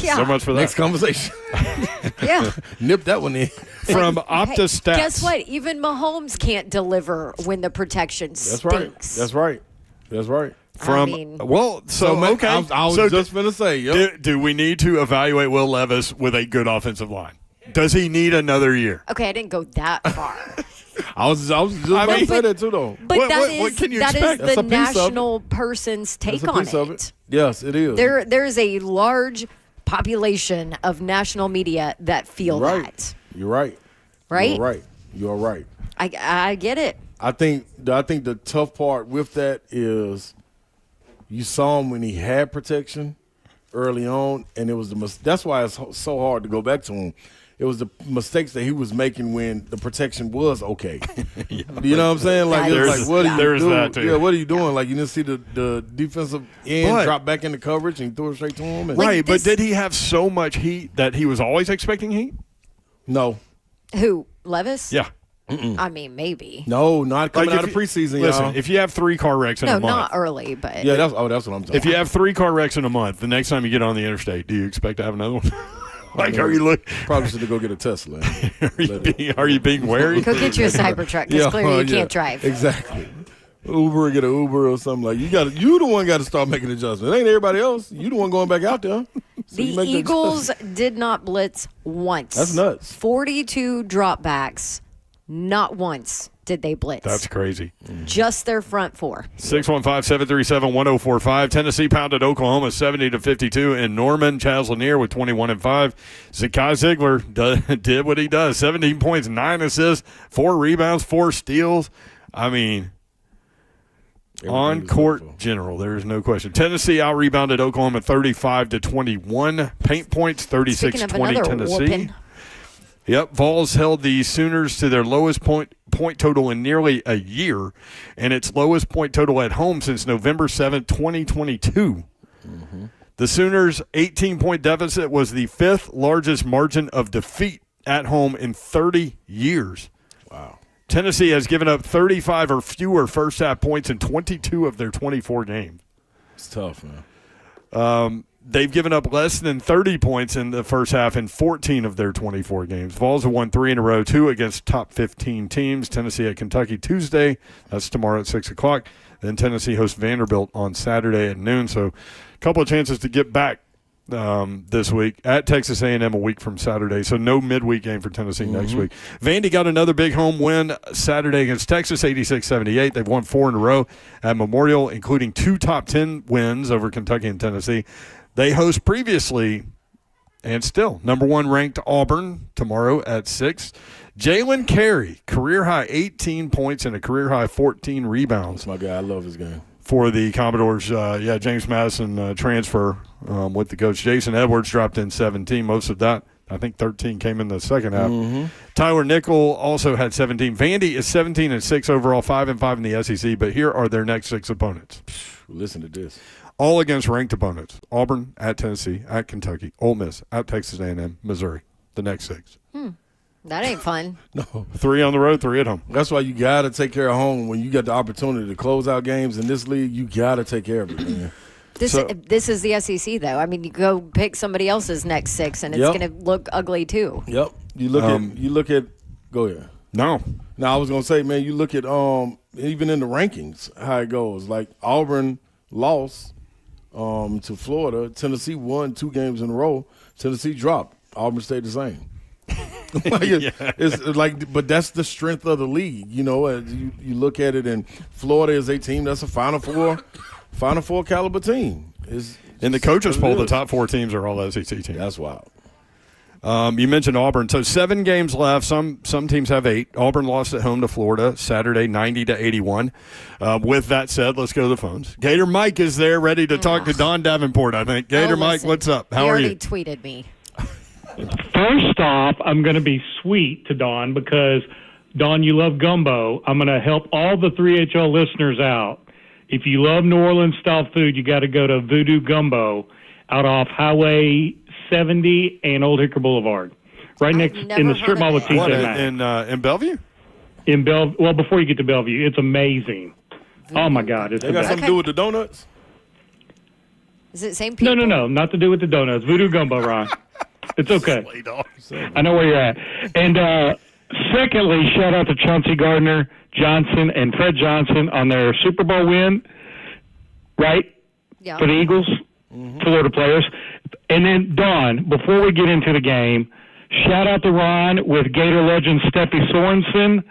Yeah. So much for that. Next conversation. Yeah. Nip that one in. From Opta Stats. Guess what? Even Mahomes can't deliver when the protection That's right. stinks. That's right. That's right. From I mean- okay. I was So just going to say, yep. do we need to evaluate Will Levis with a good offensive line? Does he need another year? Okay, I didn't go that far. I was just about to say that too, though. But What can you that is expect? That's the a piece of it. national person's take That's a on piece of it. it. Yes, it is. There's a large population of national media that feel right. that. You're right. Right? You're right. You're right. I get it. I think the tough part with that is you saw him when he had protection early on, and it was that's why it's so hard to go back to him. It was the mistakes that he was making when the protection was okay. You know what I'm saying? Like, There's- it's like, what are you there's doing? that, too. Yeah, what are you doing? Like, you didn't see the defensive end But- drop back into coverage and threw it straight to him. And, Right, but this- did he have so much heat that he was always expecting heat? No, Who? Levis? Yeah. I mean, maybe. no, not coming Like, out if of preseason, Listen, y'all. if you have 3 car wrecks in No, a month. not early, but Yeah, that's what I'm talking If you have 3 car wrecks in a month, the next time you get on the interstate, do you expect to have another one? Like, are you probably should go get a Tesla. are you being wary? go get you a Cybertruck because clearly you yeah, can't drive. Exactly. Uber, get an Uber or something like you the one got to start making adjustments. It ain't everybody else. You the one going back out there. So The you make Eagles did not blitz once. That's nuts. 42 dropbacks. Not once did they blitz. That's crazy. just their front 4. 615-737-1045. Tennessee pounded Oklahoma 70-52 in Norman. Chaz Lanier with 21-5. Zakai Ziegler did what he does. 17 points, 9 assists, 4 rebounds, 4 steals. I mean, on court general, there is no question. Tennessee out-rebounded Oklahoma 35-21. Paint points, Speaking of 36-20 another Tennessee. whooping. Yep, Vols held the Sooners to their lowest point total in nearly a year, and its lowest point total at home since November 7th, 2022. Mm-hmm. The Sooners' 18-point deficit was the 5th largest margin of defeat at home in 30 years. Wow. Tennessee has given up 35 or fewer first-half points in 22 of their 24 games. It's tough, man. They've given up less than 30 points in the first half in 14 of their 24 games. Vols have won 3 in a row, 2 against top 15 teams. Tennessee at Kentucky Tuesday. That's tomorrow at 6 o'clock. Then Tennessee hosts Vanderbilt on Saturday at noon. So a couple of chances to get back this week at Texas A&M a week from Saturday. So no midweek game for Tennessee next week. Vandy got another big home win Saturday against Texas, 86-78. They've won 4 in a row at Memorial, including 2 top 10 wins over Kentucky and Tennessee. They host previously and still number 1 ranked Auburn tomorrow at 6. Jalen Carey, career high 18 points and a career high 14 rebounds. That's my guy. I love his game. For the Commodores, James Madison transfer with the coach. Jason Edwards dropped in 17. Most of that, I think 13 came in the second half. Mm-hmm. Tyler Nickel also had 17. Vandy is 17-6 overall, 5-5 in the SEC. But here are their next 6 opponents. Listen to this. All against ranked opponents. Auburn, at Tennessee, at Kentucky, Ole Miss, at Texas A&M, Missouri. The next 6. That ain't fun. No. 3 on the road, 3 at home. That's why you got to take care of home when you got the opportunity to close out games in this league. You got to take care of it, man. This is the SEC, though. I mean, you go pick somebody else's next 6, and it's going to look ugly, too. Yep. You look at – go ahead. No. Now, I was going to say, man, you look at even in the rankings, how it goes. Like, Auburn lost to Florida. Tennessee won 2 games in a row. Tennessee dropped. Auburn stayed the same. It's like, but that's the strength of the league. You know, you look at it, and Florida is a team that's a Final Four caliber team. In the coaches poll, the top 4 teams are all SEC teams. That's wild. You mentioned Auburn. So 7 games left. Some teams have 8. Auburn lost at home to Florida Saturday, 90-81. With that said, let's go to the phones. Gator Mike is there, ready to talk to Don Davenport, I think. Gator Mike, what's up? How are you? He already tweeted me. First off, I'm going to be sweet to Don because, Don, you love gumbo. I'm going to help all the 3HL listeners out. If you love New Orleans-style food, you got to go to Voodoo Gumbo out off Highway 70 and Old Hickory Boulevard, right next in the strip mall with TJ What, Maxx. in Bellevue? Well, before you get to Bellevue, it's amazing. Oh, my God. It's They got something to do with the donuts? Is it same people? No, not to do with the donuts. Voodoo Gumbo, Ron. It's okay. I know where you're at. And secondly, shout out to Chauncey Gardner, Johnson, and Fred Johnson on their Super Bowl win, right? Yeah. For the Eagles, Florida players. And then, Don, before we get into the game, shout out to Ron with Gator legend Steffi Sorensen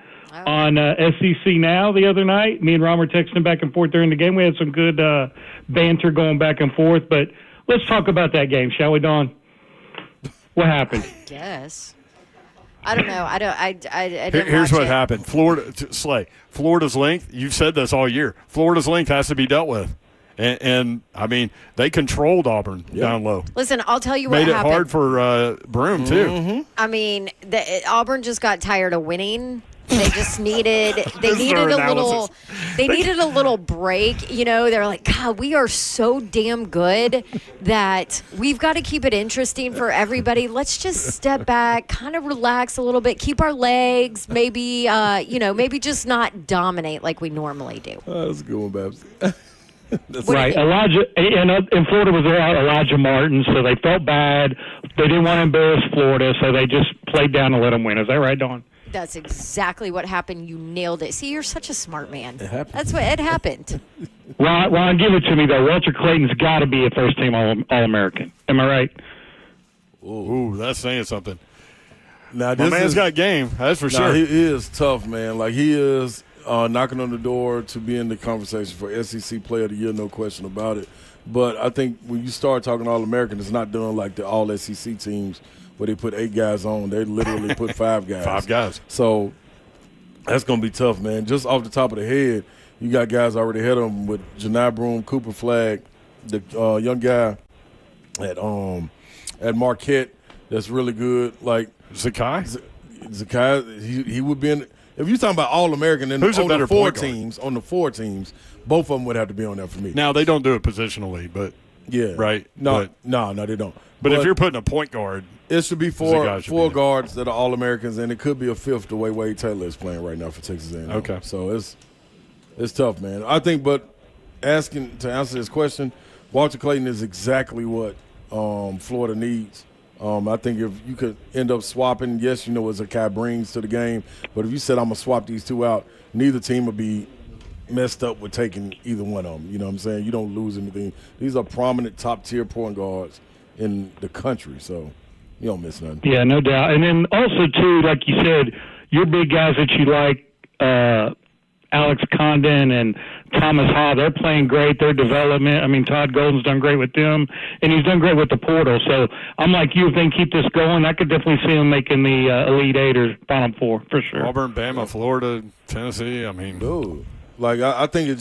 on SEC Now the other night. Me and Ron were texting back and forth during the game. We had some good banter going back and forth. But let's talk about that game, shall we, Don? What happened? Yes. I don't know. I Here's what happened. Florida's length, you've said this all year. Florida's length has to be dealt with. And I mean, they controlled Auburn down low. Listen, I'll tell you what happened. Made it hard for Broome, too. I mean, Auburn just got tired of winning. They just needed a little break. You know, they're like, God, we are so damn good that we've got to keep it interesting for everybody. Let's just step back, kind of relax a little bit, keep our legs, maybe maybe just not dominate like we normally do. That's a good one, Babs. Right. Elijah and Florida was without Elijah Martin, so they felt bad. They didn't want to embarrass Florida, so they just played down and let them win. Is that right, Dawn? That's exactly what happened. You nailed it. See, you're such a smart man. It happened. That's what it happened. Ron, give it to me, though. Walter Clayton's got to be a first-team All-American. Am I right? Ooh, that's saying something. Now, My man's got game, that's for sure. He is tough, man. Like, he is knocking on the door to be in the conversation for SEC Player of the Year, no question about it. But I think when you start talking All-American, it's not done like the All-SEC teams where they put 8 guys on. They literally put 5 guys. 5 guys. So that's going to be tough, man. Just off the top of the head, you got guys already ahead of them with Janai Broome, Cooper Flagg, the young guy at Marquette that's really good. Like Zakai, he would be in – if you're talking about All-American on the 4 teams, both of them would have to be on there for me. Now, they don't do it positionally, but yeah. Right? No, they don't. But if you're putting a point guard – it should be four guards that are All-Americans, and it could be a 5th the way Wade Taylor is playing right now for Texas A&M. Okay. So it's tough, man. I think, but to answer this question, Walter Clayton is exactly what Florida needs. I think if you could end up swapping, yes, what Zakai brings to the game, but if you said I'm going to swap these 2 out, neither team would be messed up with taking either one of them. You know what I'm saying? You don't lose anything. These are prominent top-tier point guards in the country, so you don't miss nothing. Yeah, no doubt. And then also, too, like you said, your big guys that you like, Alex Condon and Thomas Ha, they're playing great. Their development, I mean, Todd Golden's done great with them, and he's done great with the portal. So I'm like you, if they can keep this going, I could definitely see them making the Elite Eight or Final Four for sure. Auburn, Bama, Florida, Tennessee. I mean, dude, like I think it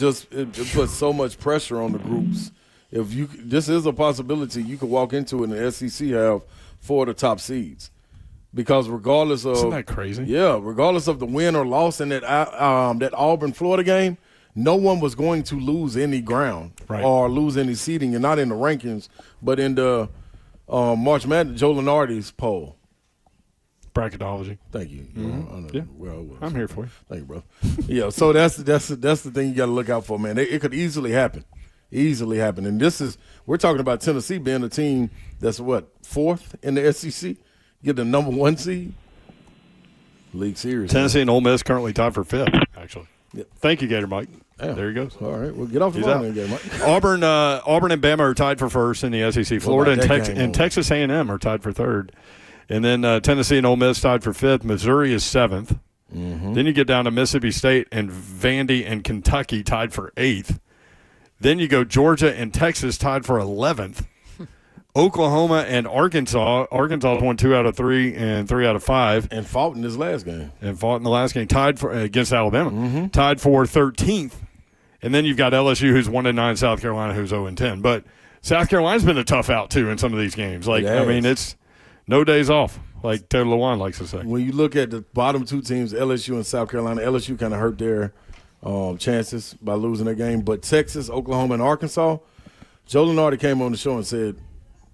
puts so much pressure on the groups. If this is a possibility, you could walk into it and the SEC have 4 of the top seeds. Because regardless of – isn't that crazy? Yeah, regardless of the win or loss in that Auburn-Florida game, no one was going to lose any ground or lose any seeding, and not in the rankings, but in the March Madness, Joe Lunardi's poll. Bracketology. Thank you. Mm-hmm. I don't know where I was. I'm here for you. Thank you, bro. Yeah, so that's the thing you got to look out for, man. It could easily happen. Easily happen. And we're talking about Tennessee being a team that's, 4th in the SEC? Get the number 1 seed? League Series. Tennessee and Ole Miss currently tied for 5th, actually. Yep. Thank you, Gator Mike. Damn. There he goes. All right. Well, get off the phone then, Gator Mike. Auburn and Bama are tied for 1st in the SEC. Florida and Texas A&M are tied for 3rd. And then Tennessee and Ole Miss tied for 5th. Missouri is 7th. Mm-hmm. Then you get down to Mississippi State and Vandy and Kentucky tied for 8th. Then you go Georgia and Texas tied for 11th. Oklahoma and Arkansas. Arkansas won 2 out of 3 and 3 out of 5. And fought in this last game. Tied for against Alabama. Tied for 13th. And then you've got LSU, who's 1-9, South Carolina, who's 0-10. But South Carolina's been a tough out, too, in some of these games. It's no days off, like Taylor Lewan likes to say. When you look at the bottom 2 teams, LSU and South Carolina, LSU kind of hurt their chances by losing their game. But Texas, Oklahoma, and Arkansas, Joe Lunardi came on the show and said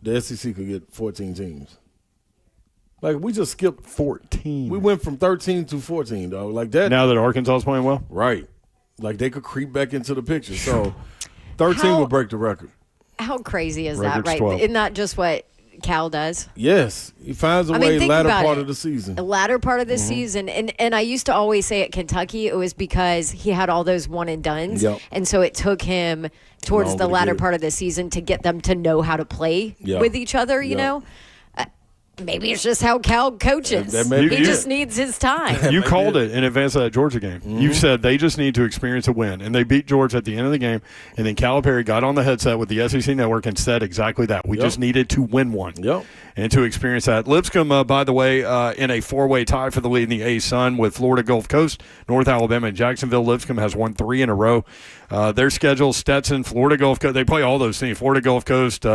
the SEC could get 14 teams. Like, we just skipped 14. We went from 13 to 14, dog. Like that. Now that Arkansas is playing well? Right. Like, they could creep back into the picture. So 13 will break the record. How crazy is Record's that, right? 12. Isn't that just what Cal does? Yes. He finds a way latter part of the season. The latter part of the season. And I used to always say at Kentucky it was because he had all those one and dones. Yep. And so it took him towards the latter part of the season to get them to know how to play with each other, you know? Maybe it's just how Cal coaches. He just needs his time. You called it in advance of that Georgia game. You said they just need to experience a win. And they beat Georgia at the end of the game. And then Calipari got on the headset with the SEC Network and said exactly that. We just needed to win one. And to experience that. Lipscomb, by the way, in a 4-way tie for the lead in the A-Sun with Florida Gulf Coast, North Alabama, and Jacksonville. Lipscomb has won 3 in a row. Their schedule, Stetson, Florida Gulf Coast. They play all those teams. Florida Gulf Coast,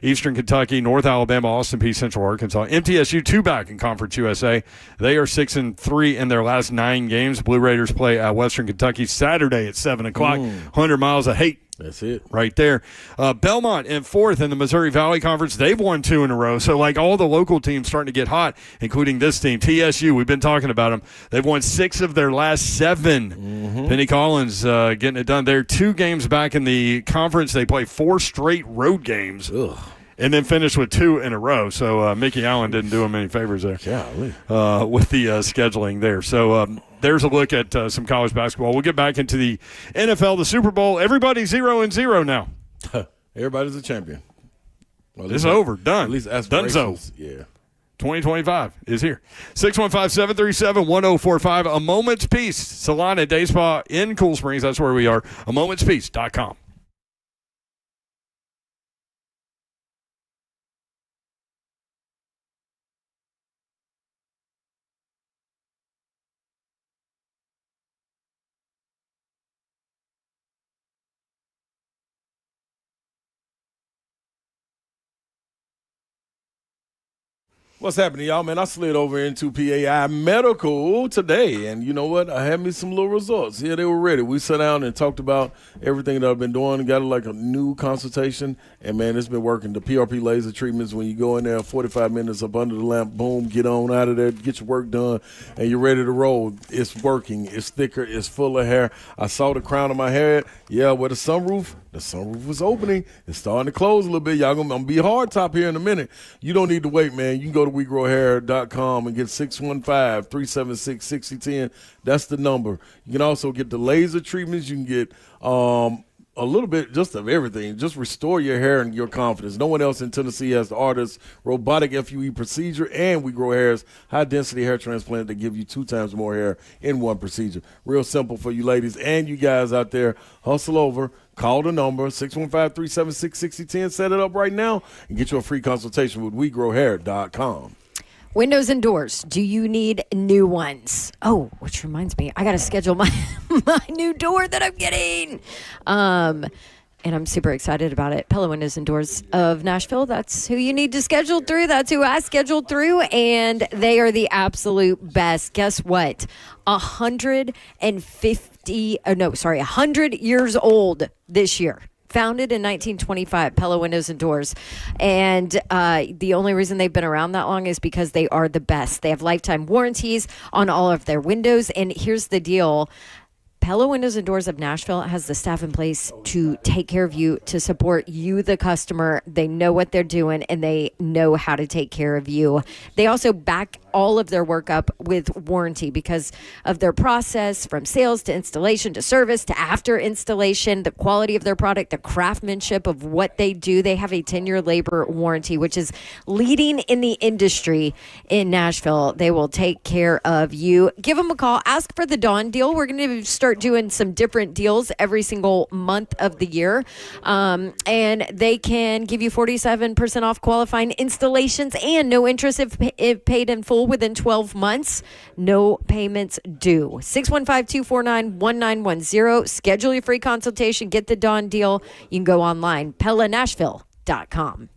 Eastern Kentucky, North Alabama, Austin Peay, Central Arkansas. MTSU 2 back in Conference USA. They are 6-3 in their last 9 games. Blue Raiders play at Western Kentucky Saturday at 7 o'clock. 100 miles of hate. That's it. Right there. Belmont in 4th in the Missouri Valley Conference. They've won 2 in a row. So, like, all the local teams starting to get hot, including this team, TSU. We've been talking about them. They've won 6 of their last 7. Penny Collins getting it done. They're 2 games back in the conference. They play 4 straight road games. And then finished with 2 in a row. So Mickey Allen didn't do him any favors there with the scheduling there. So there's a look at some college basketball. We'll get back into the NFL, the Super Bowl. Everybody's 0-0 now. Everybody's a champion. Well, it's over. Done. At least Dunzo. Yeah. 2025 is here. 615-737-1045. A Moment's Peace. Salon and Day Spa in Cool Springs. That's where we are. AMomentsPeace.com. What's happening, y'all? Man, I slid over into PAI Medical today, and you know what? I had me some little results. Yeah, they were ready. We sat down and talked about everything that I've been doing, got like a new consultation, and, man, it's been working. The PRP laser treatments, when you go in there, 45 minutes up under the lamp, boom, get on out of there, get your work done, and you're ready to roll. It's working. It's thicker. It's full of hair. I saw the crown of my head. Yeah, where the sunroof was opening. It's starting to close a little bit. Y'all going to be hard top here in a minute. You don't need to wait, man. You can go to WeGrowHair.com and get 615-376-6010. That's the number. You can also get the laser treatments. You can get a little bit just of everything. Just restore your hair and your confidence. No one else in Tennessee has the artist robotic FUE procedure, and we grow hairs, high-density hair transplant that give you 2 times more hair in one procedure. Real simple for you ladies and you guys out there. Hustle over. Call the number, 615-376-6010. Set it up right now and get you a free consultation with WeGrowHair.com. Windows and doors. Do you need new ones? Oh, which reminds me, I got to schedule my new door that I'm getting. And I'm super excited about it. Pella Windows and Doors of Nashville. That's who you need to schedule through. That's who I scheduled through. And they are the absolute best. Guess what? 100 years old this year. Founded in 1925, Pella Windows and Doors. And the only reason they've been around that long is because they are the best. They have lifetime warranties on all of their windows. And here's the deal. Pella Windows and Doors of Nashville has the staff in place to take care of you, to support you, the customer. They know what they're doing, and they know how to take care of you. They also back all of their work up with warranty because of their process, from sales to installation to service to after installation, the quality of their product, the craftsmanship of what they do. They have a 10-year labor warranty, which is leading in the industry in Nashville. They will take care of you. Give them a call. Ask for the Dawn deal. We're going to start doing some different deals every single month of the year. And they can give you 47% off qualifying installations and no interest if paid in full within 12 months. No payments due. 615-249-1910. Schedule your free consultation. Get the Dawn deal. You can go online, PellaNashville.com.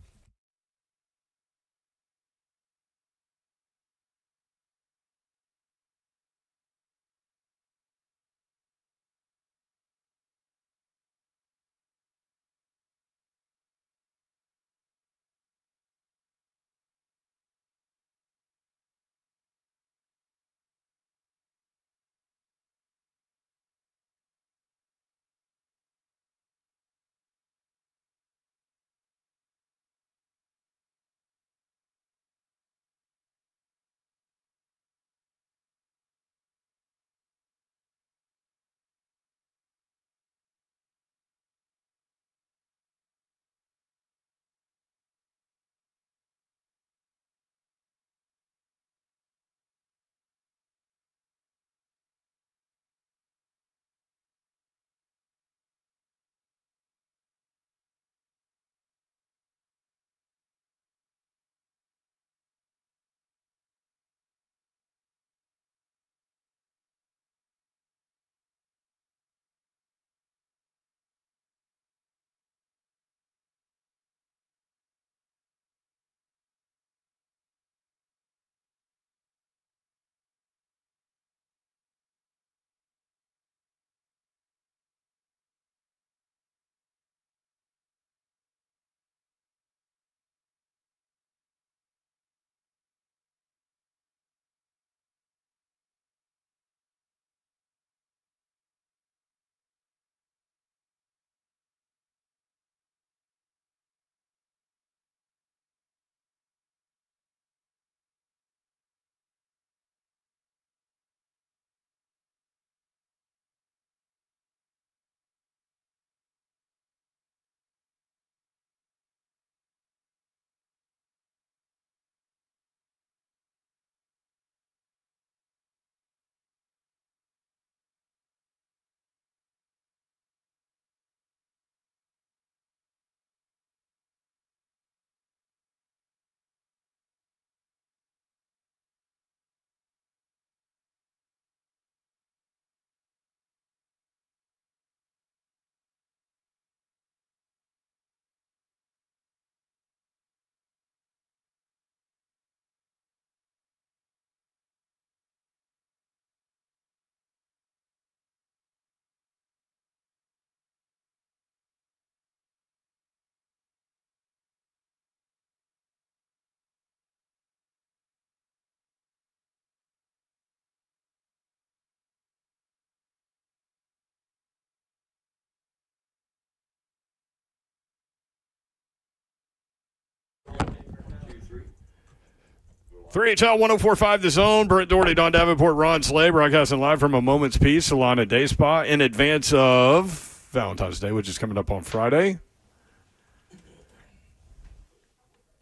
Three HL 104.5 The Zone. Brent Doherty, Don Davenport, Ron Slay, broadcasting live from A Moment's Peace, Salon and Day Spa in advance of Valentine's Day, which is coming up on Friday.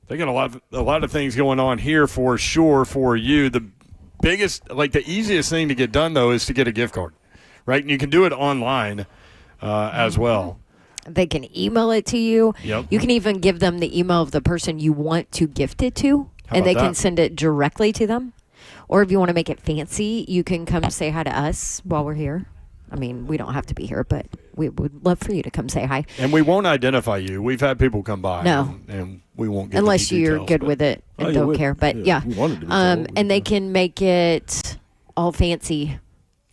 They got a lot of things going on here for sure for you. The biggest, the easiest thing to get done, though, is to get a gift card, right? And you can do it online as well. They can email it to you. Yep. You can even give them the email of the person you want to gift it to, and they can send it directly to them. Or if you want to make it fancy, you can come say hi to us while we're here. I mean, we don't have to be here, but we would love for you to come say hi. And we won't identify you. We've had people come by. No. And we won't get unless any you're details, good with it and don't care. But yeah. And they can make it all fancy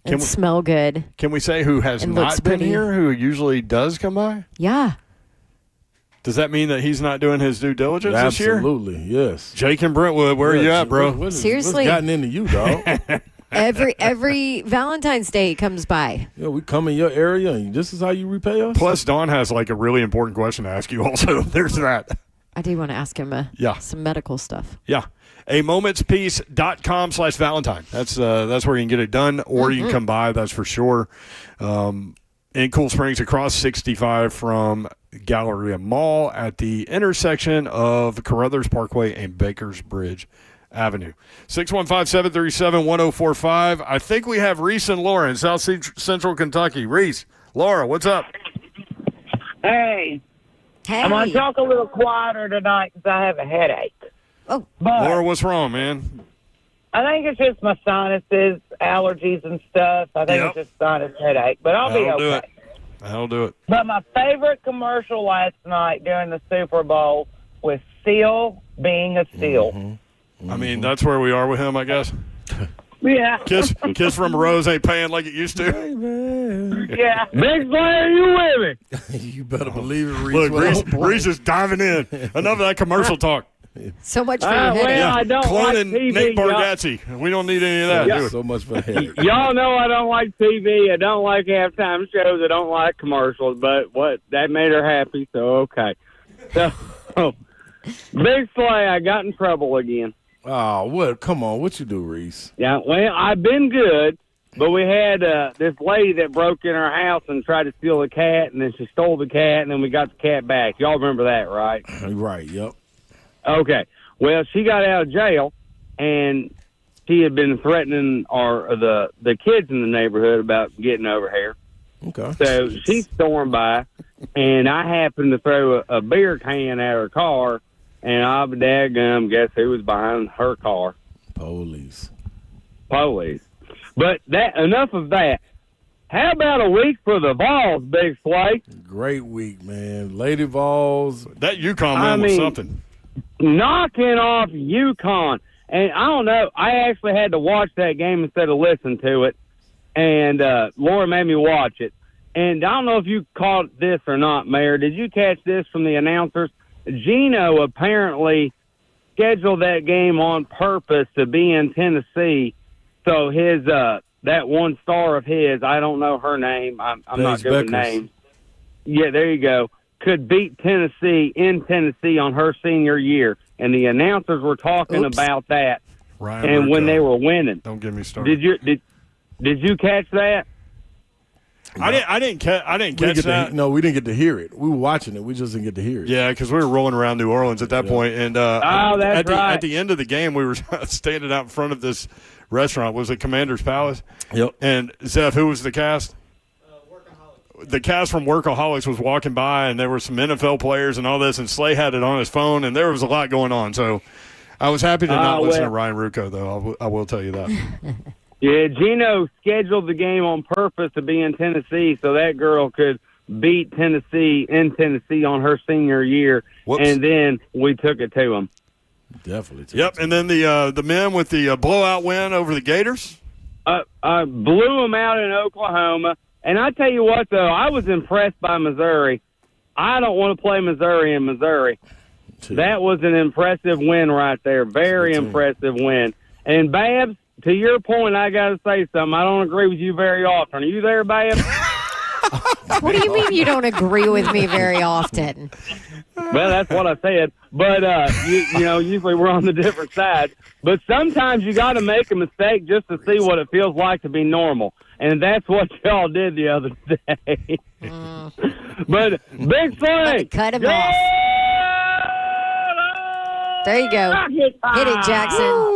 and smell good. Can we say who has not been here, who usually does come by? Yeah. Does that mean that he's not doing his due diligence this year? Absolutely, yes. Jake and Brentwood, where are you at, bro? Seriously? What's gotten into you, dog? Every Valentine's Day comes by. Yeah, we come in your area, and this is how you repay us? Plus, Dawn has a really important question to ask you also. There's that. I do want to ask him some medical stuff. Yeah. amomentspeace.com/Valentine. That's where you can get it done, or you can come by, that's for sure. In Cool Springs, across 65 from Galleria Mall at the intersection of Carruthers Parkway and Bakers Bridge Avenue. 615-737-1045. I think we have Reese and Laura in South Central Kentucky. Reese, Laura, what's up? Hey. I'm going to talk a little quieter tonight because I have a headache. Oh. But Laura, what's wrong, man? I think it's just my sinuses, allergies and stuff. I think it's just sinus headache, but I'll be okay. I'll do it. But my favorite commercial last night during the Super Bowl was Seal being a seal. I mean, that's where we are with him, I guess. Yeah. Kiss from a Rose ain't paying like it used to. Yeah. Big player, you with me? You better believe it, Reese. Look, Reese is diving in. Enough of that commercial talk. So much for your headache. I don't Cloning like TV. Nick Bargatze. We don't need any of that. Yeah. Do it. So much for headache. Y'all know I don't like TV. I don't like halftime shows. I don't like commercials. But that made her happy, so okay. So, big play. I got in trouble again. Oh, what? Come on. What you do, Reese? Yeah, well, I've been good, but we had this lady that broke in our house and tried to steal the cat, and then she stole the cat, and then we got the cat back. Y'all remember that, right? Right, yep. Okay. Well, she got out of jail, and she had been threatening the kids in the neighborhood about getting over here. Okay. So she stormed by, and I happened to throw a beer can at her car, and I'll be daggum, guess who was behind her car? Police. But enough of that. How about a week for the Vols, Big Slay? Great week, man. Lady Vols. That UConn man was something. Knocking off UConn. And I don't know, I actually had to watch that game instead of listen to it. And Laura made me watch it. And I don't know if you caught this or not, Mayor. Did you catch this from the announcers? Gino apparently scheduled that game on purpose to be in Tennessee. So his that one star of his, I don't know her name. I'm not good with names. Yeah, there you go. Could beat Tennessee in Tennessee on her senior year. And the announcers were talking about that. Ryan and Rucco. when they were winning. Don't get me started. Did you catch that? No. I didn't catch that. No, we didn't get to hear it. We were watching it. We just didn't get to hear it. Yeah, because we were rolling around New Orleans at that point. And that's right. At the end of the game, we were standing out in front of this restaurant. Was it Commander's Palace? Yep. And Zeph, who was the cast? The cast from Workaholics was walking by, and there were some NFL players and all this, and Slay had it on his phone, and there was a lot going on. So I was happy to not listen to Ryan Rucco, though. I will tell you that. Yeah, Gino scheduled the game on purpose to be in Tennessee so that girl could beat Tennessee in Tennessee on her senior year, and then we took it to them. Definitely. Yep, and then the men with the blowout win over the Gators? Blew them out in Oklahoma. And I tell you what, though, I was impressed by Missouri. I don't want to play Missouri in Missouri. That was an impressive win right there. Very impressive win. And, Babs, to your point, I got to say something. I don't agree with you very often. Are you there, Babs? What do you mean you don't agree with me very often? Well, that's what I said. But, usually we're on the different side. But sometimes you got to make a mistake just to see what it feels like to be normal. And that's what y'all did the other day. But, Big Swing! Cut him off. There you go. Hit it, Jackson.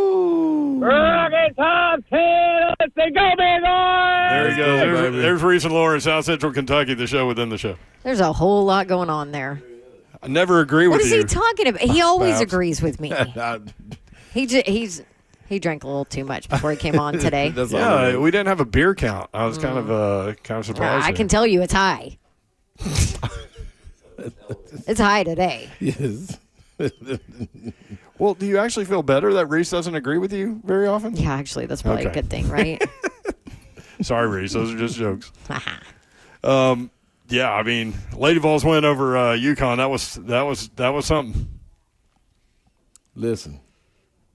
Rocket Top 10. Let's go, Big Orange! There you go. There's Reese and Laura in South Central Kentucky, the show within the show. There's a whole lot going on there. I never agree What with is you. he talking about? He always Babs. agrees with me. He drank a little too much before he came on today. Yeah, we didn't have a beer count. I was kind of surprised. I can tell you it's high. It's high today. Yes. Well, do you actually feel better that Reese doesn't agree with you very often? Yeah, actually, that's probably a good thing, right? Sorry, Reese. Those are just jokes. Yeah, I mean, Lady Vols win over UConn. That was something. Listen,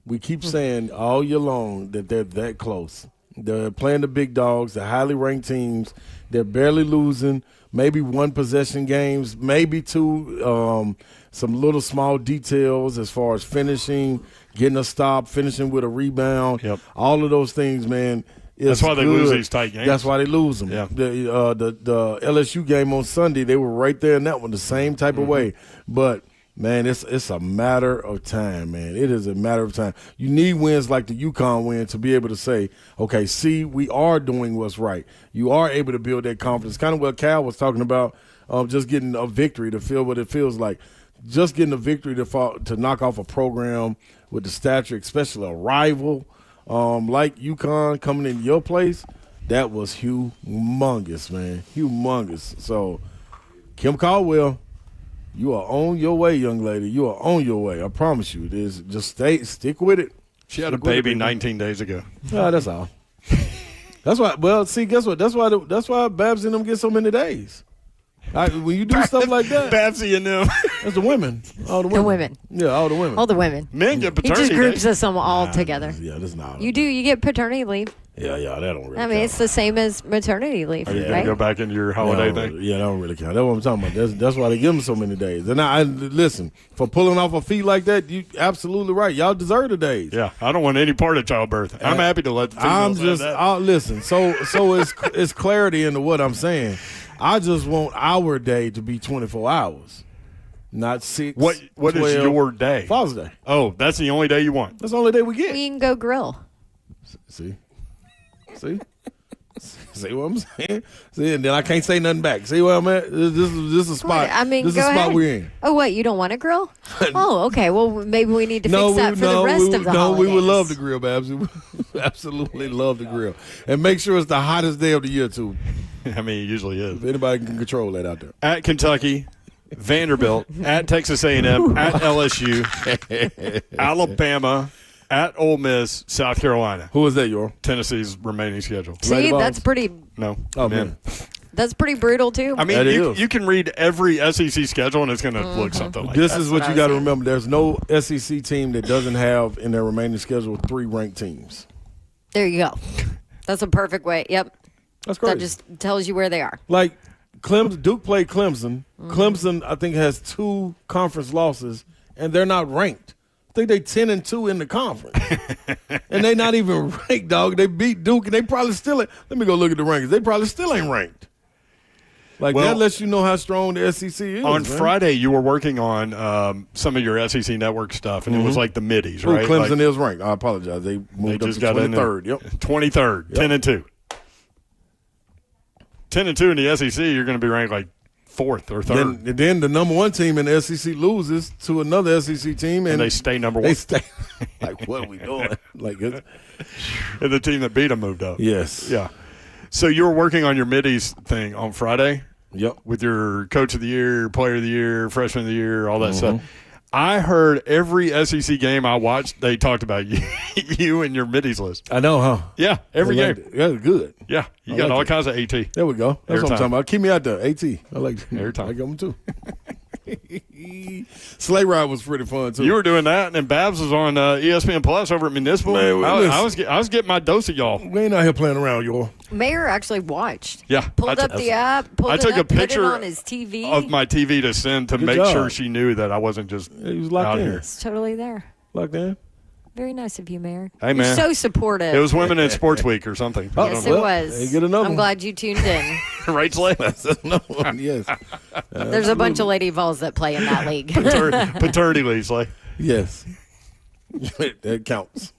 we keep saying all year long that they're that close. They're playing the big dogs, the highly ranked teams. They're barely losing, maybe one possession games, maybe two, some little small details as far as finishing, getting a stop, finishing with a rebound. Yep. All of those things, man. That's why they lose these tight games. That's why they lose them. Yeah. The LSU game on Sunday, they were right there in that one, the same type of way. But, man, it's a matter of time, man. It is a matter of time. You need wins like the UConn win to be able to say, okay, see, we are doing what's right. You are able to build that confidence. Kind of what Cal was talking about, just getting a victory to feel what it feels like. Just getting a victory to knock off a program with the stature, especially a rival like UConn coming in your place, that was humongous, man. Humongous. So, Kim Caldwell, you are on your way, young lady. You are on your way. I promise you. It is. Just stick with it. She had a baby 19 days ago. Oh, that's all. That's why. Well, see, guess what? That's why Babs and them get so many days. When you do stuff like that, Babsy and them. That's the women. All the women. The women. Yeah, all the women. All the women. Men get He paternity just groups days. us all together. Yeah, that's not. You do. You get paternity leave. Yeah, that don't really I mean, count. it's the same as maternity leave, Are you going right? to go back into your holiday thing? Yeah, that don't really count. That's what I'm talking about. That's why they give them so many days. And I listen, for pulling off a feet like that, you absolutely right. Y'all deserve the days. Yeah, I don't want any part of childbirth. I'm happy to let the females have that. Listen. So it's clarity into what I'm saying. I just want our day to be 24 hours, not 6. What 12. is your day? Father's Day. Oh, that's the only day you want. That's the only day we get. We can go grill. See what I'm saying? See, and then I can't say nothing back. See where I'm at? This is a spot. I mean, this is go a spot ahead. we're in. Oh, what? You don't want to grill? Oh, okay. Well, maybe we need to fix that for the rest of the holidays. we would love to grill, Babs. We would absolutely love to grill. And make sure it's the hottest day of the year, too. I mean, it usually is. If anybody can control that out there. At Kentucky, Vanderbilt, at Texas A&M, at LSU, Alabama, at Ole Miss, South Carolina. Who is that, Yor? Tennessee's remaining schedule. See, that's pretty. No. Oh, man. That's pretty brutal too. I mean, you can read every SEC schedule, and it's going to look something like This that. is what you got to remember. There's no SEC team that doesn't have in their remaining schedule 3 ranked teams. There you go. That's a perfect way. Yep. That's crazy. That just tells you where they are. Like, Duke played Clemson. Clemson, I think, has 2 conference losses, and they're not ranked. I think they 10-2 in the conference. And they not even ranked, dog. They beat Duke, and they probably still ain't. Let me go look at the rankings. They probably still ain't ranked. Like, Well, that lets you know how strong the SEC is. On man. Friday, you were working on some of your SEC network stuff, and it was like the middies, Ooh, right? Clemson like, is ranked. I apologize. They moved up just to got in there. 23rd. Yep. 23rd, 10-2. 10-2 in the SEC, you're going to be ranked like 4th or 3rd. Then the number 1 team in the SEC loses to another SEC team, and they stay number 1. They stay. Like, what are we doing? Like, And the team that beat them moved up. yes. Yeah. So you were working on your middies thing on Friday? Yep. With your coach of the year, player of the year, freshman of the year, all that Mm-hmm. stuff. I heard every SEC game I watched, they talked about you and your middies list. I know, huh? Yeah, every I like game. it. Yeah, good. Yeah, you I got like all it. kinds of AT. There we go. That's what I'm Airtime. talking about. Keep me out there. AT. I like Airtime. I like them too. Sleigh ride was pretty fun too. You were doing that, and then Babs was on ESPN Plus over at Municipal. Man, I was getting my dose of y'all. We ain't out here playing around, y'all. Mayor actually watched. Yeah, Pulled up the app. I took a picture put it on his TV. of my TV to send to Good make job. sure she knew that I wasn't just He was locked out in. here. It's totally there. Locked in. Very nice of you, Mayor. Hey, man. You're so supportive. It was Women in Sports Week or something. I Yes, don't it know. was. Hey, get another I'm one. glad you tuned in. Right, Slay? No, yes. There's a bunch of Lady Vols that play in that league. Paternity leave, Slay. Yes. That counts.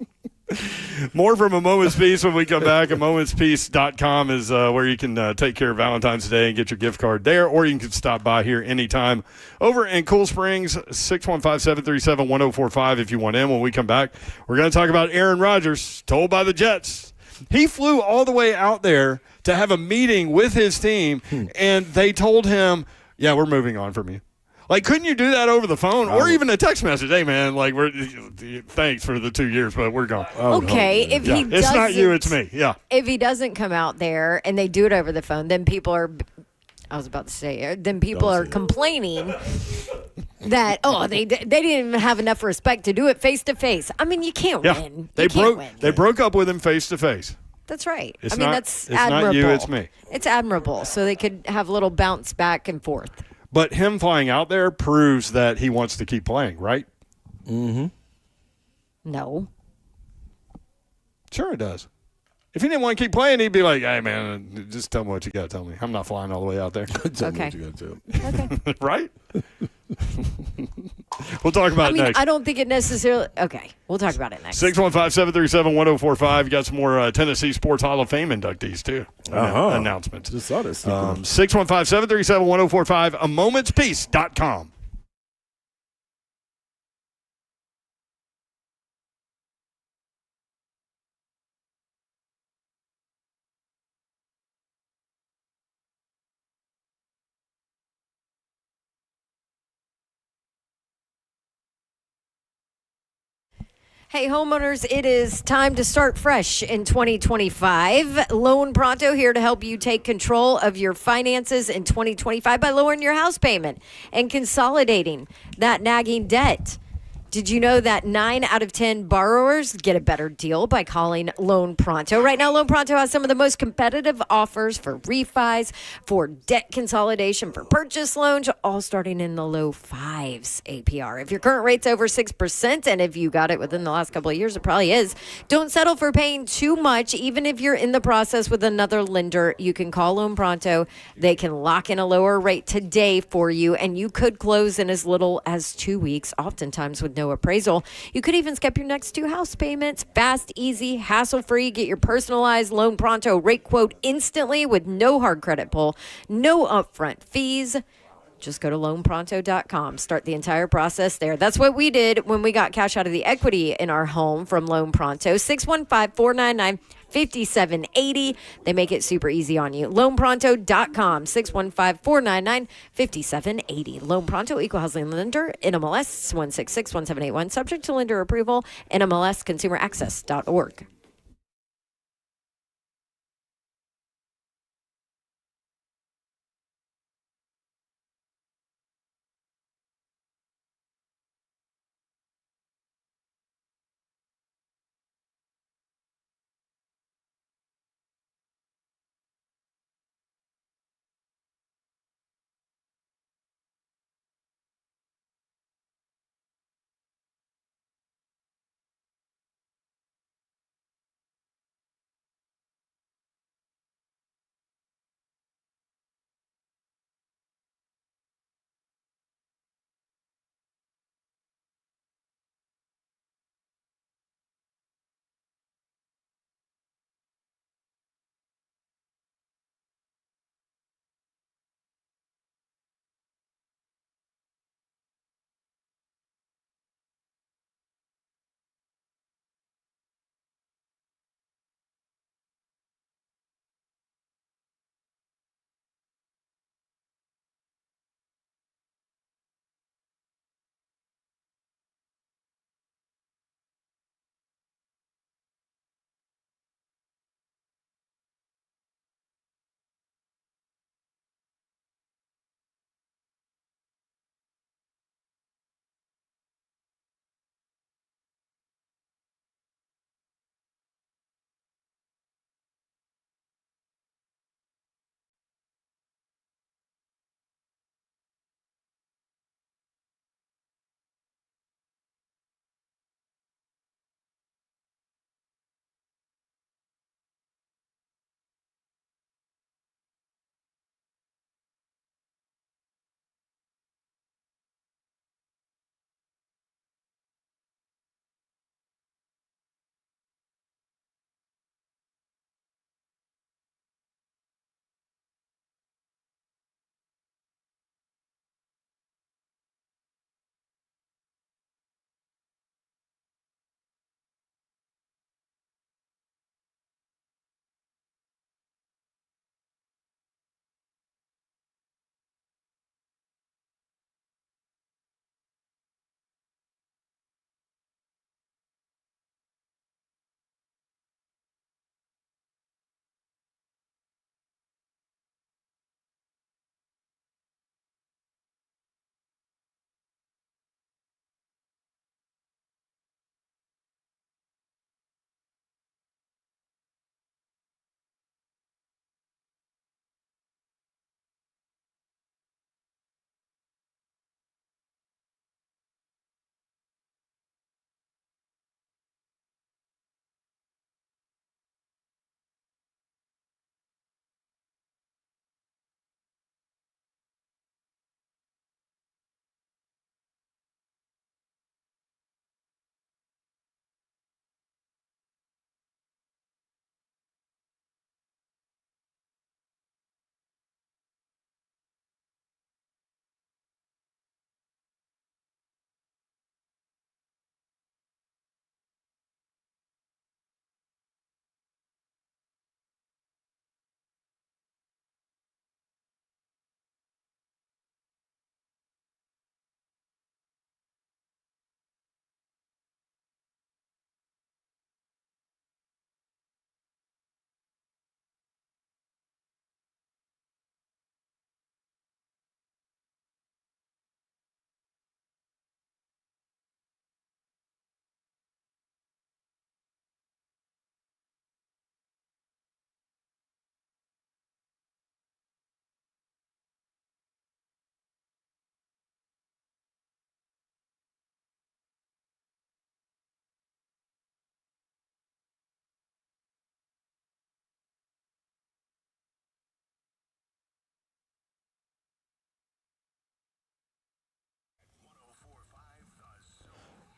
More from A Moment's Piece when we come back. AMomentsPiece.com is where you can take care of Valentine's Day and get your gift card there, or you can stop by here anytime over in Cool Springs, 615-737-1045 if you want in. When we come back, we're going to talk about Aaron Rodgers, told by the Jets. He flew all the way out there to have a meeting with his team, and they told him, yeah, we're moving on from you. Like, couldn't you do that over the phone or even a text message? Hey, man, like, thanks for the 2 years, but we're gone. Okay, if he doesn't, it's not you, it's me. Yeah. If he doesn't come out there and they do it over the phone, then people are. I was about to say, then people are complaining that they didn't even have enough respect to do it face to face. I mean, you can't win. They broke up with him face to face. That's right. It's that's not admirable. you, it's me. It's admirable, so they could have a little bounce back and forth. But him flying out there proves that he wants to keep playing, right? Mm-hmm. No. Sure it does. If he didn't want to keep playing, he'd be like, hey, man, just tell me what you got to tell me. I'm not flying all the way out there. Tell me what you got to tell me. Okay. Right? We'll talk about it next. I don't think it necessarily. Okay, we'll talk about it next. 615-737-1045. You got some more Tennessee Sports Hall of Fame inductees, too. Announcements. Just saw this. 615-737-1045. AMomentsPiece.com. Hey, homeowners, it is time to start fresh in 2025. Loan Pronto here to help you take control of your finances in 2025 by lowering your house payment and consolidating that nagging debt. Did you know that 9 out of 10 borrowers get a better deal by calling Loan Pronto? Right now, Loan Pronto has some of the most competitive offers for refis, for debt consolidation, for purchase loans, all starting in the low 5s APR. If your current rate's over 6%, and if you got it within the last couple of years, it probably is, don't settle for paying too much. Even if you're in the process with another lender, you can call Loan Pronto. They can lock in a lower rate today for you, and you could close in as little as 2 weeks, oftentimes with no appraisal. You could even skip your next 2 house payments. Fast, easy, hassle-free. Get your personalized Loan Pronto rate quote instantly with no hard credit pull, no upfront fees. Just go to loanpronto.com. Start the entire process there. That's what we did when we got cash out of the equity in our home from Loan Pronto. 615-499-5780. They make it super easy on you. Loanpronto.com. 615-499-5780. Loan Pronto, equal housing lender, NMLS 1661781. Subject to lender approval, NMLSconsumeraccess.org.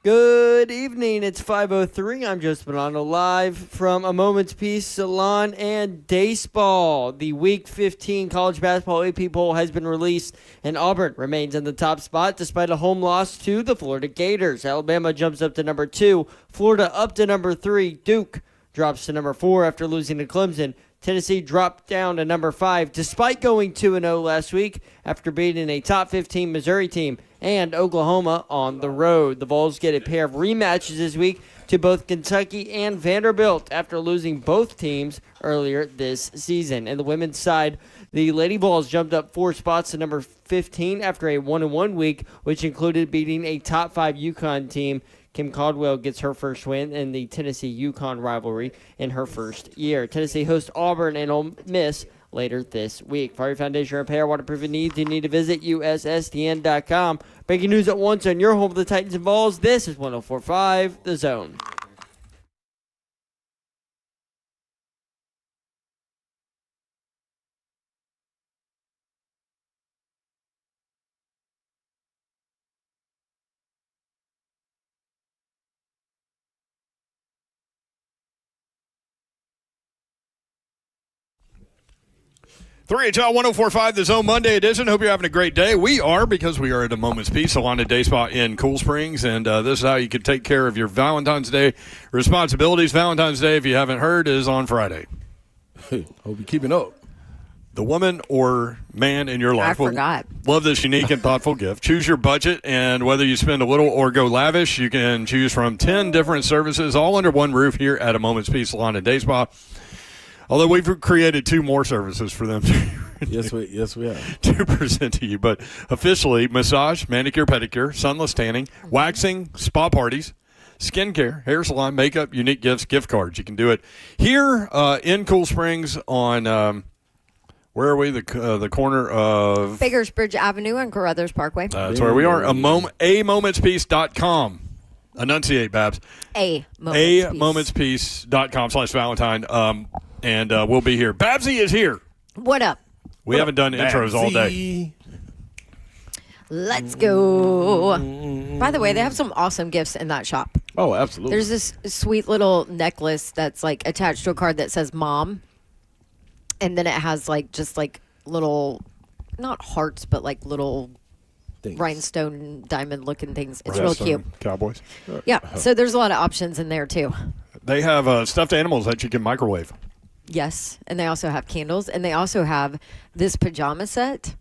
Good evening. It's 5:03. I'm Joseph Bonanno live from A Moment's Peace Salon and Baseball. The Week 15 college basketball AP poll has been released, and Auburn remains in the top spot despite a home loss to the Florida Gators. Alabama jumps up to number 2. Florida up to number 3. Duke drops to number 4 after losing to Clemson. Tennessee dropped down to number 5 despite going 2-0 last week after beating a top 15 Missouri team and Oklahoma on the road. The Vols get a pair of rematches this week to both Kentucky and Vanderbilt after losing both teams earlier this season. And the women's side, the Lady Vols jumped up 4 spots to number 15 after a 1-1 week, which included beating a top 5 UConn team. Kim Caldwell gets her first win in the Tennessee-UConn rivalry in her first year. Tennessee hosts Auburn and Ole Miss later this week. For your foundation repair, waterproofing needs, you need to visit USSTN.com. Breaking news at once on your home of the Titans and Vols. This is 104.5 The Zone. HL 104.5 The Zone Monday edition. Hope you're having a great day. We are, because we are at A Moment's Peace Salon and Day Spa in Cool Springs, and this is how you can take care of your Valentine's Day responsibilities. Valentine's Day, if you haven't heard, is on Friday. Hey, hope you're keeping up. The woman or man in your life will love this unique and thoughtful gift. Choose your budget, and whether you spend a little or go lavish, you can choose from 10 different services, all under one roof here at A Moment's Peace Salon and Day Spa. Although we've created 2 more services for them yes, we have. to present to you. But officially, massage, manicure, pedicure, sunless tanning, waxing, spa parties, skincare, hair salon, makeup, unique gifts, gift cards. You can do it here in Cool Springs on, where are we? The corner of Bakersbridge Avenue and Carruthers Parkway. That's where we are. AMomentsPeace.com. Enunciate, Babs. AMomentsPeace.com/Valentine. And we'll be here. Babsy is here. What up? We haven't done intros all day. Let's go. By the way, they have some awesome gifts in that shop. Oh, absolutely. There's this sweet little necklace that's like attached to a card that says mom. And then it has like just like little, not hearts, but like little rhinestone diamond looking things. It's real cute. Cowboys. Yeah. So there's a lot of options in there too. They have stuffed animals that you can microwave. Yes, and they also have candles, and they also have this pajama set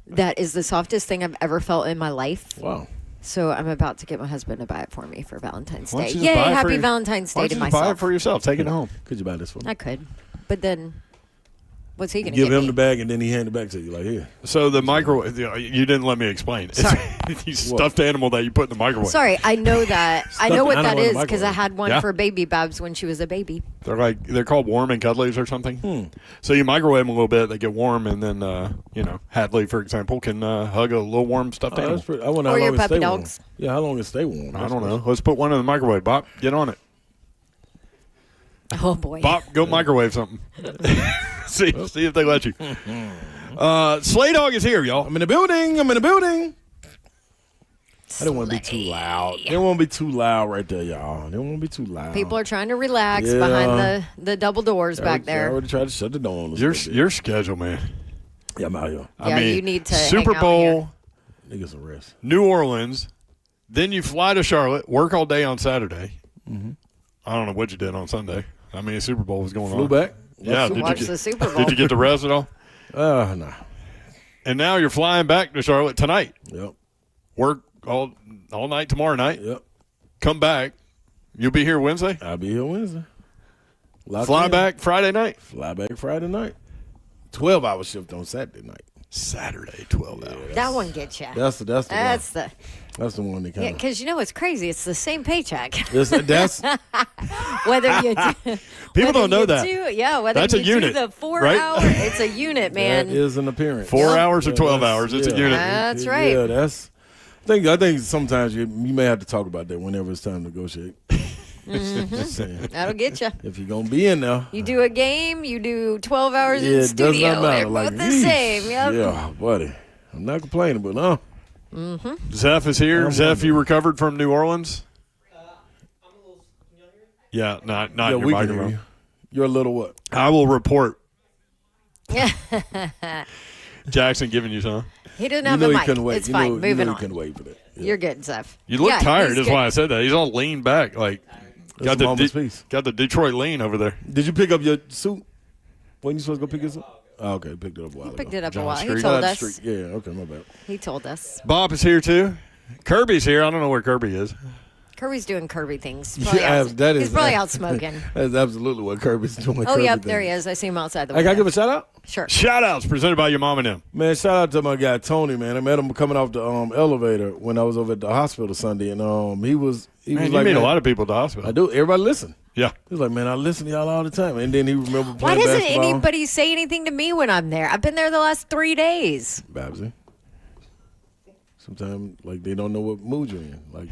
that is the softest thing I've ever felt in my life. Wow. So I'm about to get my husband to buy it for me for Valentine's Day. Yay, happy Valentine's Day to myself. Buy it for yourself. Take it home. Could you buy this for me? I could, but then what's he going to give get him me? the bag, and then he hand it back to you like, here. So the microwave, you didn't let me explain. Sorry. It's the stuffed animal that you put in the microwave. Sorry, I know that. I know what that is because I had one Yeah. for baby Babs when she was a baby. They're called warm and cuddlies or something. So you microwave them a little bit, they get warm, and then Hadley, for example, can hug a little warm stuffed animal. I wonder how Or your long it puppy stay dogs. warm. Yeah, how long it stay warm? I don't know. Let's put one in the microwave. Bob, get on it. Oh boy. Bob, go microwave something. see if they let you. Slay Dog is here, y'all. I'm in the building. I don't want to be too loud. They don't want to be too loud right there, y'all. They don't want to be too loud. People are trying to relax behind the double doors back there. I already tried to shut the door on Your schedule, man. Yeah, I'm out here. Yeah, you need to Super hang out Bowl, Niggas some rest. New Orleans, then you fly to Charlotte, work all day on Saturday. Mm-hmm. I don't know what you did on Sunday. I mean, Super Bowl was going on. Flew back. Yeah, Watch the Super Bowl. Did you get the rest at all? No. And now you're flying back to Charlotte tonight. Yep. Work all night tomorrow night. Yep. Come back. You'll be here Wednesday? I'll be here Wednesday. Fly back Friday night? Fly back Friday night. 12-hour shift on Saturday night. Saturday, 12 hours. That one gets you. That's the one. That's the one that kind Yeah, because you know what's crazy? It's the same paycheck. That's Whether you do, People don't know that. Whether That's a you unit, do the 4 right? hour, it's a unit, man. That is an appearance. 4 hours or 12 hours. It's a unit. That's right. Yeah, that's. I think sometimes you may have to talk about that whenever it's time to negotiate. Just saying. That'll get you. If you're gonna be in there, You do a game, you do 12 hours in it does studio. not matter. They're Like both the same. Yep. Yeah, buddy. I'm not complaining, but Zeph is here. Zeph, you recovered from New Orleans? Yeah, not Yeah, in your we can hear microphone. you. You're a little what? I will report. Jackson giving you some. He doesn't You have know a he mic. couldn't wait. It's You fine. know, Moving you on. couldn't wait for that. Yeah. You're good, Zeph. You look tired. he's That's good. why I said that. He's all leaned back, like That's a moment's peace. got the Detroit lean over there. Did you pick up your suit? When you supposed to go pick your suit? Oh, okay, picked it up a while Picked ago. it up John a while. Street. He told Down the us. street. Yeah, okay, my bad. He told us. Bob is here too. Kirby's here. I don't know where Kirby is. Kirby's doing Kirby things. Yeah, Probably out, that is- he's probably out smoking. That's absolutely what Kirby's doing. Oh, Kirby yep, thing. there he is. I see him outside the Hey, window. can I give a shout out? Sure. Shoutouts presented by your mom and him. Man, shout out to my guy Tony, man. I met him coming off the elevator when I was over at the hospital Sunday, and he was Man, you like, meet a man, lot of people at the hospital. I do. Everybody listen. Yeah. He was like, man, I listen to y'all all the time. And then he remembered Why playing doesn't basketball. anybody say anything to me when I'm there? I've been there the last 3 days. Babsy. Sometimes, like, they don't know what mood you're in. Like,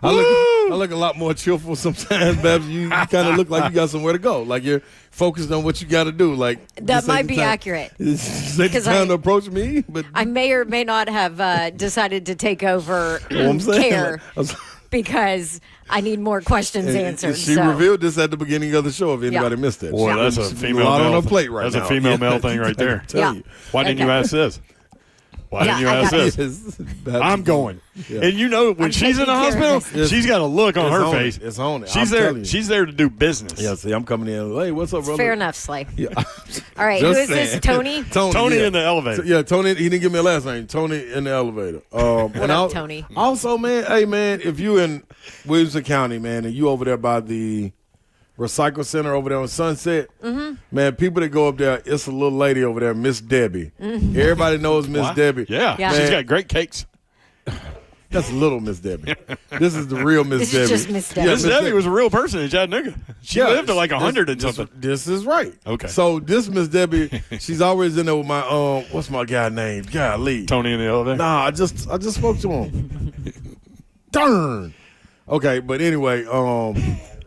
I look a lot more cheerful sometimes, Babs. You kind of look like you got somewhere to go. Like you're focused on what you got to do. Like That this ain't might the be time- accurate. This ain't the 'Cause time I- to approach me. But I may or may not have decided to take over you know what I'm saying? care Like, because I need more questions answered. she so. revealed this at the beginning of the show. If anybody missed that, Boy, She- that's a she's female lot male on her plate right That's now. a female Yeah. male thing right there. I tell Yeah. you. Why didn't you Okay. ask this? Why didn't you I ask got it. this? Yes. I'm going. Yeah. And you know when I'm she's in the taking care of hospital, this. she's got a look on It's her on face. it. It's on it. She's I'm there. telling you. She's there to do business. Yeah, see, I'm coming in. Hey, what's up, brother? Fair enough, Slay. Yeah. All right, who is this? Tony? Tony yeah. in the elevator. Yeah, Tony. He didn't give me a last name. Tony in the elevator. What up, Tony? Also, man, hey, man, if you in Williamson County, man, and you over there by the recycle center over there on Sunset, man, people that go up there, it's a little lady over there, Miss Debbie. Everybody knows Miss Debbie. Yeah. Yeah. She's Man. got great cakes. That's little Miss Debbie. This is the real Miss This Debbie. is just Miss Debbie. Yeah, Miss Debbie was a real person in Chattanooga. She Yeah, lived to like this- 100 and this- something. This is right. Okay. So this Miss Debbie, she's always in there with my what's my guy name? Golly. Tony in the elevator. Nah, I just spoke to him. Darn. Okay, but anyway,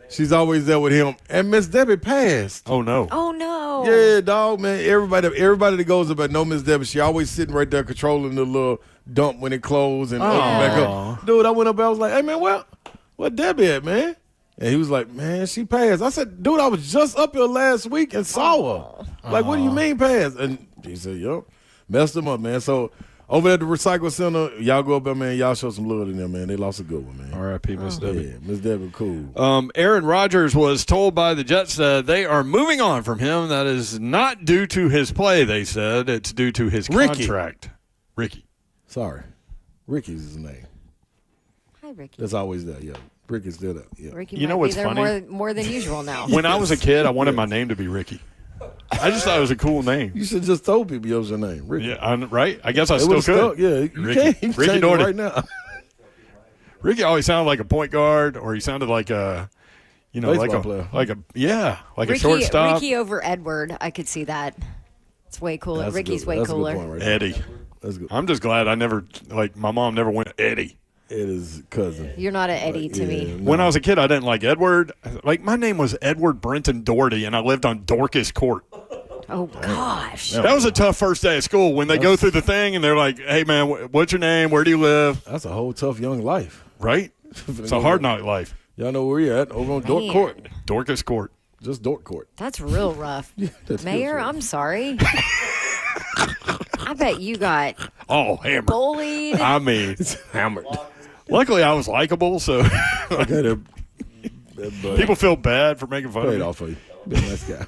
she's always there with him. And Miss Debbie passed. Oh no. Oh, no. Yeah, dog, man. Everybody that goes up at know Miss Debbie, she always sitting right there controlling the little dump when it closed and open back up. Dude, I went up there, I was like, hey man, where Debbie at, man? And he was like, man, she passed. I said, dude, I was just up here last week and saw her. Like, what do you mean passed? And he said, yup. Messed him up, man. So over at the recycle center, y'all go up there, man. Y'all show some love in there, man. They lost a good one, man. R.I.P. Miss Debbie. Yeah, Miss Debbie, cool. Aaron Rodgers was told by the Jets they are moving on from him. That is not due to his play, they said. It's due to his Ricky. contract. Ricky. Sorry. Ricky's his name. Hi, Ricky. That's always there, yeah. Ricky's still there, yeah. Ricky You know might what's be there funny? more than usual now. When I was a kid, I wanted my name to be Ricky. I just thought it was a cool name. You should just told people it was your name, Ricky. Yeah, right? I guess I It still was could. stuck, yeah. You Ricky. can't Ricky change it Doherty. right now. Ricky always sounded like a point guard, or he sounded like a, Baseball player. like a shortstop. Ricky over Edward. I could see that. It's way cooler. That's a Ricky's good- way that's a good cooler. point right there. Eddie. That's good. I'm just glad I never, my mom never went Eddie. It is cousin. You're not an Eddie to me. no. When I was a kid, I didn't like Edward. Like, my name was Edward Brenton Doherty, and I lived on Dorcas Court. Oh, gosh. That was a tough first day of school when they go through the thing, and they're like, hey, man, what's your name? Where do you live? That's a whole tough young life. Right? It's a hard night life. Y'all know where you at? Over on Dork Man. Court. Dorcas Court. Just Dork Court. That's real rough. That's Mayor, good. I'm sorry. I bet you got Oh, hammered. bullied. I mean, Hammered. luckily I was likable, so Okay, that people feel bad for making fun of paid me. off for you. Be a nice guy.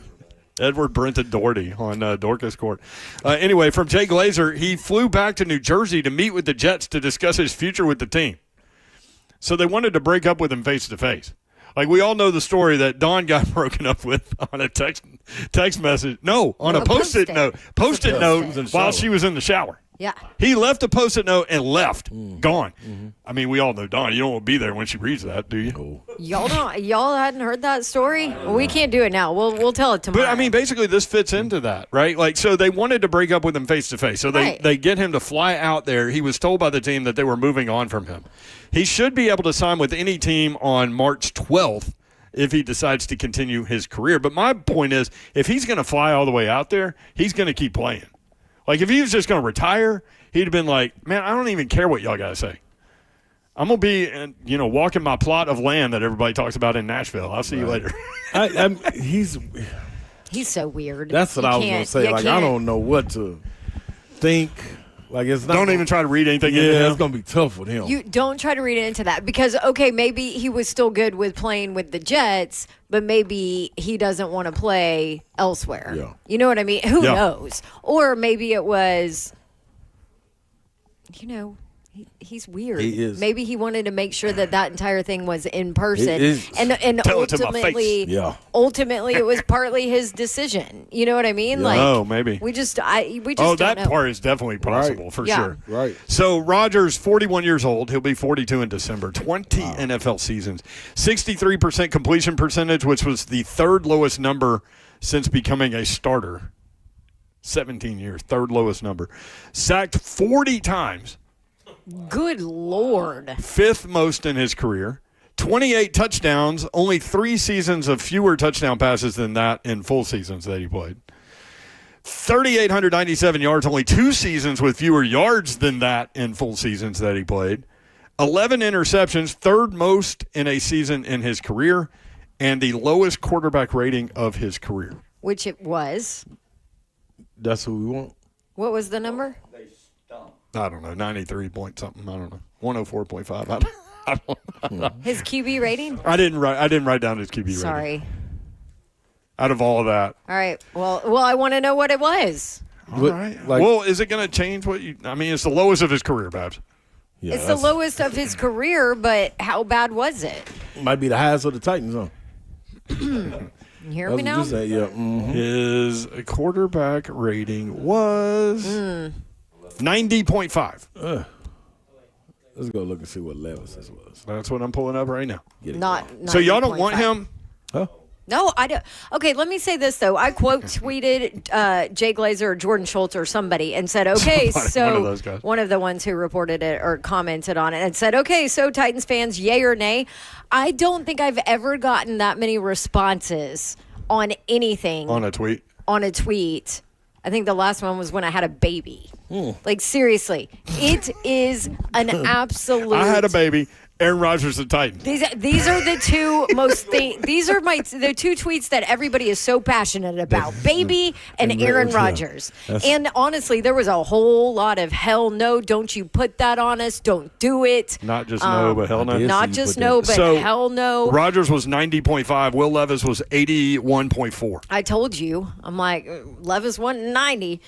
Edward Brenton Doherty on Dorcas Court. Anyway, from Jay Glazer, he flew back to New Jersey to meet with the Jets to discuss his future with the team. So they wanted to break up with him face-to-face. Like, we all know the story that Don got broken up with on a text message. No, on a Post-it note. Post-it note while she was in the shower. Yeah. He left a Post-it note and left. Gone. I mean, we all know Dawn. You don't want to be there when she reads that, do you? Y'all hadn't heard that story? Well, we can't do it now. We'll tell it tomorrow. But, I mean, basically, this fits into that, right? Like, so they wanted to break up with him face-to-face. So they get him to fly out there. He was told by the team that they were moving on from him. He should be able to sign with any team on March 12th if he decides to continue his career. But my point is, if he's going to fly all the way out there, he's going to keep playing. Like, if he was just going to retire, he'd have been like, man, I don't even care what y'all got to say. I'm gonna be, walking my plot of land that everybody talks about in Nashville. I'll see you later. He's so weird. That's what I was gonna say. Like, I don't know what to think. Like, it's not. Don't even try to read anything. Yeah, it's gonna be tough with him. You don't try to read into that because maybe he was still good with playing with the Jets, but maybe he doesn't want to play elsewhere. Yeah. You know what I mean? Who knows? Or maybe it was, he's weird. He is. Maybe he wanted to make sure that entire thing was in person, and Tell it to my face. ultimately, it was partly his decision. You know what I mean? Yeah. Like, maybe we just that don't know. part is definitely possible for sure. Right. So Rodgers, 41 years old. He'll be 42 in December. 20 NFL seasons. 63% completion percentage, which was the third lowest number since becoming a starter. 17 years, third lowest number. Sacked 40 times. Good Lord. Fifth most in his career. 28 touchdowns, only 3 seasons of fewer touchdown passes than that in full seasons that he played. 3,897 yards, only 2 seasons with fewer yards than that in full seasons that he played. 11 interceptions, third most in a season in his career, and the lowest quarterback rating of his career. Which it was. That's who we want. What was the number? I don't know, 93 point something. I don't know, 104.5. I don't know. His QB rating? I didn't write down his QB rating. Sorry. Out of all of that. All right. Well, I want to know what it was. All right. Well, is it going to change what you? I mean, it's the lowest of his career, Babs. Yeah, it's the lowest of his career, but how bad was it? Might be the highest of the Titans, huh? You hear me now? Yeah. Mm-hmm. His quarterback rating was 90.5. Let's go look and see what Levis's was. That's what I'm pulling up right now. Not so y'all don't want 90.5. him? Huh? No, I don't. Okay, let me say this, though. I quote tweeted Jay Glazer or Jordan Schultz or somebody and said, okay, one of those guys. One of the ones who reported it or commented on it and said, okay, so Titans fans, yay or nay? I don't think I've ever gotten that many responses on anything. On a tweet? On a tweet. I think the last one was when I had a baby. Like, seriously, it is an absolute. I had a baby. Aaron Rodgers, the Titan. These are the two most. These are the two tweets that everybody is so passionate about: baby and Aaron Rodgers. And honestly, there was a whole lot of hell no, don't you put that on us? Don't do it. Not just no, but hell no. Not just no, but hell no. Rodgers was 90.5. Will Levis was 81.4. I told you. I'm like, Levis 190.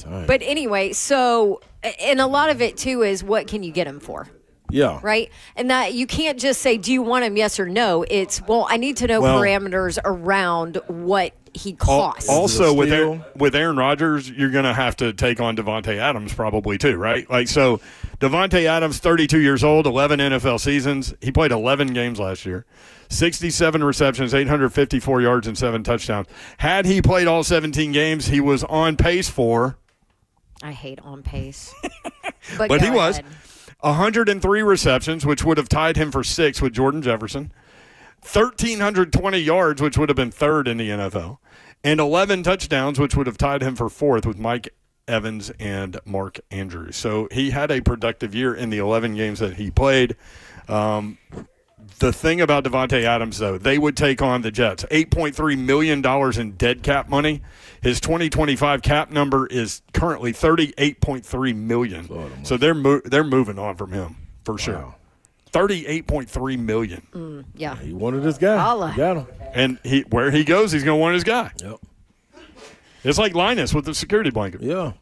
But anyway, so, and a lot of it too is what can you get him for? Yeah. Right? And that you can't just say, do you want him, yes or no? It's, well, I need to know parameters around what he costs. Also, with Aaron Rodgers, you're going to have to take on Devontae Adams probably too, right? Like, so Devontae Adams, 32 years old, 11 NFL seasons. He played 11 games last year. 67 receptions, 854 yards, and 7 touchdowns. Had he played all 17 games, he was on pace for... I hate on pace. But he was. 103 receptions, which would have tied him for 6th with Jordan Jefferson. 1,320 yards, which would have been 3rd in the NFL. And 11 touchdowns, which would have tied him for 4th with Mike Evans and Mark Andrews. So he had a productive year in the 11 games that he played. The thing about Devontae Adams, though, they would take on the Jets. $8.3 million in dead cap money. His 2025 cap number is currently $38.3 million. So they're moving on from him for sure. $38.3 million. Yeah. He wanted this guy. He got him. And where he goes, he's going to want his guy. Yep. It's like Linus with the security blanket. Yeah.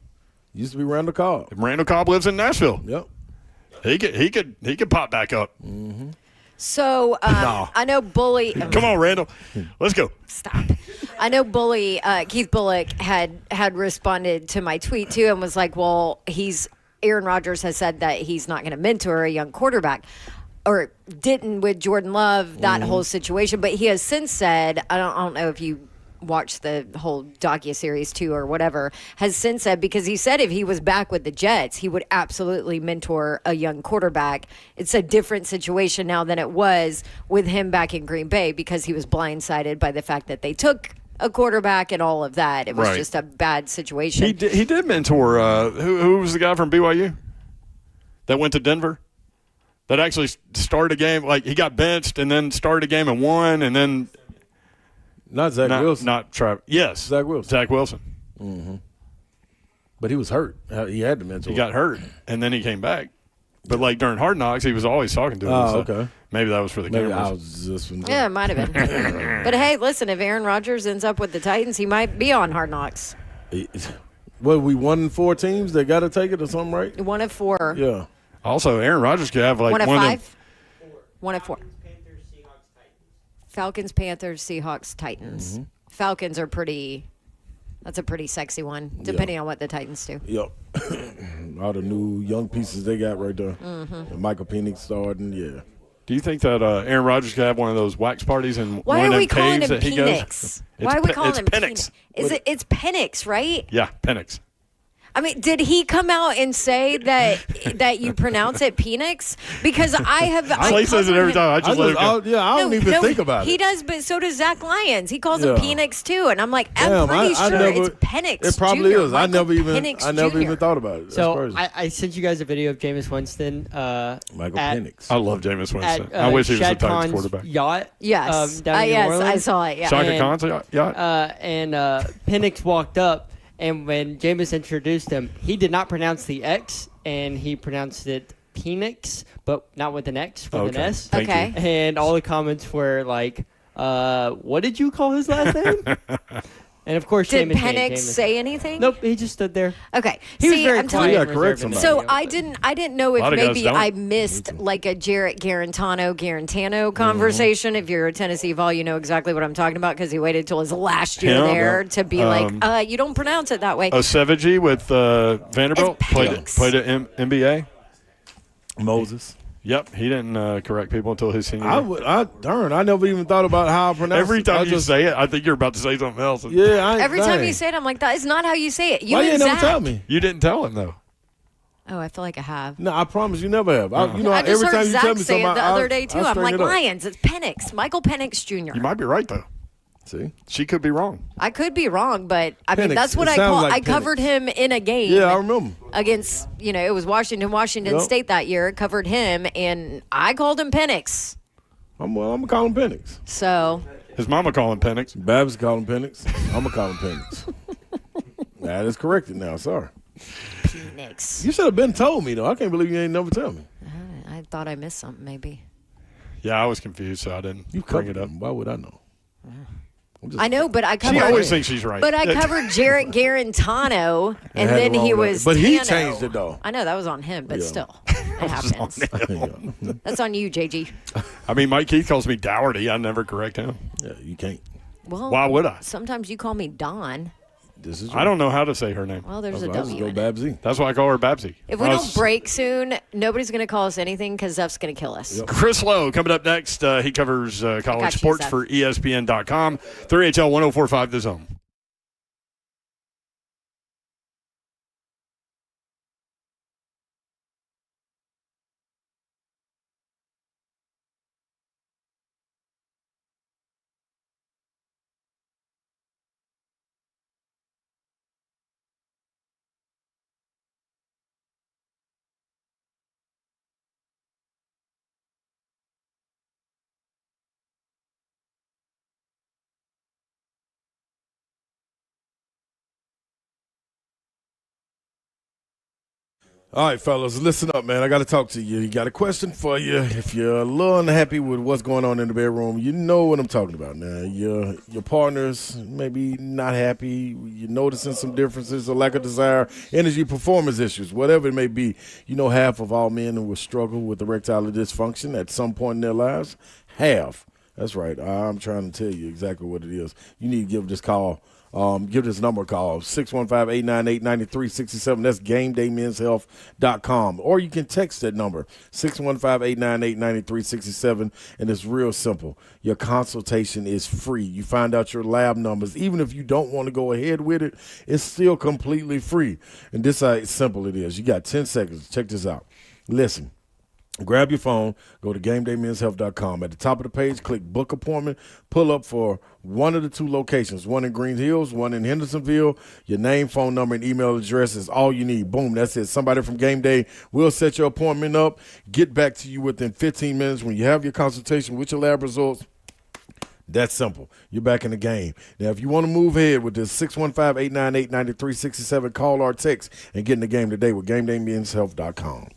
Used to be Randall Cobb. Randall Cobb lives in Nashville. Yep. He could pop back up. Mm-hmm. So I know Bully. Come on, Randall. Let's go. Stop. I know Bully Keith Bullock had responded to my tweet too and was like, "Well, Aaron Rodgers has said that he's not going to mentor a young quarterback, or didn't with Jordan Love, that whole situation." But he has since said, I don't know if you watched the whole docuseries too or whatever, has since said, because he said if he was back with the Jets, he would absolutely mentor a young quarterback. It's a different situation now than it was with him back in Green Bay because he was blindsided by the fact that they took a quarterback and all of that. It was just a bad situation. He did mentor, who was the guy from BYU? that went to Denver? That actually started a game. Like, he got benched and then started a game and won, and then Not Zach Wilson. Not Travis. Yes. Zach Wilson. Zach Wilson. Mm-hmm. But he was hurt. He had the mental. He got hurt, and then he came back. But, like, during Hard Knocks, he was always talking to him. Oh, so okay. Maybe that was for the Maybe cameras. I was just Yeah, it might have been. But, hey, listen, if Aaron Rodgers ends up with the Titans, he might be on Hard Knocks. Well, we 1-4 teams. They got to take it or something, right? 1 of 4. Yeah. Also, Aaron Rodgers could have, like, 1 of one 5? of 1 of 4. Falcons, Panthers, Seahawks, Titans. Mm-hmm. Falcons are pretty – that's a pretty sexy one, depending on what the Titans do. Yep. All the new young pieces they got right there. Mm-hmm. And Michael Penix starting, yeah. Do you think that Aaron Rodgers could have one of those wax parties in Why one are of we them calling caves him that he goes? Penix? Why are we calling him Penix? Penix? It's Penix, right? Yeah, Penix. I mean, did he come out and say that you pronounce it Penix? Because I have. Slay says it every time. I just let it go. I don't even think about it. He does, but so does Zach Lyons. He calls him Yeah. Penix too, and I'm like, I'm Damn, pretty I sure never, it's Penix. It probably Jr., is. I Michael never Penix even Jr. thought about it. That's So crazy. I sent you guys a video of Jameis Winston. Michael at- Penix. I love Jameis Winston. At, I wish he was the Shad Titans Khan's quarterback. Yacht. Yes, down in New yes, Orleans. I saw it. Yeah. Shaka And- Khan's yacht? And Penix walked up, and when Jameis introduced him, he did not pronounce the X, and he pronounced it Penix, but not with an X, with an Okay. S. Thank Okay. you. And all the comments were like, what did you call his last name? And, of course, Did Jameis named Penix Jameis. say anything? Nope, he just stood there. Okay. He was See, very I'm telling quiet. you. and Yeah, correct reserved in somebody. the So video. I didn't know if lot of guys maybe don't. I missed like a Jarrett Garantano conversation. If you're a Tennessee Vol, you know exactly what I'm talking about because he waited till his last year Him? there to be like, you don't pronounce it that way. Oseviji with Vanderbilt It's Penix. played at NBA. Moses. Yep, he didn't correct people until his senior I year. would. I never even thought about how I pronounce Every it. time I you just, say it, I think you're about to say something else. Yeah. Every time dang. you say it, I'm like, that is not how you say it. You Why and you ain't never Zach. tell me? You didn't tell him, though. Oh, I feel like I have. No, I promise you never have. Uh-huh. You know, I just every heard time you Zach tell me say something, it the other day too. I I'm string like, it up. Lions. It's Penix. Michael Penix Jr. You might be right, though. See? She could be wrong. I could be wrong, but I mean Penix. that's what It I sounds call. like I Penix. covered him in a game. Yeah, I remember. Against, it was Washington Yep. State that year. Covered him, and I called him Penix. I'm gonna call him Penix. So His mama call him Penix. Babs call him Penix. I'm gonna call him Penix. That is corrected now. Sorry. Penix. You should have been told me though. I can't believe you ain't never tell me. I thought I missed something. Maybe. Yeah, I was confused, so I didn't You bring covered it up. him. Why would I know? I'm just- I know, but I She covered. always thinks she's right. But I covered Jarrett Garantano, and had then it he wrong was. But he Tano. changed it though. I know that was on him, but Yeah. still, it happens. Yeah. That's on you, JG. I mean, Mike Keith calls me Dougherty. I never correct him. Yeah, you can't. Well, Why would I? sometimes you call me Don. This is. I don't know how to say her name. Well, there's a I'll just W go in it. Babsy. That's why I call her Babsy. If we don't break soon, nobody's going to call us anything because Zeph's going to kill us. Chris Lowe coming up next. He covers college Got you, sports Zeph. for ESPN.com. 3HL 1045 The Zone. All right, fellas, listen up, man. I got to talk to you. You got a question for you. If you're a little unhappy with what's going on in the bedroom, you know what I'm talking about now. Your partner's maybe not happy. You're noticing some differences, a lack of desire, energy, performance issues, whatever it may be. You know half of all men who will struggle with erectile dysfunction at some point in their lives. Half. That's right. I'm trying to tell you exactly what it is. You need to give this call. Give this number a call, 615-898-9367. That's GameDayMen'sHealth.com. Or you can text that number, 615-898-9367, and it's real simple. Your consultation is free. You find out your lab numbers. Even if you don't want to go ahead with it, it's still completely free. And this is how simple it is. You got 10 seconds. Check this out. Listen. Grab your phone, go to GameDayMen'sHealth.com. At the top of the page, click Book Appointment. Pull up for one of the two locations, one in Green Hills, one in Hendersonville. Your name, phone number, and email address is all you need. Boom, that's it. Somebody from Game Day will set your appointment up, get back to you within 15 minutes. When you have your consultation with your lab results, that's simple. You're back in the game. Now, if you want to move ahead with this 615-898-9367, call or text and get in the game today with GameDayMen'sHealth.com.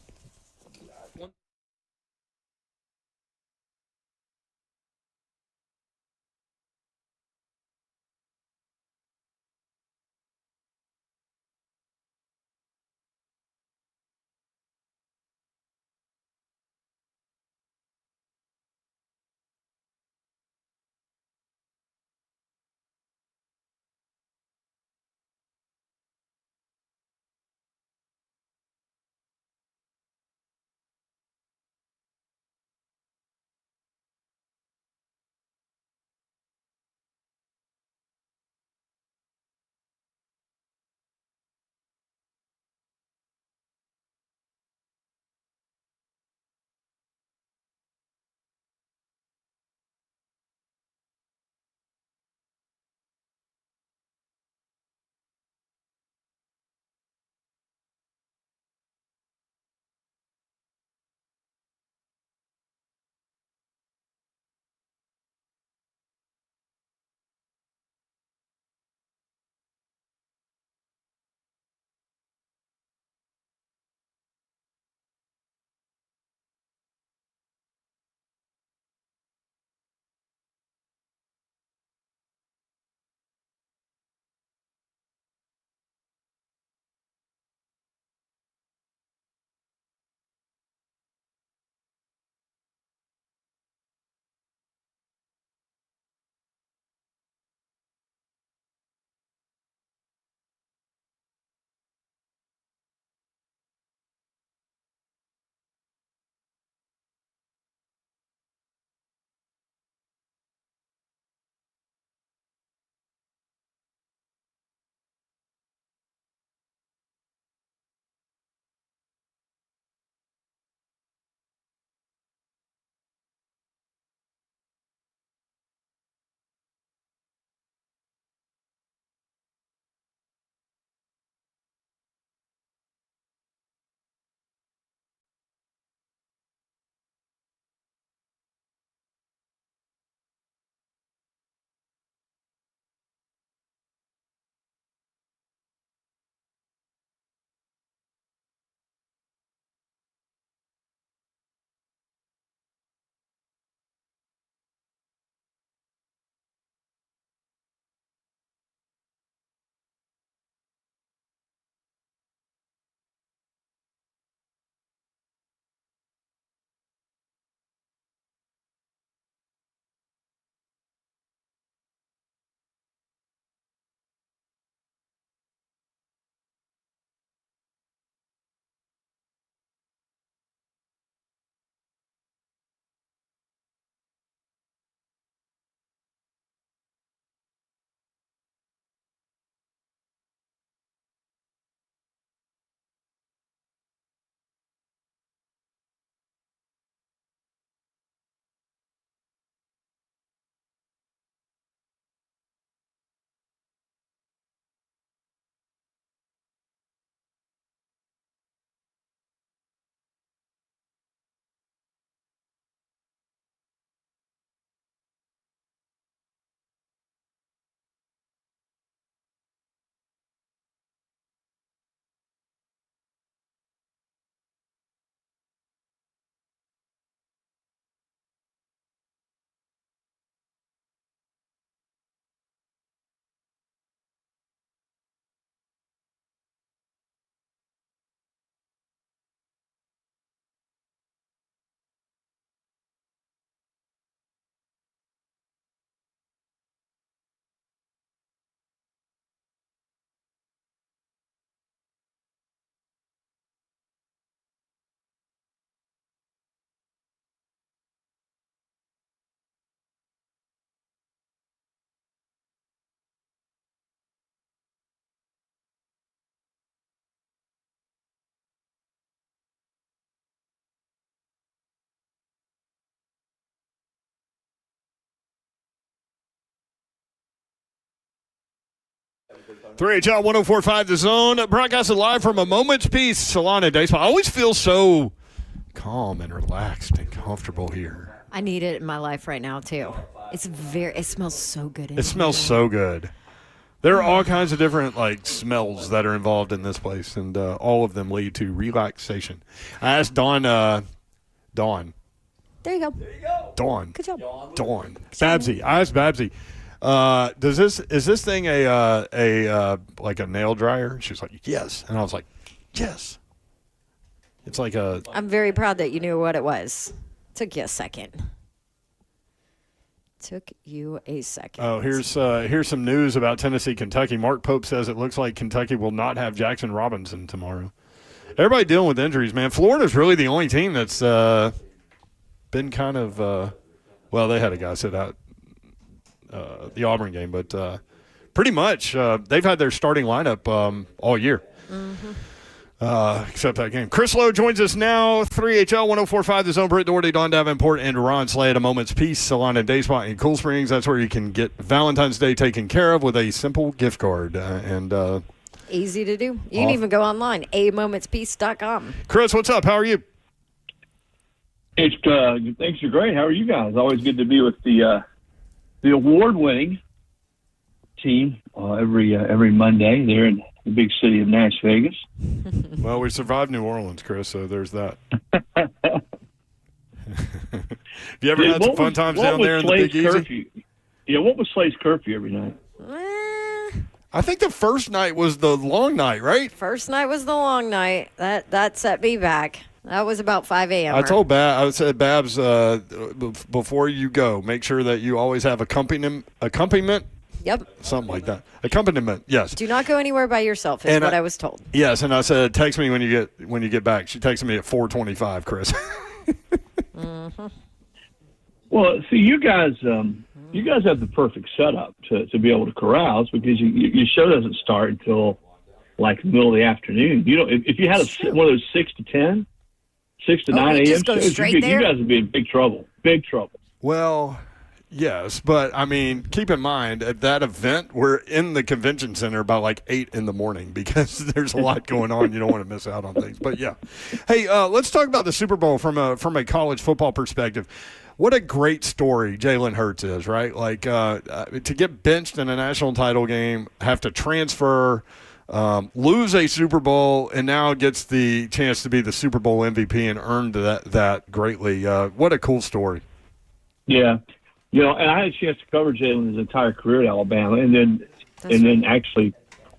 3HL 104.5 The Zone, broadcasted live from a moment's peace, Salon and Day Spa. I always feel so calm and relaxed and comfortable here. I need it in my life right now too. It smells so good. It smells so good. There are all kinds of different smells that are involved in this place, and all of them lead to relaxation. I asked Dawn. There you go. Dawn. Good job. Dawn. Babsy. I asked Babsy. Is this thing a nail dryer? She was like, yes. And I was like, yes. It's like a. I'm very proud that you knew what it was. Took you a second. Oh, here's some news about Tennessee, Kentucky. Mark Pope says it looks like Kentucky will not have Jackson Robinson tomorrow. Everybody dealing with injuries, man. Florida's really the only team that's been kind of they had a guy sit out the Auburn game, but pretty much they've had their starting lineup all year. Mm-hmm. Except that game. Chris Lowe joins us now. 3HL 104.5 The Zone. Britt Doherty, Don Davenport, and Ron Slay at a moment's peace. Salon and Day Spa in Cool Springs. That's where you can get Valentine's Day taken care of with a simple gift card. Easy to do. You can even go online, amomentspeace.com. Chris, what's up? How are you? Thanks, you're great. How are you guys? Always good to be with the award-winning team every Monday there in the big city of Las Vegas. Well, we survived New Orleans, Chris, so there's that. Have you ever had some fun times down there in the Big Easy? Yeah, what was Slay's curfew every night? I think the first night was the long night, right? First night was the long night. That set me back. That was about 5 a.m. I said, Babs, before you go, make sure that you always have accompaniment. Yep. Something like that. Accompaniment, yes. Do not go anywhere by yourself is what I was told. Yes, and I said, text me when you get back. She texted me at 4:25, Chris. Mm-hmm. Well, see, you guys have the perfect setup to be able to carouse because your show doesn't start until like the middle of the afternoon. You know, if you had one of those 6 to 10, 6 to 9 a.m. shows, you guys would be in big trouble. Big trouble. Well, yes, but I mean, keep in mind at that event we're in the convention center by like 8 in the morning because there's a lot going on. You don't want to miss out on things. But yeah, hey, let's talk about the Super Bowl from a college football perspective. What a great story Jalen Hurts is, right? Like to get benched in a national title game, have to transfer, lose a Super Bowl, and now gets the chance to be the Super Bowl MVP and earned that greatly. What a cool story. Yeah. You know, and I had a chance to cover Jalen his entire career at Alabama, and then actually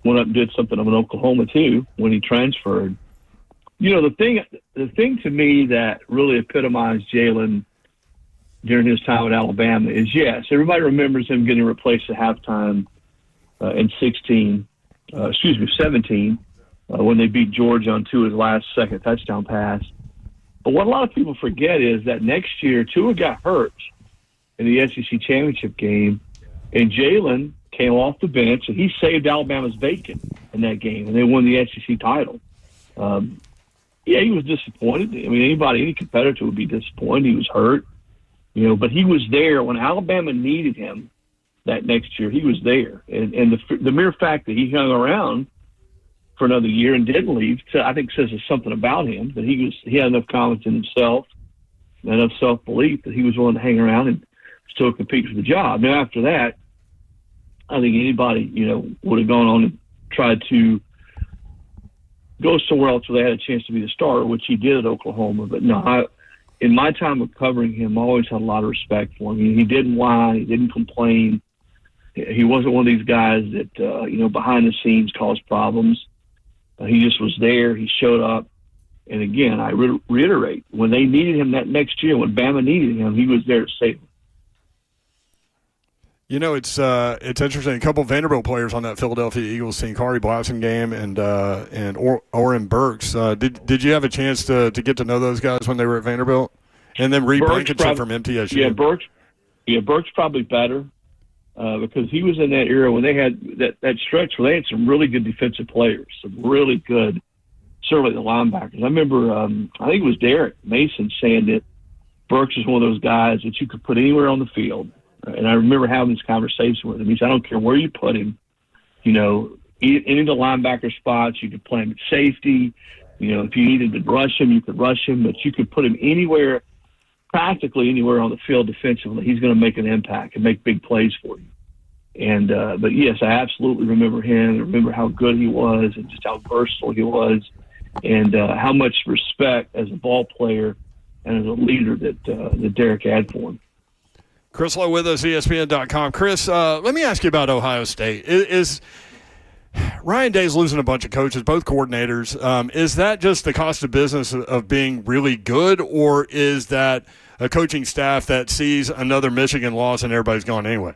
went up and did something up in Oklahoma too when he transferred. You know, the thing to me that really epitomized Jalen during his time at Alabama is, yes, everybody remembers him getting replaced at halftime in 17 when they beat Georgia on Tua's last second touchdown pass. But what a lot of people forget is that next year Tua got hurt in the SEC championship game, and Jalen came off the bench, and he saved Alabama's bacon in that game, and they won the SEC title. Yeah, he was disappointed. I mean, any competitor would be disappointed. He was hurt, you know, but he was there when Alabama needed him that next year. He was there, and the mere fact that he hung around for another year and didn't leave, I think says something about him, that he had enough confidence in himself, enough self-belief that he was willing to hang around and still compete for the job. Now, after that, I think anybody, you know, would have gone on and tried to go somewhere else where they had a chance to be the starter, which he did at Oklahoma. But no, in my time of covering him, I always had a lot of respect for him. He didn't whine. He didn't complain. He wasn't one of these guys that, you know, behind the scenes caused problems. He just was there. He showed up. And again, I reiterate, when they needed him that next year, when Bama needed him, he was there to save them. You know, it's interesting. A couple of Vanderbilt players on that Philadelphia Eagles team, Kari Blasingame and Oren Burks. Did you have a chance to get to know those guys when they were at Vanderbilt? And then Reed Blankenship from MTSU. Yeah, Burks probably better because he was in that era when they had that stretch where they had some really good defensive players, some really good, certainly the linebackers. I remember, I think it was Derek Mason saying that Burks is one of those guys that you could put anywhere on the field. And I remember having this conversation with him. He said, I don't care where you put him. Any of the linebacker spots, you could play him at safety. If you needed to rush him, you could rush him, but you could put him anywhere, practically anywhere on the field defensively. He's going to make an impact and make big plays for you. And but yes, I absolutely remember him. I remember how good he was and just how versatile he was, and how much respect as a ball player and as a leader that Derek had for him. Chris Lowe with us, ESPN.com. Chris, let me ask you about Ohio State. Is Ryan Day's losing a bunch of coaches, both coordinators. Is that just the cost of business of being really good, or is that a coaching staff that sees another Michigan loss and everybo's gone anyway?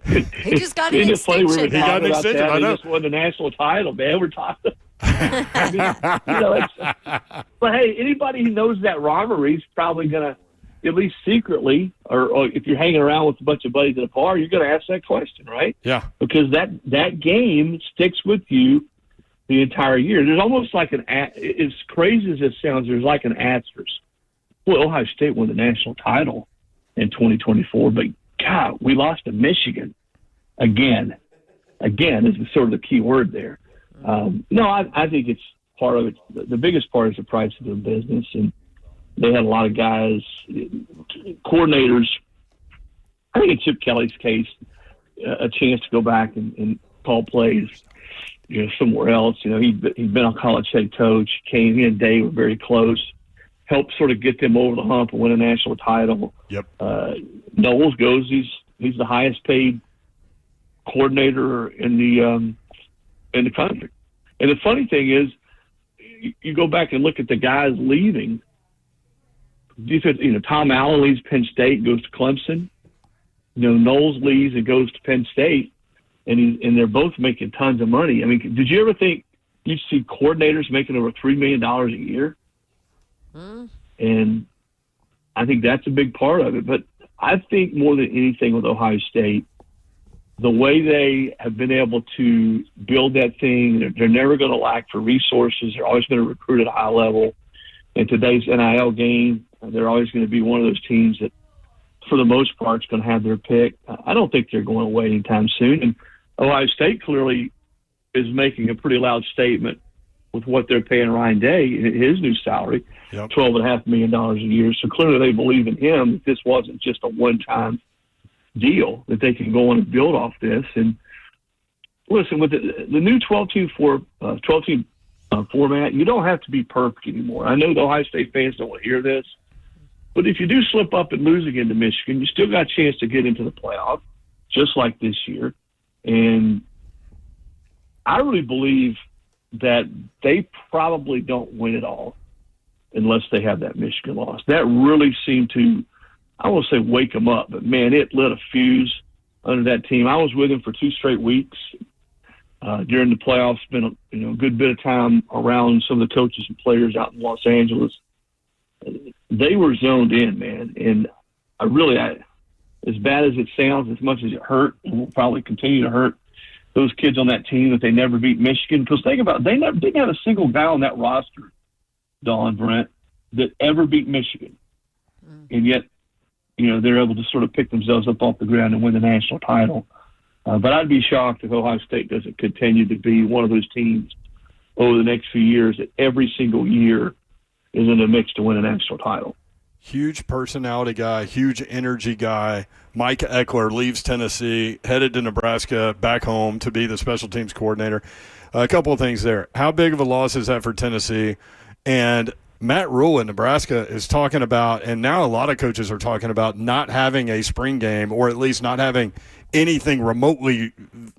He just got an extension. He got an extension. I know. He just won the national title, man. We're talking. But hey, anybody who knows that rivalry is probably going to, at least secretly, or if you're hanging around with a bunch of buddies at a bar, you're going to ask that question, right? Yeah. Because that game sticks with you the entire year. There's almost like as crazy as it sounds, there's like an asterisk. Well, Ohio State won the national title in 2024, but God, we lost to Michigan again. Again is sort of the key word there. No, I think it's part of it. The biggest part is the price of their business, and they had a lot of guys, coordinators. I think in Chip Kelly's case, a chance to go back and call plays, somewhere else. He'd been a college head coach. He and Dave were very close. Helped sort of get them over the hump and win a national title. Yep. Knowles goes. He's the highest paid coordinator in the country. And the funny thing is, you go back and look at the guys leaving. Tom Allen leaves Penn State, goes to Clemson. Knowles leaves and goes to Penn State, and they're both making tons of money. I mean, did you ever think you'd see coordinators making over $3 million a year? And I think that's a big part of it. But I think more than anything with Ohio State, the way they have been able to build that thing, they're never going to lack for resources. They're always going to recruit at a high level. In today's NIL game, they're always going to be one of those teams that, for the most part, is going to have their pick. I don't think they're going away anytime soon. And Ohio State clearly is making a pretty loud statement with what they're paying Ryan Day, his new salary, $12.5 million a year. So clearly they believe in him that this wasn't just a one-time deal, that they can go on and build off this. And listen, with the new 12-team format, you don't have to be perfect anymore. I know the Ohio State fans don't want to hear this, but if you do slip up and lose again to Michigan, you still got a chance to get into the playoff, just like this year. And I really believe that they probably don't win it all unless they have that Michigan loss. That really seemed to, I won't say wake them up, but, man, it lit a fuse under that team. I was with them for 2 straight weeks during the playoffs. Spent a good bit of time around some of the coaches and players out in Los Angeles. They were zoned in, man. And as bad as it sounds, as much as it hurt, and will probably continue to hurt those kids on that team that they never beat Michigan. Because think about it, they didn't have a single guy on that roster, Don, Brent, that ever beat Michigan. And yet, they're able to sort of pick themselves up off the ground and win the national title. But I'd be shocked if Ohio State doesn't continue to be one of those teams over the next few years that every single year is in the mix to win a national title. Huge personality guy, huge energy guy. Mike Eckler leaves Tennessee, headed to Nebraska, back home to be the special teams coordinator. A couple of things there. How big of a loss is that for Tennessee? And Matt Rule in Nebraska is talking about, and now a lot of coaches are talking about, not having a spring game, or at least not having anything remotely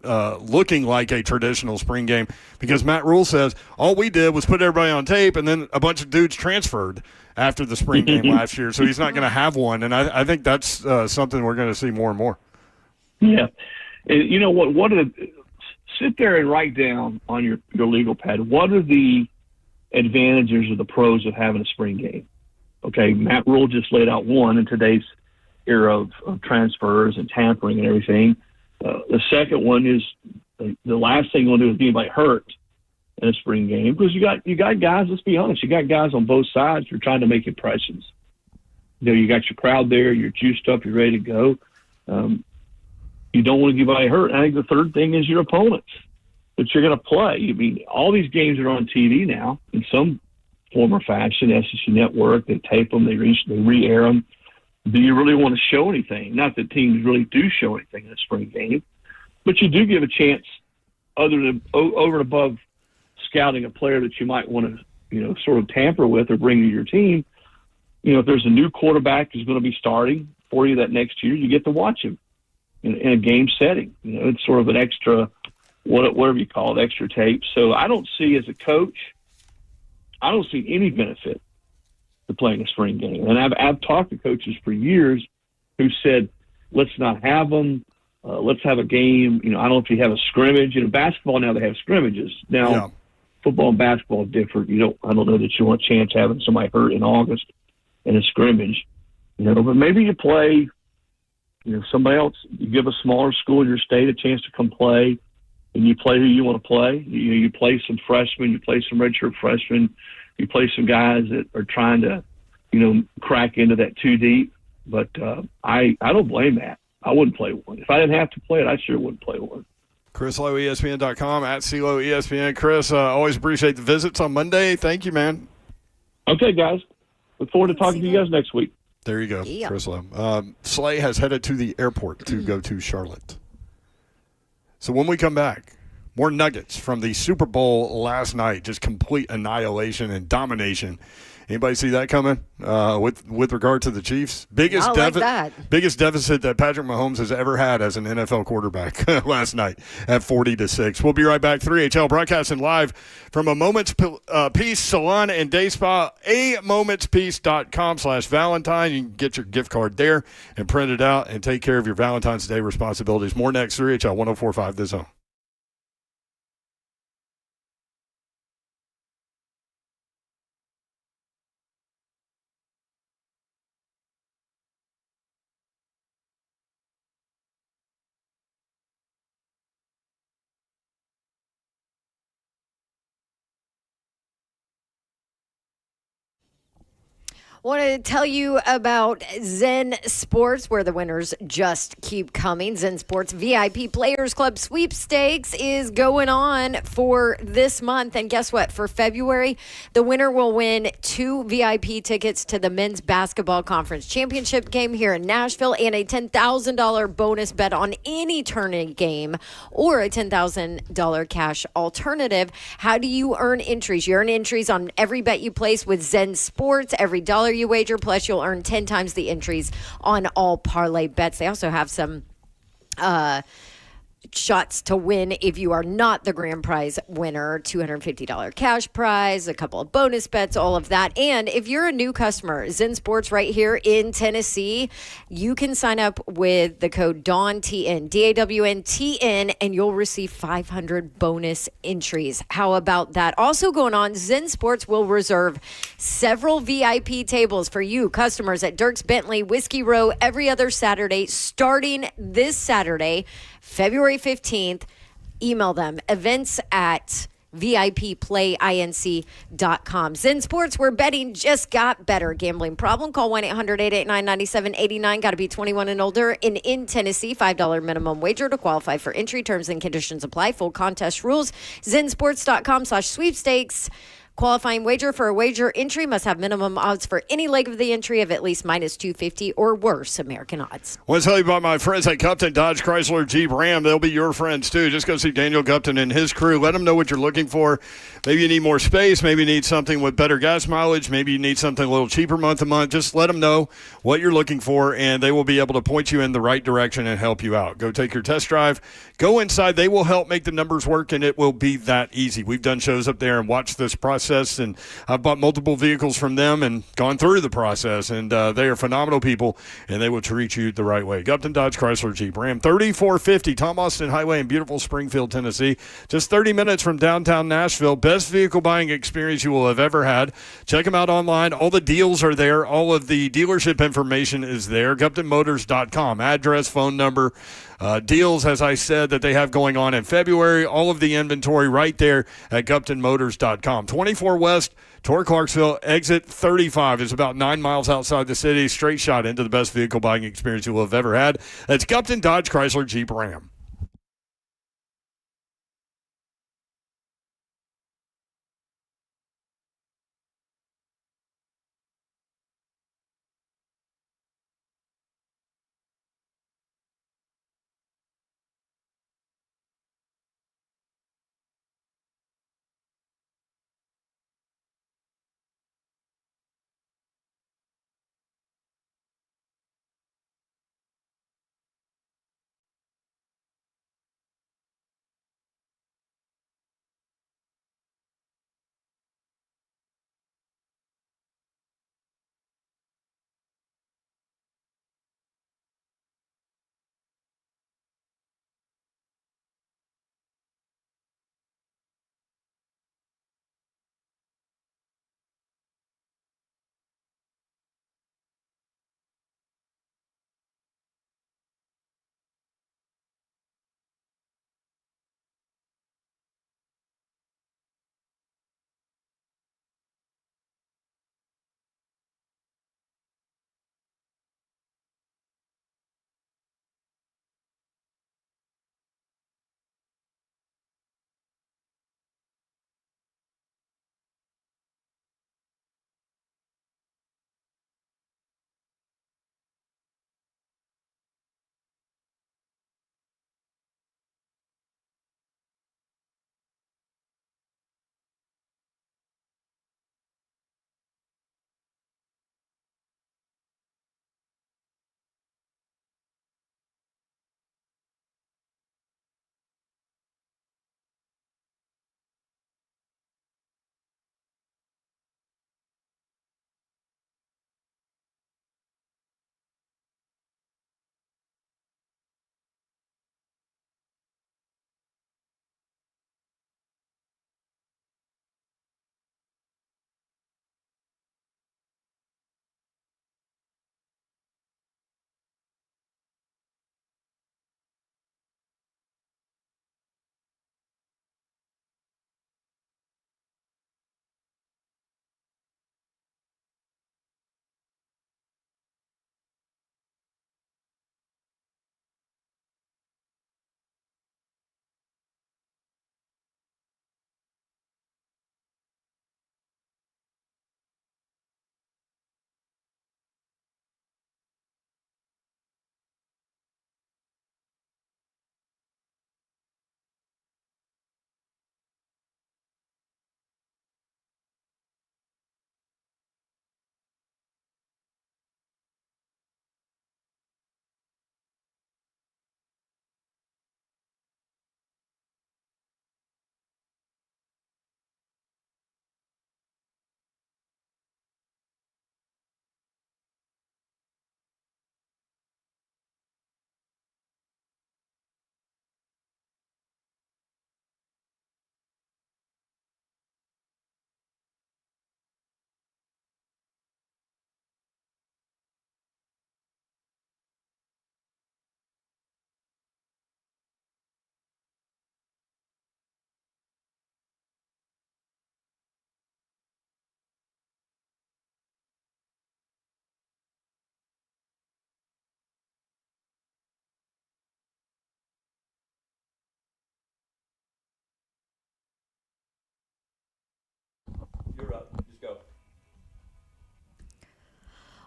looking like a traditional spring game, because Matt Rule says all we did was put everybody on tape, and then a bunch of dudes transferred after the spring game last year, so he's not going to have one. And I think that's something we're going to see more and more. Yeah. And you know what sit there and write down on your legal pad, what are the advantages or the pros of having a spring game? Okay, Matt Rule just laid out one in today's era of transfers and tampering and everything. The second one is the last thing you want to do is be anybody hurt in a spring game, because you got guys, let's be honest, you got guys on both sides who are trying to make impressions. You got your crowd there, you're juiced up, you're ready to go. You don't want to get anybody hurt. And I think the third thing is your opponents that you're going to play. I mean, all these games are on TV now in some form or fashion. SEC Network, they tape them, they re-air them. Do you really want to show anything? Not that teams really do show anything in a spring game, but you do give a chance other than over and above scouting a player that you might want to, sort of tamper with or bring to your team. If there's a new quarterback who's going to be starting for you that next year, you get to watch him in a game setting. It's sort of an extra, whatever you call it, extra tape. So I don't see, as a coach, I don't see any benefit to playing a spring game. And I've talked to coaches for years who said, let's not have them. Let's have a game. I don't know if you have a scrimmage. Basketball now, they have scrimmages. Now, football and basketball are different. I don't know that you want a chance having somebody hurt in August in a scrimmage. But maybe you play, somebody else. You give a smaller school in your state a chance to come play, and you play who you want to play. You play some freshmen, you play some redshirt freshmen, you play some guys that are trying to, crack into that too deep. But I don't blame that. I wouldn't play one. If I didn't have to play it, I sure wouldn't play one. Chris Lowe, ESPN.com, at CLO ESPN. Chris, always appreciate the visits on Monday. Thank you, man. Okay, guys. Look forward to talking to you guys next week. There you go, Yeah. Chris Lowe. Slay has headed to the airport to go to Charlotte. So when we come back, more nuggets from the Super Bowl last night. Just complete annihilation and domination. Anybody see that coming with regard to the Chiefs? Biggest deficit that Patrick Mahomes has ever had as an NFL quarterback last night at 40-6. We'll be right back. 3HL broadcasting live from A Moment's Peace Salon and Day Spa, amomentspiece.com/Valentine. You can get your gift card there and print it out and take care of your Valentine's Day responsibilities. More next. 3HL 104.5 The Zone. Want to tell you about Zen Sports, where the winners just keep coming. Zen Sports VIP Players Club sweepstakes is going on for this month. And guess what? For February, the winner will win 2 VIP tickets to the Men's Basketball Conference Championship game here in Nashville and a $10,000 bonus bet on any tournament game or a $10,000 cash alternative. How do you earn entries? You earn entries on every bet you place with Zen Sports. Every dollar you wager, plus you'll earn 10 times the entries on all parlay bets. They also have some shots to win if you are not the grand prize winner. $250 cash prize, a couple of bonus bets, all of that. And if you're a new customer, Zen Sports right here in Tennessee, you can sign up with the code DAWNTN, DAWNTN, and you'll receive 500 bonus entries. How about that? Also going on, Zen Sports will reserve several VIP tables for you customers at Dierks Bentley Whiskey Row every other Saturday, starting this Saturday, February 15th. Email them, events@VIPPlayINC.com. Zen Sports, where betting just got better. Gambling problem? Call 1-800-889-9789. Got to be 21 and older. In Tennessee, $5 minimum wager to qualify for entry. Terms and conditions apply. Full contest rules. ZenSports.com/sweepstakes. Qualifying wager for a wager entry must have minimum odds for any leg of the entry of at least -250 or worse American odds. I want to tell you about my friends at Gupton Dodge Chrysler Jeep Ram. They'll be your friends, too. Just go see Daniel Gupton and his crew. Let them know what you're looking for. Maybe you need more space. Maybe you need something with better gas mileage. Maybe you need something a little cheaper month to month. Just let them know what you're looking for, and they will be able to point you in the right direction and help you out. Go take your test drive. Go inside. They will help make the numbers work, and it will be that easy. We've done shows up there and watched this process, and I've bought multiple vehicles from them and gone through the process, and they are phenomenal people, and they will treat you the right way. Gupton Dodge Chrysler Jeep Ram, 3450 Tom Austin Highway in beautiful Springfield, Tennessee. Just 30 minutes from downtown Nashville. Best vehicle buying experience you will have ever had. Check them out online. All the deals are there. All of the dealership information is there. GuptonMotors.com. Address, phone number, deals, as I said, that they have going on in February. All of the inventory right there at GuptonMotors.com. 24 24 west toward Clarksville. Exit 35 is about 9 miles outside the city. Straight shot into the best vehicle buying experience you will have ever had. That's Gupton Dodge Chrysler Jeep Ram.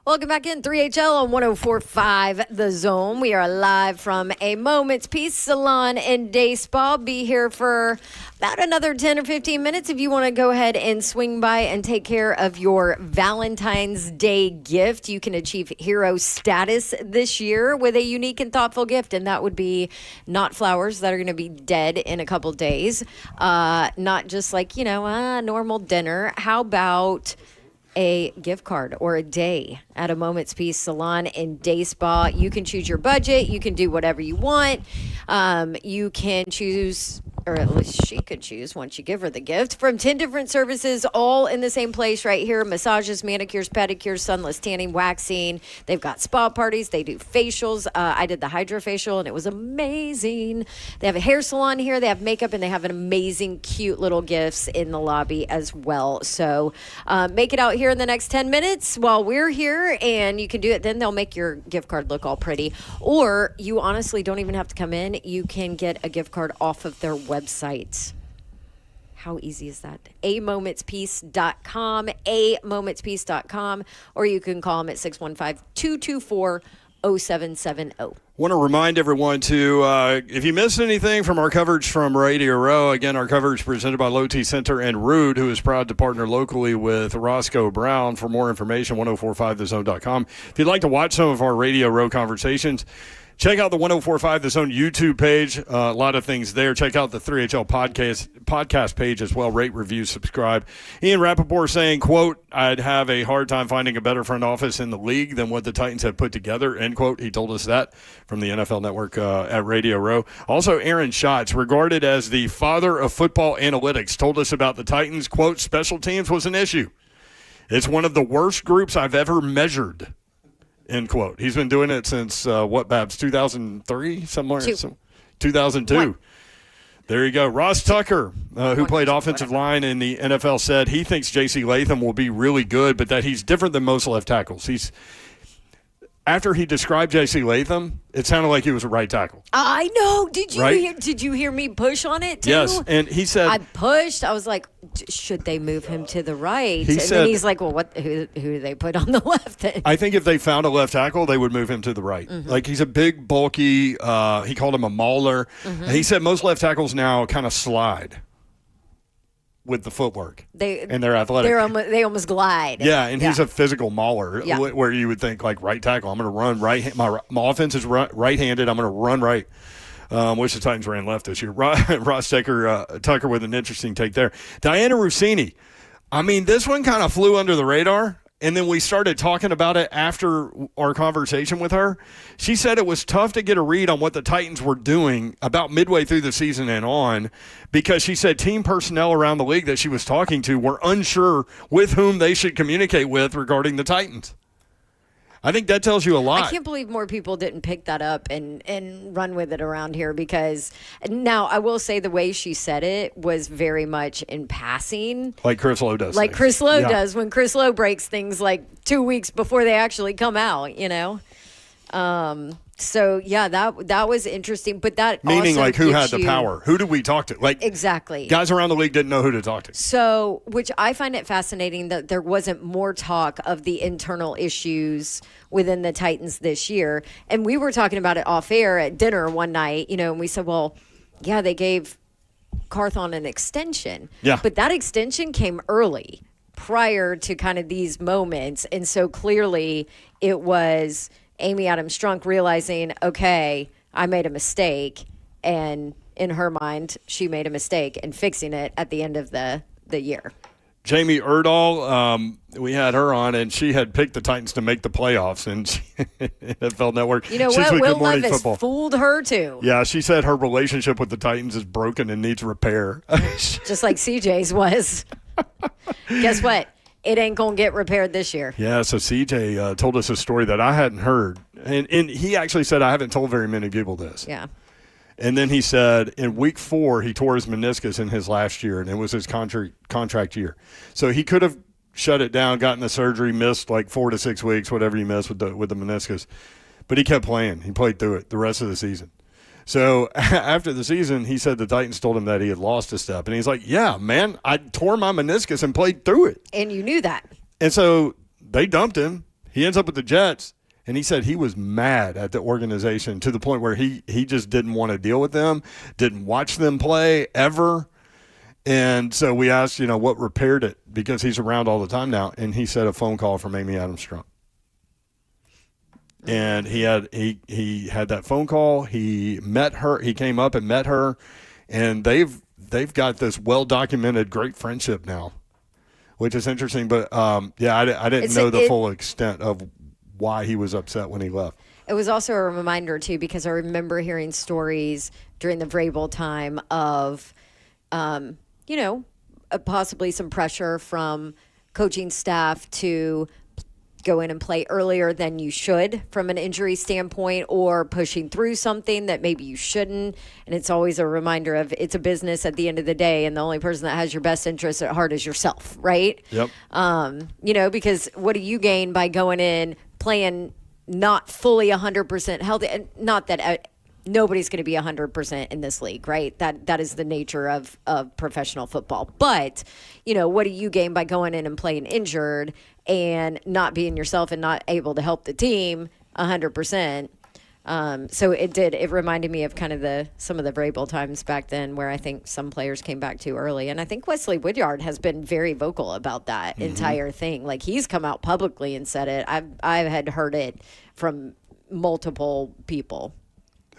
Welcome back in 3HL on 104.5 The Zone. We are live from a Moment's Peace Salon and Day Spa. Be here for about another 10 or 15 minutes if you want to go ahead and swing by and take care of your Valentine's Day gift. You can achieve hero status this year with a unique and thoughtful gift, and that would be not flowers that are going to be dead in a couple days. Not just like, normal dinner. How about a gift card or a day at a Moment's Peace Salon and Day Spa? You can choose your budget. You can do whatever you want. You can choose or at least she could choose once you give her the gift, from 10 different services, all in the same place right here. Massages, manicures, pedicures, sunless tanning, waxing. They've got spa parties. They do facials. I did the hydrofacial, and it was amazing. They have a hair salon here. They have makeup, and they have an amazing, cute little gifts in the lobby as well. So make it out here in the next 10 minutes while we're here, and you can do it. Then they'll make your gift card look all pretty. Or you honestly don't even have to come in. You can get a gift card off of their website. How easy is that? amomentspeace.com, or you can call them at 615-224-0770. Want to remind everyone to, if you missed anything from our coverage from Radio Row, again, our coverage presented by Low T Center and Rude, who is proud to partner locally with Roscoe Brown. For more information, 1045thezone.com. If you'd like to watch some of our Radio Row conversations, check out the 1045 The Zone YouTube page. A lot of things there. Check out the 3HL podcast page as well. Rate, review, subscribe. Ian Rappaport saying, quote, I'd have a hard time finding a better front office in the league than what the Titans have put together, end quote. He told us that from the NFL Network at Radio Row. Also, Aaron Schatz, regarded as the father of football analytics, told us about the Titans, quote, special teams was an issue. It's one of the worst groups I've ever measured. End quote. He's been doing it since, Babs, 2003? Somewhere? 2002. What? There you go. Ross Tucker, who played offensive line in the NFL, said he thinks J.C. Latham will be really good, but that he's different than most left tackles. After he described J.C. Latham, it sounded like he was a right tackle. I know. Did you hear me push on it too? Yes, and he said I pushed. I was like, should they move him to the right? Then he's like, well, who do they put on the left? I think if they found a left tackle, they would move him to the right. Mm-hmm. Like, he's a big, bulky. He called him a mauler. Mm-hmm. And he said most left tackles now kind of slide with the footwork, and they're athletic. They almost glide. Yeah, and he's a physical mauler, where you would think, like, right tackle, I'm going to run right. My offense is right-handed. I'm going to run right. Wish the Titans ran left this year. Ross Tucker with an interesting take there. Diana Rossini. I mean, this one kind of flew under the radar. And then we started talking about it after our conversation with her. She said it was tough to get a read on what the Titans were doing about midway through the season and on, because she said team personnel around the league that she was talking to were unsure with whom they should communicate with regarding the Titans. I think that tells you a lot. I can't believe more people didn't pick that up and run with it around here, because now I will say the way she said it was very much in passing. Like Chris Lowe does. Like Chris Lowe does when Chris Lowe breaks things like 2 weeks before they actually come out, you know? So, yeah, that was interesting. But that meaning, also like, who had the power? Who did we talk to? Like, exactly. Guys around the league didn't know who to talk to. So, which I find it fascinating that there wasn't more talk of the internal issues within the Titans this year. And we were talking about it off air at dinner one night, you know, and we said, well, yeah, they gave Carthon an extension. Yeah. But that extension came early, prior to kind of these moments. And so clearly it was Amy Adams Strunk realizing, okay, I made a mistake, and in her mind, she made a mistake, and fixing it at the end of the year. Jamie Erdahl, we had her on, and she had picked the Titans to make the playoffs in NFL Network. You know She's what? Will Levis Football fooled her too. Yeah, she said her relationship with the Titans is broken and needs repair. Just like CJ's was. Guess what? It ain't going to get repaired this year. Yeah, so CJ told us a story that I hadn't heard. And he actually said, I haven't told very many people this. Yeah. And then he said in week 4, he tore his meniscus in his last year, and it was his contract year. So he could have shut it down, gotten the surgery, missed like 4 to 6 weeks, whatever he missed with the meniscus. But he kept playing. He played through it the rest of the season. So after the season, he said the Titans told him that he had lost a step. And he's like, yeah, man, I tore my meniscus and played through it. And you knew that. And so they dumped him. He ends up with the Jets. And he said he was mad at the organization to the point where he just didn't want to deal with them, didn't watch them play ever. And so we asked, what repaired it, because he's around all the time now. And he said a phone call from Amy Adams Strunk. And he had that phone call. He met her. He came up and met her, and they've got this well-documented great friendship now, which is interesting. But I didn't know the full extent of why he was upset when he left. It was also a reminder, too, because I remember hearing stories during the Vrabel time of, possibly some pressure from coaching staff to go in and play earlier than you should from an injury standpoint, or pushing through something that maybe you shouldn't. And it's always a reminder of it's a business at the end of the day, and the only person that has your best interest at heart is yourself, right? Yep. Because what do you gain by going in, playing not fully 100% healthy? And not that nobody's going to be 100% in this league, right? That is the nature of professional football. But, what do you gain by going in and playing injured and not being yourself and not able to help the team 100%? So it reminded me of kind of some of the Vrabel times back then, where I think some players came back too early. And I think Wesley Woodyard has been very vocal about that entire thing. Like, he's come out publicly and said it. I had heard it from multiple people.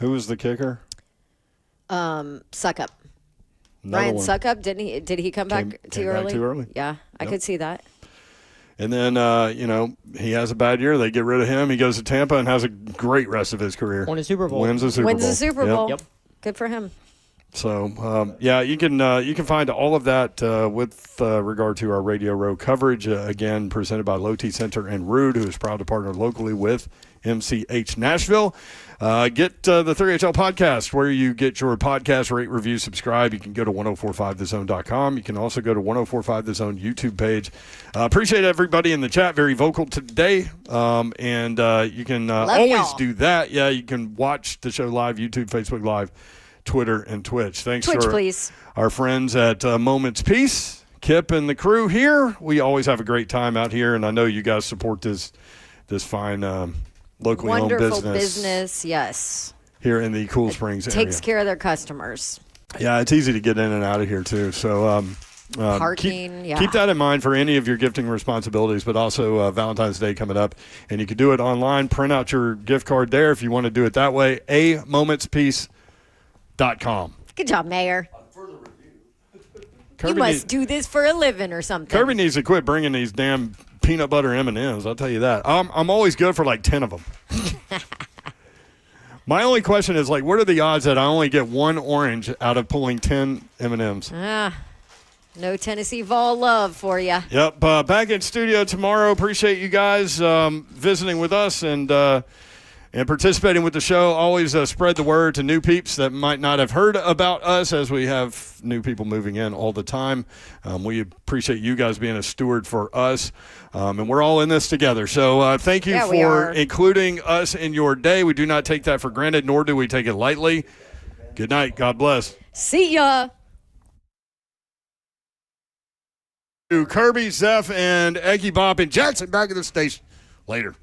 Who was the kicker? Suckup. Another Ryan one. Suckup, did he come back too came back early? too early. Yeah, I could see that. And then, he has a bad year. They get rid of him. He goes to Tampa and has a great rest of his career. Won a Super Bowl. Wins a Super Bowl. Wins the Super Bowl. Yep. Good for him. So, you can find all of that with regard to our Radio Row coverage, again, presented by Low T Center and Rude, who is proud to partner locally with MCH Nashville. Get the 3HL podcast, where you get your podcast, rate, review, subscribe. You can go to 1045thezone.com. You can also go to 1045 The Zone YouTube page. Appreciate everybody in the chat, very vocal today. And you can always y'all. do that. Yeah, you can watch the show live, YouTube, Facebook Live, Twitter, and Twitch. Thanks Twitch, for please. our friends at Moments Peace, Kip and the crew here. We always have a great time out here, and I know you guys support this fine locally Wonderful owned business yes. here in the Cool Springs area. Takes care of their customers. Yeah, it's easy to get in and out of here too. So Parking, keep that in mind for any of your gifting responsibilities, but also Valentine's Day coming up. And you can do it online. Print out your gift card there if you want to do it that way. amomentspeace.com. Good job, Mayor. Kirby You must do this for a living or something. Kirby needs to quit bringing these damn peanut butter M&Ms. I'll tell you that. I'm always good for like 10 of them. My only question is, like, what are the odds that I only get one orange out of pulling 10 M&Ms? No Tennessee Vol love for you. Yep. Back in studio tomorrow. Appreciate you guys visiting with us and participating with the show. Always spread the word to new peeps that might not have heard about us, as we have new people moving in all the time. We appreciate you guys being a steward for us, and we're all in this together. So thank you for including us in your day. We do not take that for granted, nor do we take it lightly. Good night. God bless. See ya. To Kirby, Zeph, and Eggy Bob and Jackson back at the station. Later.